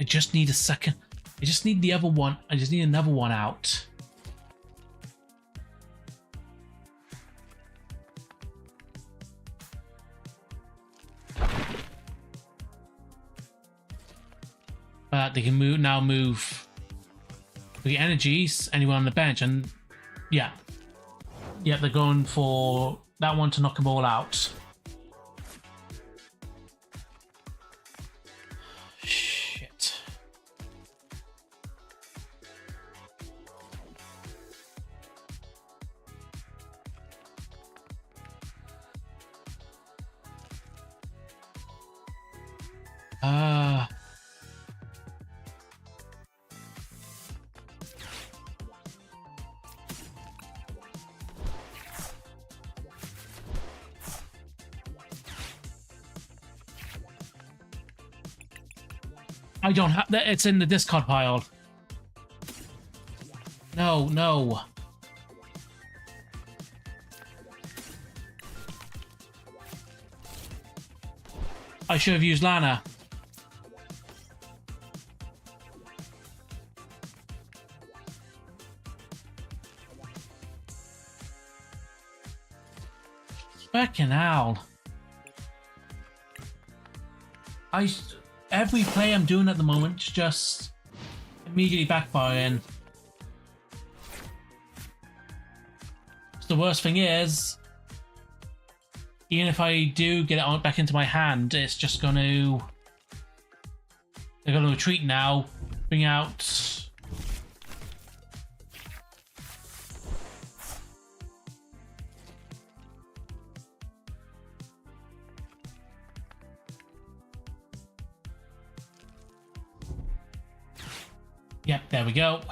S1: I just need a second. I just need the other one. I just need another one out. They can move the energies, anyone on the bench, and yeah, they're going for that one to knock them all out. Shit. I don't have that. It's in the discard pile. No, no. I should have used Lana. Fucking hell. Every play I'm doing at the moment is just immediately backfiring. So the worst thing is, even if I do get it back into my hand, it's just going to... They're going to retreat now, bring out... Yep, there we go.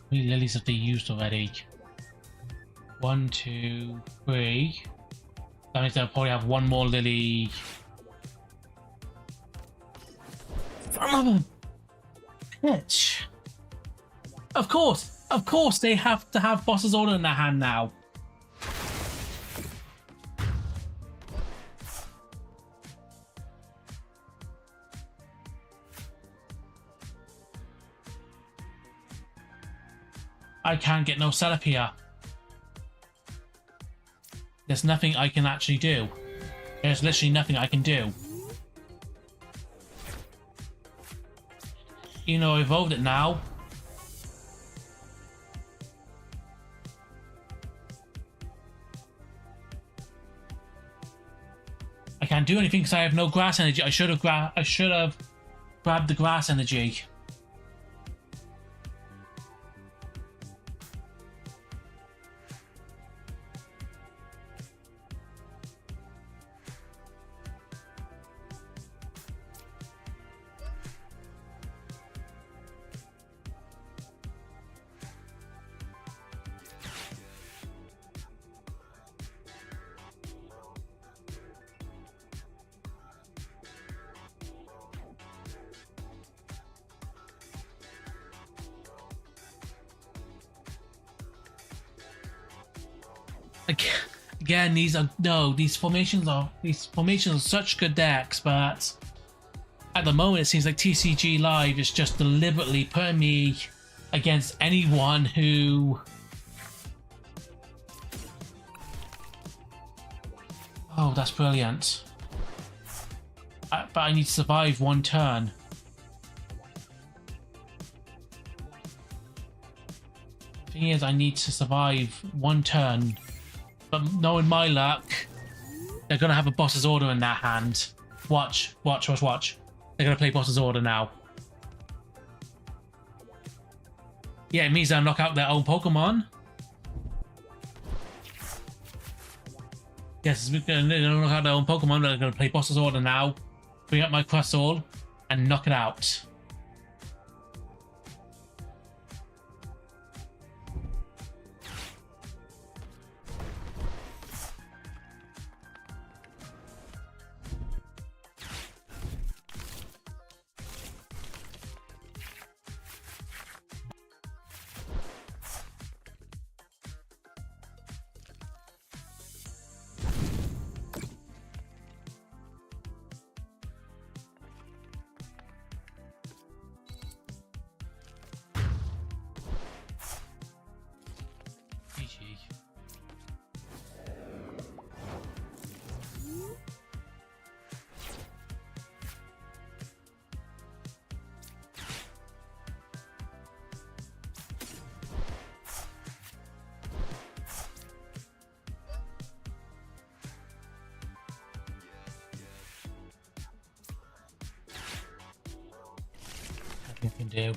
S1: How many lilies have they used already? 1, 2, 3. That means they'll probably have one more lily. Son of a bitch. Of course they have to have Boss's Order in their hand now. I can't get no setup here. There's nothing I can actually do. There's literally nothing I can do. You know, I evolved it now. I can't do anything because I have no grass energy. I should have grabbed the grass energy. Again, these formations are such good decks, but at the moment it seems like TCG Live is just deliberately putting me against anyone who. Oh, that's brilliant. But I need to survive one turn. The thing is, I need to survive one turn. But knowing my luck, they're going to have a boss's order in their hand. Watch. They're going to play boss's order now. Yeah, it means they'll knock out their own Pokemon. Yes, they're going to knock out their own Pokemon. They're going to play boss's order now. Bring up my Crustle and knock it out. Nothing can do.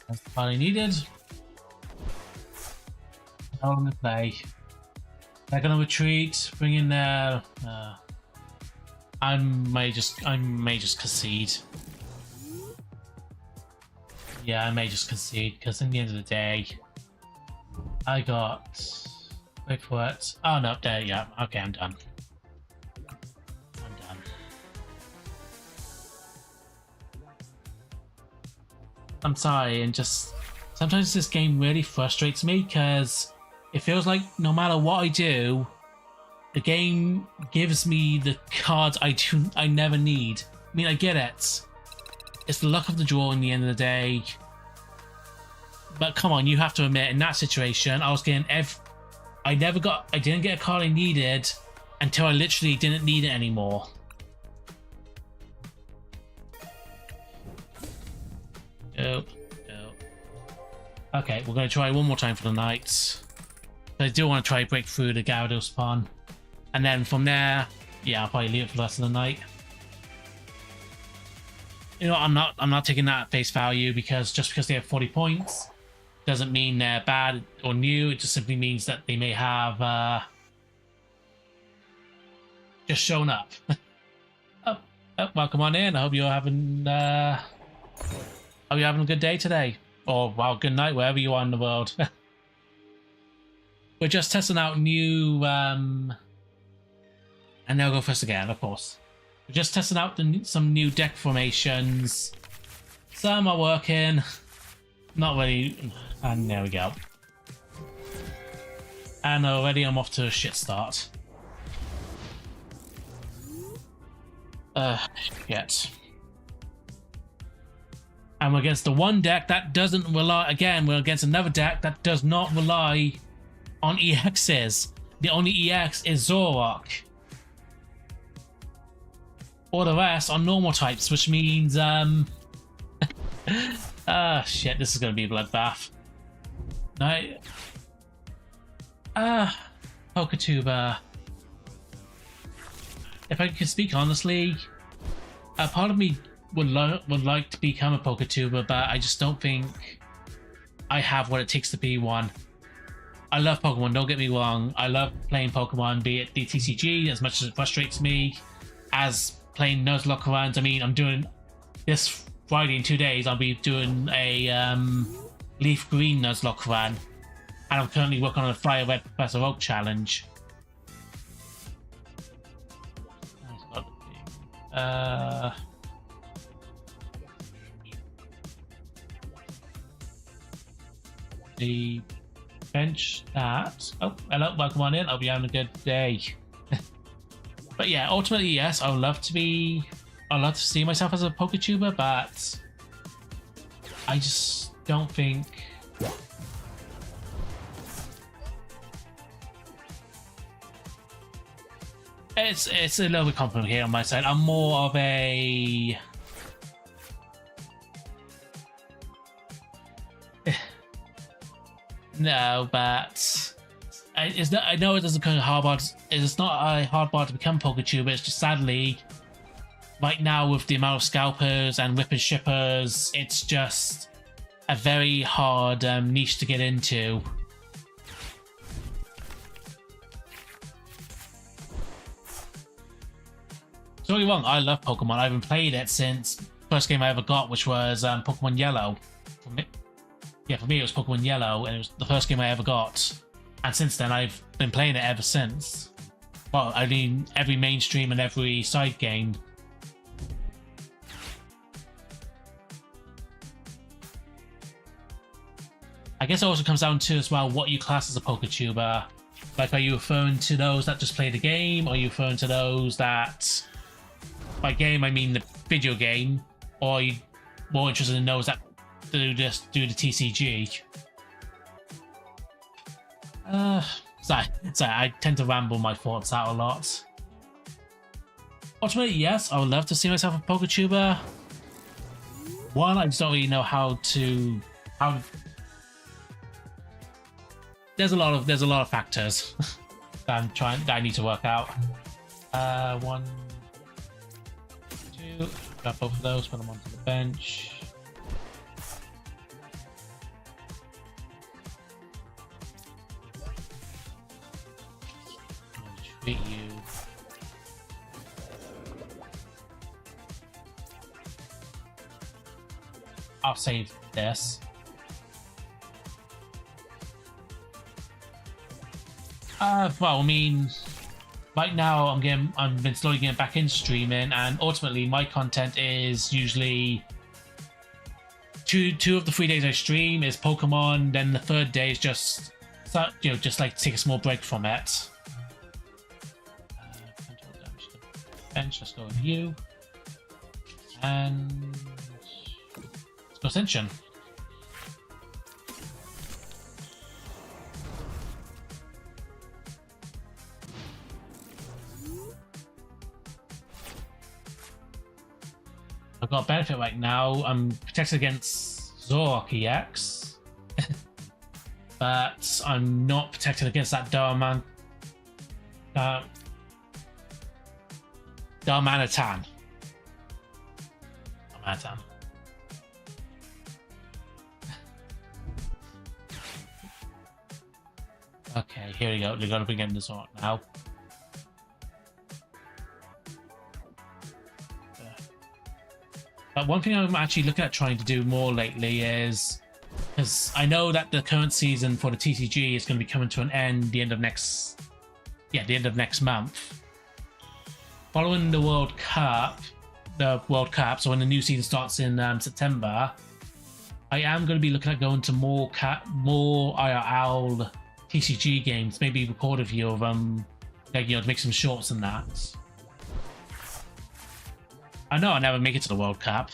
S1: That's the part I needed. How long to play? They're gonna retreat, bring in their I may just concede. Yeah, I may just concede because in the end of the day I got wait for it. Oh no, there, yeah, okay, I'm done. I'm sorry, and just sometimes this game really frustrates me because it feels like no matter what I do, the game gives me the cards I never need. I mean, I get it. It's the luck of the draw in the end of the day. But come on, you have to admit, in that situation, I was getting I didn't get a card I needed until I literally didn't need it anymore. Nope. Okay, we're going to try one more time for the night. I do want to try break through the Gyarados spawn. And then from there, yeah, I'll probably leave it for the rest of the night. You know, I'm not taking that at face value because just because they have 40 points doesn't mean they're bad or new. It just simply means that they may have just shown up. Welcome on in. I hope you're having a good day today, or well, good night wherever you are in the world. We're just testing out new and they'll go first again, of course. We're just testing out some new deck formations. Some are working, not really, and there we go. And already I'm off to a shit start. Shit. And we're against the one deck that doesn't rely, again, we're against another deck that does not rely on EXs. The only EX is Zorok. All the rest are normal types, which means shit, this is gonna be a bloodbath. No. PokeTuber. If I can speak honestly, a part of me would like to become a PokeTuber, but I just don't think I have what it takes to be one. I love Pokemon, don't get me wrong. I love playing Pokemon, be it the TCG, as much as it frustrates me, as playing Nuzlocke around. I mean, I'm doing this Friday in 2 days, I'll be doing a Leaf Green Nuzlocke run, and I'm currently working on a Fire Red Professor Oak challenge. The bench that. Oh, hello, welcome on in. I'll be having a good day. But yeah, ultimately, yes, I'd love to see myself as a PokeTuber, but I just don't think. It's a little bit complicated on my side. I'm more of a no, but I know it doesn't kind of hard. It's not a hard bar to become PokeTuber. It's just sadly, right now with the amount of scalpers and rippers shippers, it's just a very hard niche to get into. Don't get me wrong, I love Pokemon. I haven't played it since the first game I ever got, which was Pokemon Yellow. For me it was Pokemon Yellow, and it was the first game I ever got. And since then, I've been playing it ever since. Well, I mean, every mainstream and every side game. I guess it also comes down to as well what you class as a PokeTuber. Like, are you referring to those that just play the game? Or are you referring to those that, by game I mean the video game, or are you more interested in those that do the TCG? Sorry, I tend to ramble my thoughts out a lot. Ultimately, yes, I would love to see myself a PokeTuber. One, I just don't really know how. There's a lot of factors that I need to work out. 1, 2, grab both of those, put them onto the bench. Treat you. I'll save this. Well, I mean, right now I've been slowly getting back into streaming, and ultimately my content is usually two of the 3 days I stream is Pokemon. Then the third day is just like take a small break from it. Bench. Let's go with you, and let's go Ascension. I've got a benefit right now. I'm protected against Zorok EX, but I'm not protected against that Darmanitan. Okay, here we go. We're gonna begin the Zorok now. One thing I'm actually looking at trying to do more lately is, because I know that the current season for the TCG is going to be coming to an end the end of next month. Following the World Cup, so when the new season starts in September, I am going to be looking at going to more IRL TCG games, maybe record a few of them, to make some shorts and that. I know I never make it to the World Cup.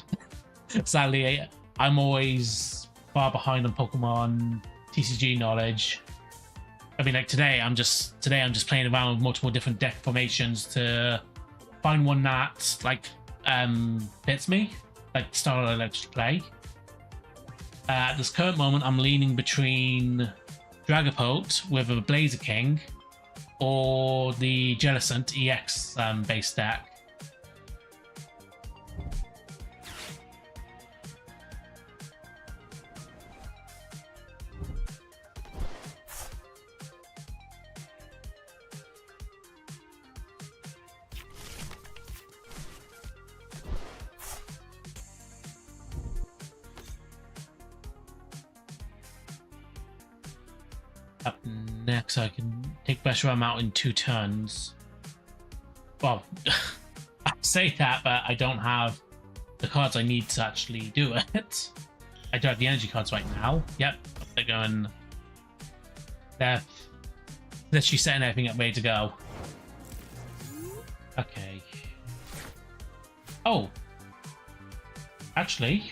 S1: Sadly, I'm always far behind on Pokemon TCG knowledge. I mean, like today I'm just playing around with multiple different deck formations to find one that like fits me, like the style I like to play. At this current moment, I'm leaning between Dragapult with a Blazer King or the Jellicent EX base deck. Up next, I can take Reshiram out in 2 turns. Well, I say that, but I don't have the cards I need to actually do it. I don't have the energy cards right now. Yep, they're going. They're literally setting everything up, ready to go. Okay. Oh, actually,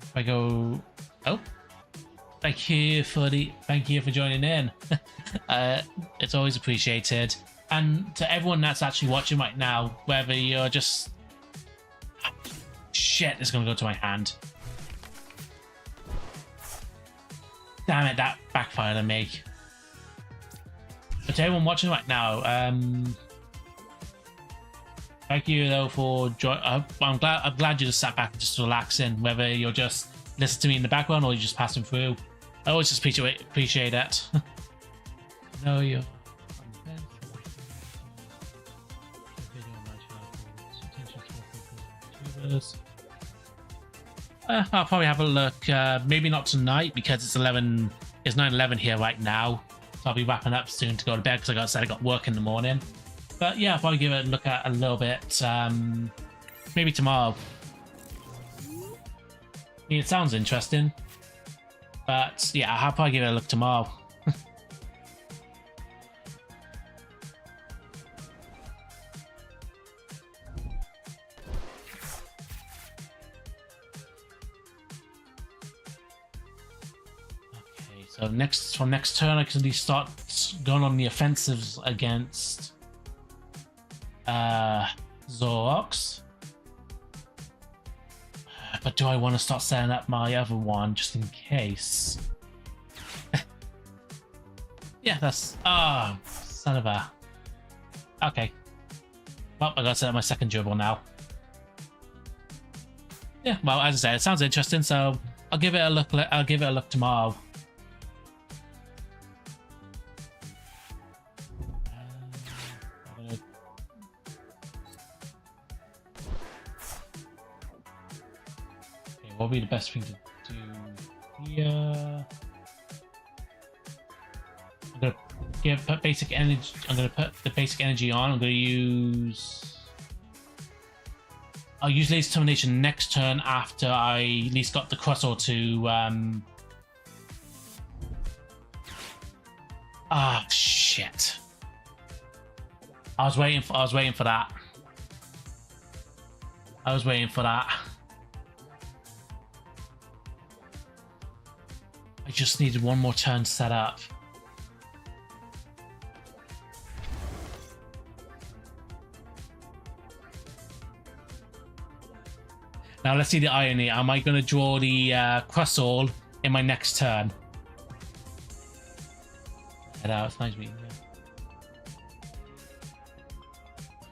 S1: if I go. Oh, thank you for joining in. It's always appreciated. And to everyone that's actually watching right now, whether you're just shit, it's gonna go to my hand. Damn it, that backfired on me. But to everyone watching right now, thank you though for joining. I'm glad you just sat back and just relaxing, whether you're just listen to me in the background or you just passing through. I always just appreciate that. No, you're. I'll probably have a look. Maybe not tonight because it's 9:11 here right now. So I'll be wrapping up soon to go to bed because I got work in the morning. But yeah, I'll probably give it a look at a little bit. Maybe tomorrow. I mean, it sounds interesting, but yeah, I'll probably give it a look tomorrow. Okay, so next turn, I can at least start going on the offensives against Zoroarks. But do I want to start setting up my other one just in case? Yeah, that's... Oh, son of a... Okay. Well, I gotta set up my second dribble now. Yeah, well, as I said, it sounds interesting, so I'll give it a look. I'll give it a look tomorrow. What would be the best thing to do here? I'm gonna put basic energy. I'm gonna put the basic energy on. I'm gonna use. I'll use Laser Termination next turn after I at least got the Crustle to. Ah, shit! I was waiting for that. I was waiting for that. I just needed one more turn set up. Now let's see the irony. Am I going to draw the Crustle in my next turn? Hello, it's nice meeting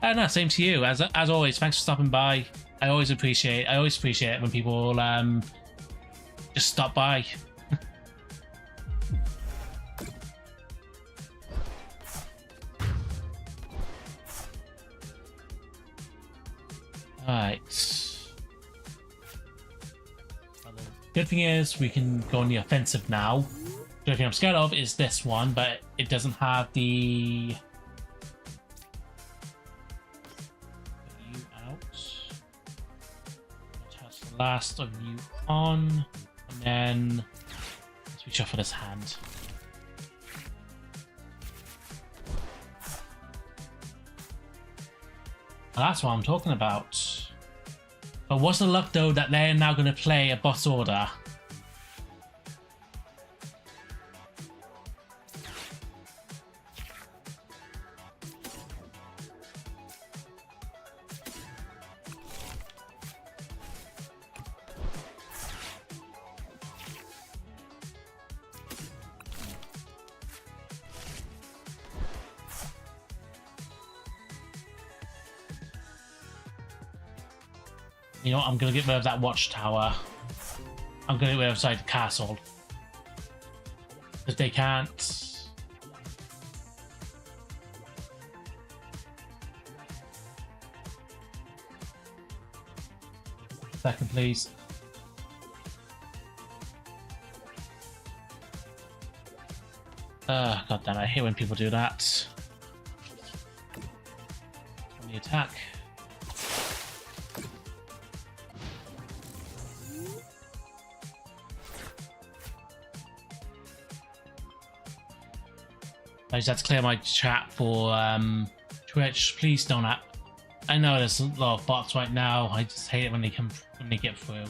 S1: you. No, same to you. As always, thanks for stopping by. I always appreciate it when people just stop by. Alright. Good thing is we can go on the offensive now. The only thing I'm scared of is this one, but it doesn't have the... Put you out. Attach the last of you on. And then let's reshuffle this hand. Well, that's what I'm talking about. But what's the luck though that they're now going to play a boss order? You know what? I'm gonna get rid of that watchtower. I'm gonna get rid of the castle. Because they can't. Second, please. God damn, I hate when people do that. On the attack. I just have to clear my chat for Twitch. Please don't. I know there's a lot of bots right now. I just hate it when they get through.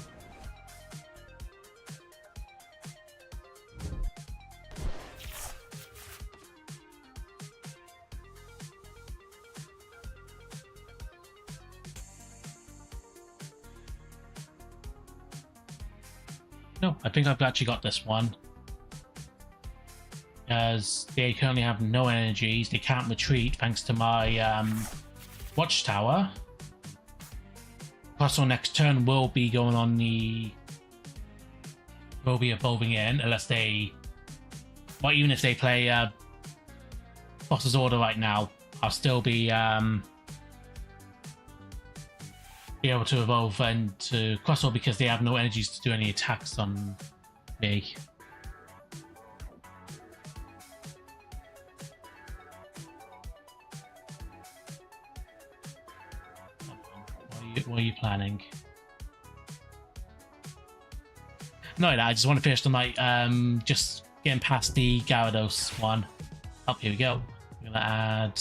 S1: No, I think I've actually got this one. As they currently have no energies, they can't retreat thanks to my watchtower. Plus, on next turn will be going on the. Will be evolving in unless they. Well, even if they play Boss's Order right now, I'll still be able to evolve into Crossroad because they have no energies to do any attacks on me. What are you planning? No, I just want to finish the night. Just getting past the Gyarados one. Oh, here we go. We're gonna add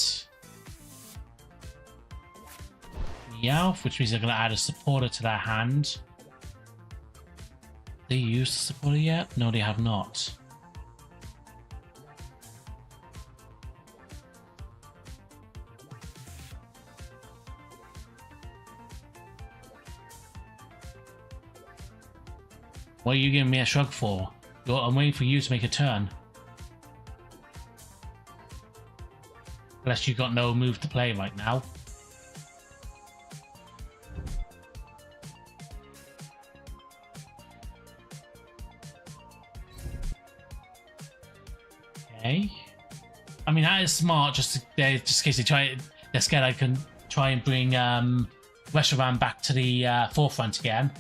S1: Meowth, which means they're gonna add a supporter to their hand. They used the supporter yet? No, they have not. What are you giving me a shrug for? I'm waiting for you to make a turn. Unless you've got no move to play right now. Okay. I mean, that is smart, just in case they're scared I can try and bring Reshiram back to the forefront again.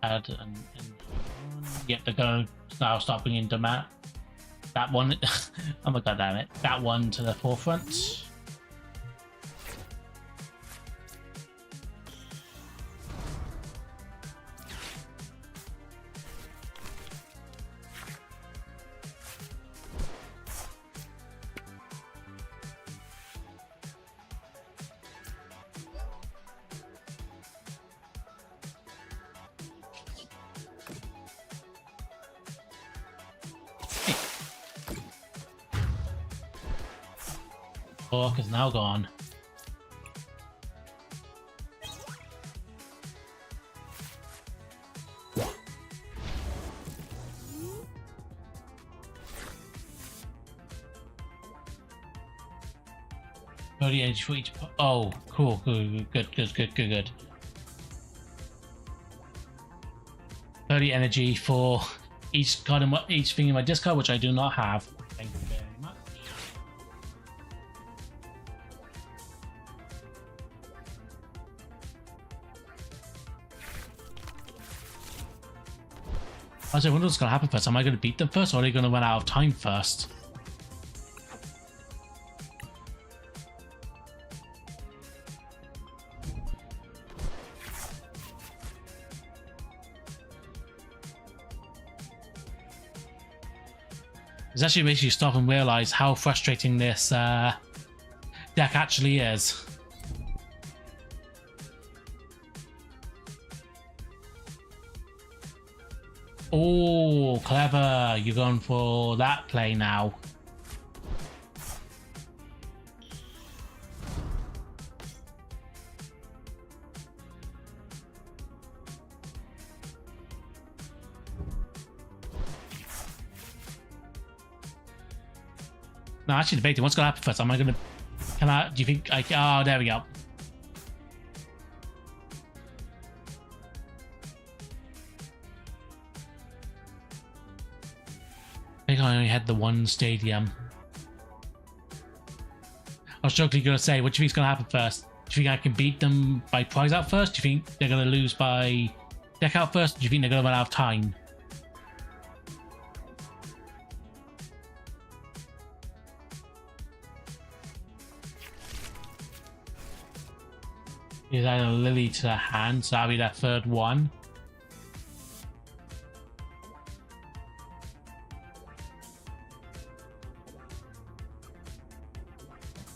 S1: Add and yep, they're going to now start bringing that one. Oh my god, damn it! That one to the forefront. Is now gone. Edge for each. Oh, cool. Good. 30 energy for each card and each thing in my discard, which I do not have. Thank you very much. I wonder what's going to happen first. Am I going to beat them first, or are they going to run out of time first? It actually makes you stop and realize how frustrating this deck actually is. Oh, clever. You're going for that play now. No, actually debating what's gonna happen first. Am I gonna? Can I? Do you think? Oh, there we go. I think I only had the one stadium. I was jokingly gonna say, what do you think's gonna happen first? Do you think I can beat them by prize out first? Do you think they're gonna lose by deck out first? Do you think they're gonna run out of time? Is either Lily to the hand, so that'll be that third one.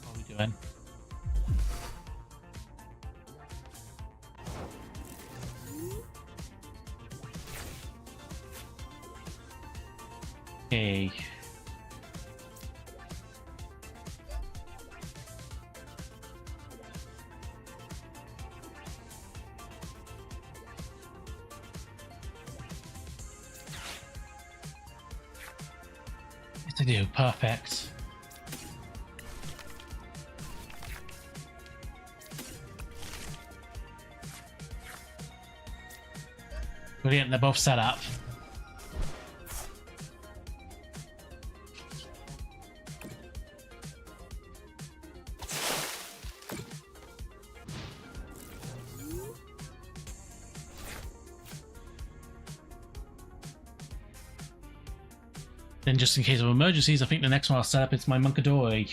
S1: What are we doing? Okay. Yes, I do. Perfect. Brilliant. They're both set up. Then just in case of emergencies, I think the next one I'll set up is my Munkadori.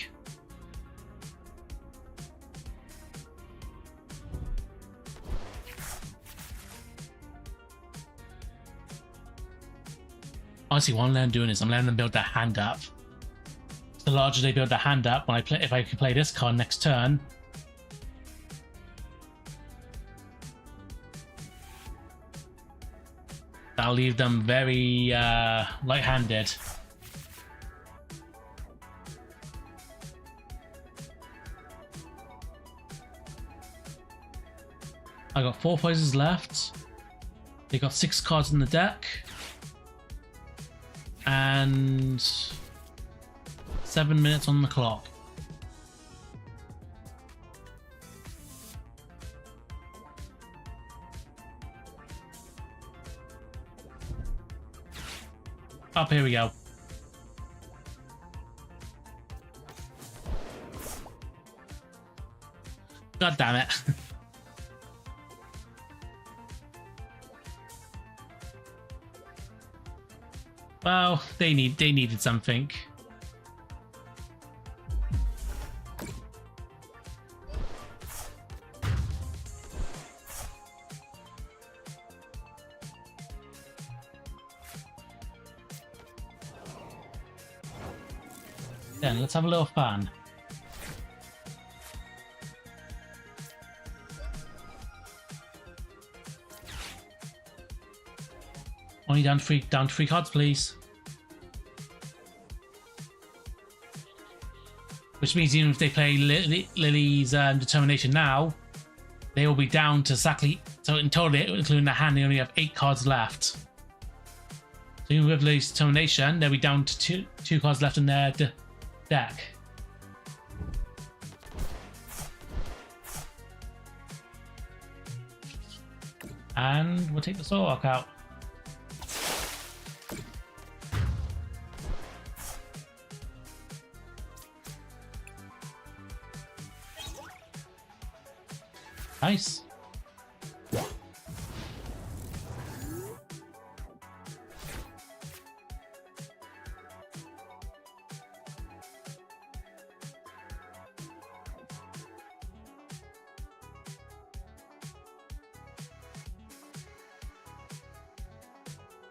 S1: Honestly, what I'm letting them doing is I'm letting them build their hand up. The larger they build their hand up, when I play, if I can play this card next turn, that'll leave them very light-handed. I got 4 prizes left. They got 6 cards in the deck. And 7 minutes on the clock. Up, here we go. God damn it. Well, they needed something. Then let's have a little fun. Only down to three cards, please. Which means even if they play Lily's Determination now, they will be down to exactly. So in total, including the hand, they only have 8 cards left. So even with Lily's Determination, they'll be down to two cards left in their deck. And we'll take the Zork out. Nice.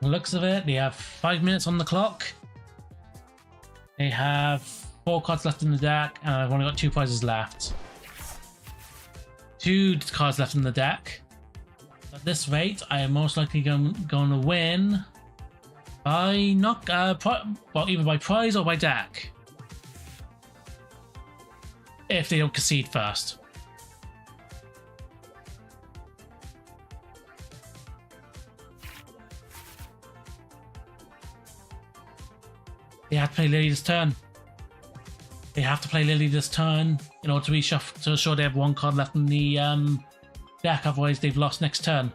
S1: The looks of it, they have 5 minutes on the clock. They have 4 cards left in the deck, and I've only got 2 prizes left. 2 cards left in the deck. At this rate, I am most likely going to win by well, either by prize or by deck. If they don't concede first. They have to play Lily's turn. They have to play Lily this turn in order to reshuffle, to ensure they have one card left in the deck, otherwise they've lost next turn.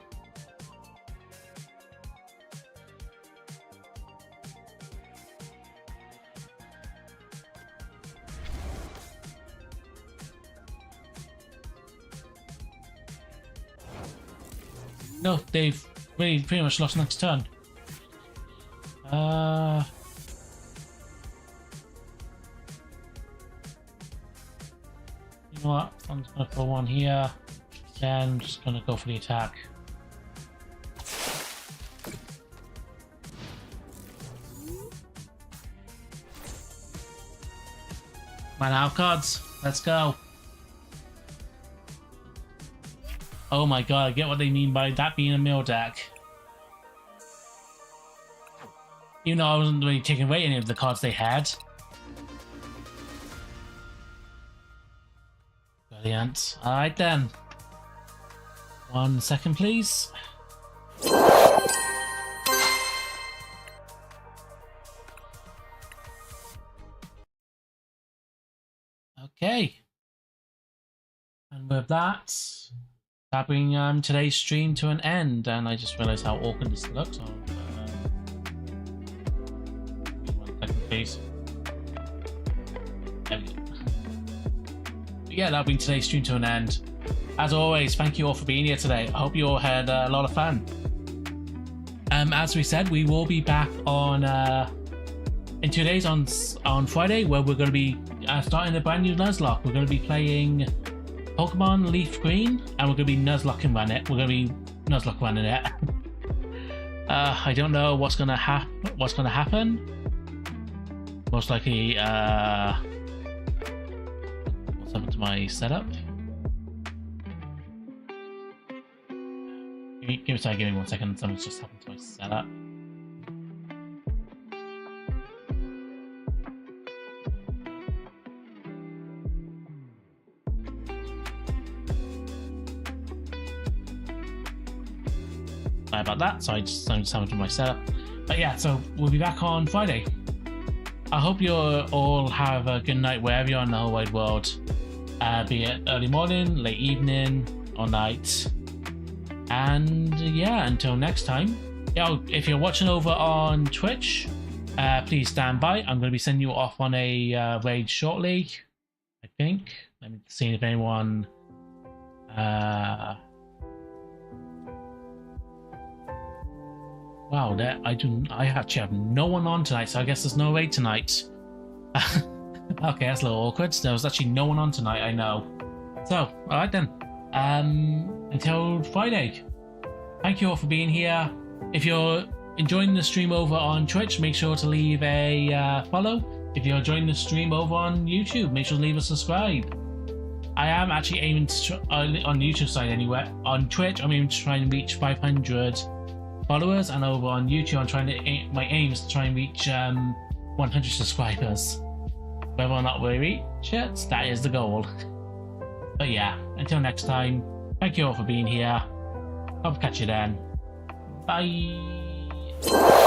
S1: No, they've really pretty much lost next turn. You know what? I'm just gonna throw one here. Then I'm just gonna go for the attack. Man out of cards. Let's go. Oh my god, I get what they mean by that being a mill deck. Even though I wasn't really taking away any of the cards they had. Brilliant. Alright then. 1 second, please. Okay. And with that brings today's stream to an end. And I just realized how awkward this looks. So, 1 second, please. There we go. Yeah, that'll bring today's stream to an end. As always, thank you all for being here today. I hope you all had a lot of fun. As we said, we will be back on in 2 days on Friday, where we're going to be starting a brand new Nuzlocke. We're going to be playing Pokemon Leaf Green, and we're going to be Nuzlocke running it. We're going to be Nuzlocke running it. I don't know what's going to happen. Most likely, what's happened to my setup? Give me 1 second. Something's just happened to my setup. Sorry about that. Something just happened to my setup. But yeah, so we'll be back on Friday. I hope you all have a good night wherever you are in the whole wide world. Be it early morning, late evening, or night. And yeah, until next time. If you're watching over on Twitch, please stand by. I'm going to be sending you off on a raid shortly, I think. Let me see if anyone... Wow, I actually have no one on tonight, so I guess there's no raid tonight. Okay, that's a little awkward. There was actually no one on tonight, I know. So, alright then. Until Friday. Thank you all for being here. If you're enjoying the stream over on Twitch, make sure to leave a follow. If you're enjoying the stream over on YouTube, make sure to leave a subscribe. I am actually aiming to on the YouTube side anyway. On Twitch, I'm aiming to try and reach 500 followers, and over on YouTube, I'm trying to my aim is to try and reach 100 subscribers. Whether or not we reach it, that is the goal. But yeah, until next time, thank you all for being here. I'll catch you then. Bye.